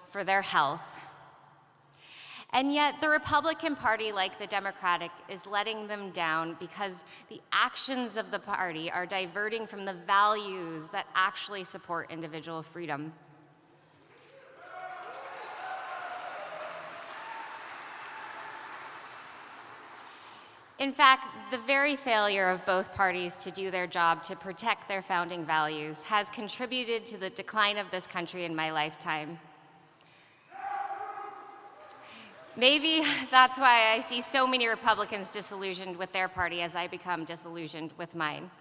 for their health. And yet the Republican Party, like the Democratic, is letting them down because the actions of the party are diverting from the values that actually support individual freedom. In fact, the very failure of both parties to do their job to protect their founding values has contributed to the decline of this country in my lifetime. Maybe that's why I see so many Republicans disillusioned with their party as I become disillusioned with mine.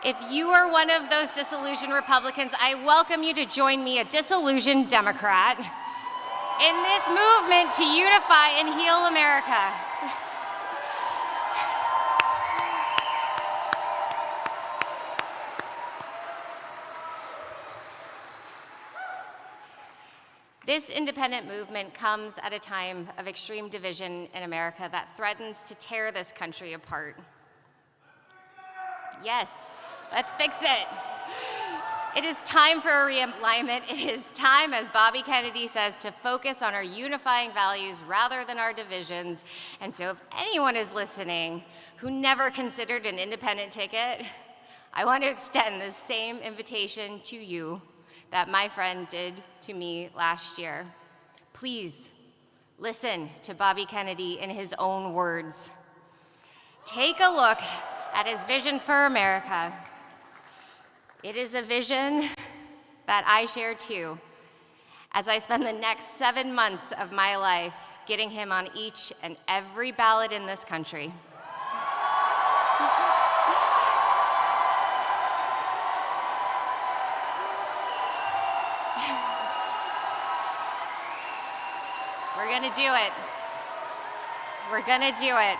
If you are one of those disillusioned Republicans, I welcome you to join me, a disillusioned Democrat, in this movement to unify and heal America. This independent movement comes at a time of extreme division in America that threatens to tear this country apart. Yes, let's fix it. It is time for a realignment. It is time, as Bobby Kennedy says, to focus on our unifying values rather than our divisions. And so if anyone is listening who never considered an independent ticket, I want to extend the same invitation to you that my friend did to me last year. Please listen to Bobby Kennedy in his own words. Take a look at his vision for America. It is a vision that I share too, as I spend the next 7 months of my life getting him on each and every ballot in this country. We're gonna do it. We're gonna do it.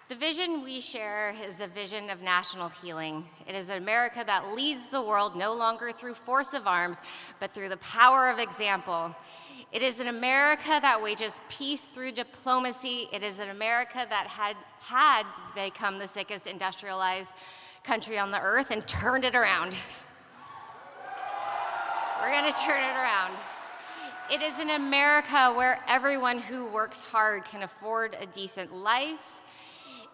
The vision we share is a vision of national healing. It is an America that leads the world no longer through force of arms, but through the power of example. It is an America that wages peace through diplomacy. It is an America that had become the sickest industrialized country on the earth and turned it around. We're gonna turn it around. It is an America where everyone who works hard can afford a decent life.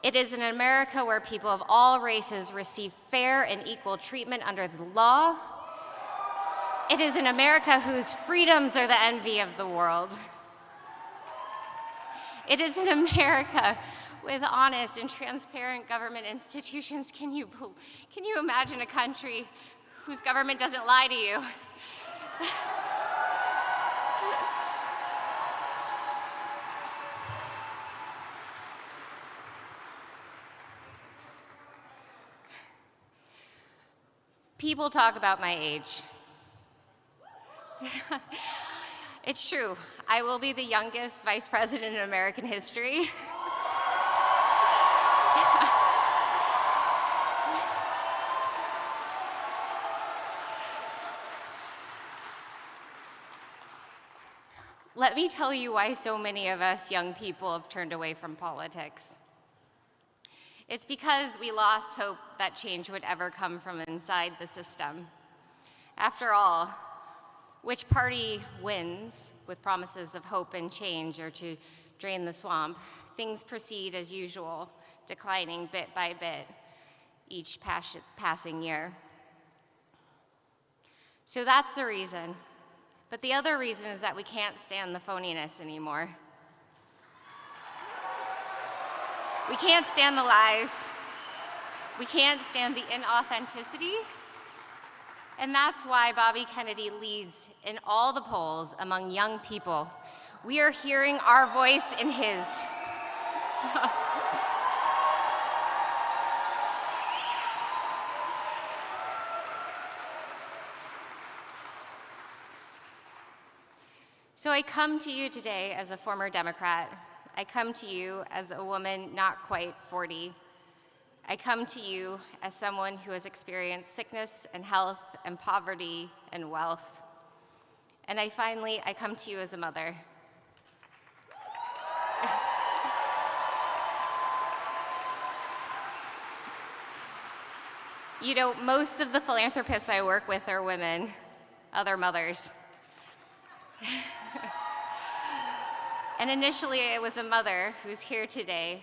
It is an America where people of all races receive fair and equal treatment under the law. It is an America whose freedoms are the envy of the world. It is an America with honest and transparent government institutions. Can you imagine a country whose government doesn't lie to you? People talk about my age. It's true. I will be the youngest vice president in American history. Let me tell you why so many of us young people have turned away from politics. It's because we lost hope that change would ever come from inside the system. After all, which party wins with promises of hope and change or to drain the swamp? Things proceed as usual, declining bit by bit each passing year. So that's the reason. But the other reason is that we can't stand the phoniness anymore. We can't stand the lies. We can't stand the inauthenticity. And that's why Bobby Kennedy leads in all the polls among young people. We are hearing our voice in his. So I come to you today as a former Democrat. I come to you as a woman not quite 40. I come to you as someone who has experienced sickness and health and poverty and wealth. And I come to you as a mother. You know, most of the philanthropists I work with are women, other mothers. And initially, it was a mother who's here today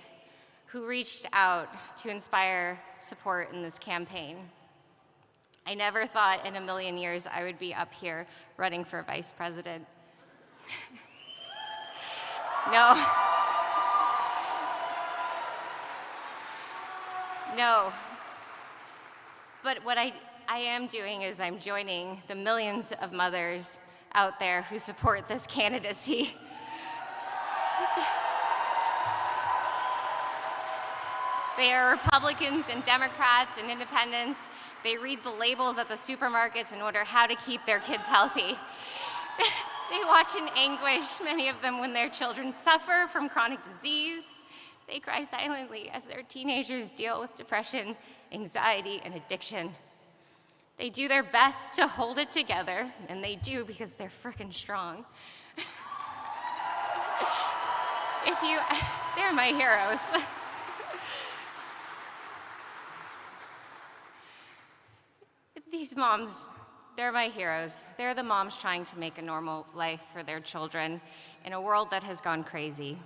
who reached out to inspire support in this campaign. I never thought in a million years I would be up here running for vice president. No. No. But what I am doing is I'm joining the millions of mothers out there who support this candidacy. They are Republicans and Democrats and independents. They read the labels at the supermarkets in order how to keep their kids healthy. They watch in anguish, many of them, when their children suffer from chronic disease. They cry silently as their teenagers deal with depression, anxiety, and addiction. They do their best to hold it together, and they do because they're frickin' strong. They're my heroes. These moms, they're my heroes. They're the moms trying to make a normal life for their children in a world that has gone crazy.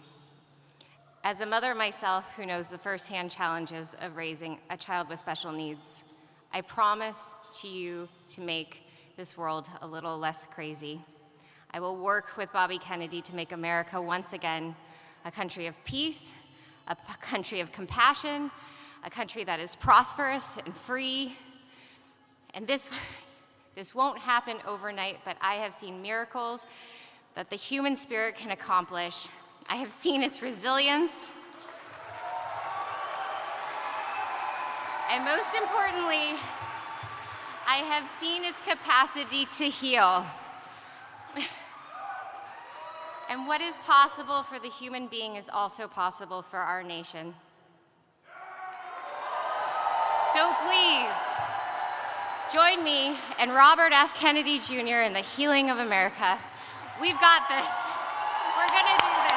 As a mother myself who knows the firsthand challenges of raising a child with special needs, I promise to you to make this world a little less crazy. I will work with Bobby Kennedy to make America once again a country of peace, a country of compassion, a country that is prosperous and free. And this won't happen overnight, but I have seen miracles that the human spirit can accomplish. I have seen its resilience. And most importantly, I have seen its capacity to heal. And what is possible for the human being is also possible for our nation. So please, join me and Robert F. Kennedy Jr. in the healing of America. We've got this. We're gonna do this.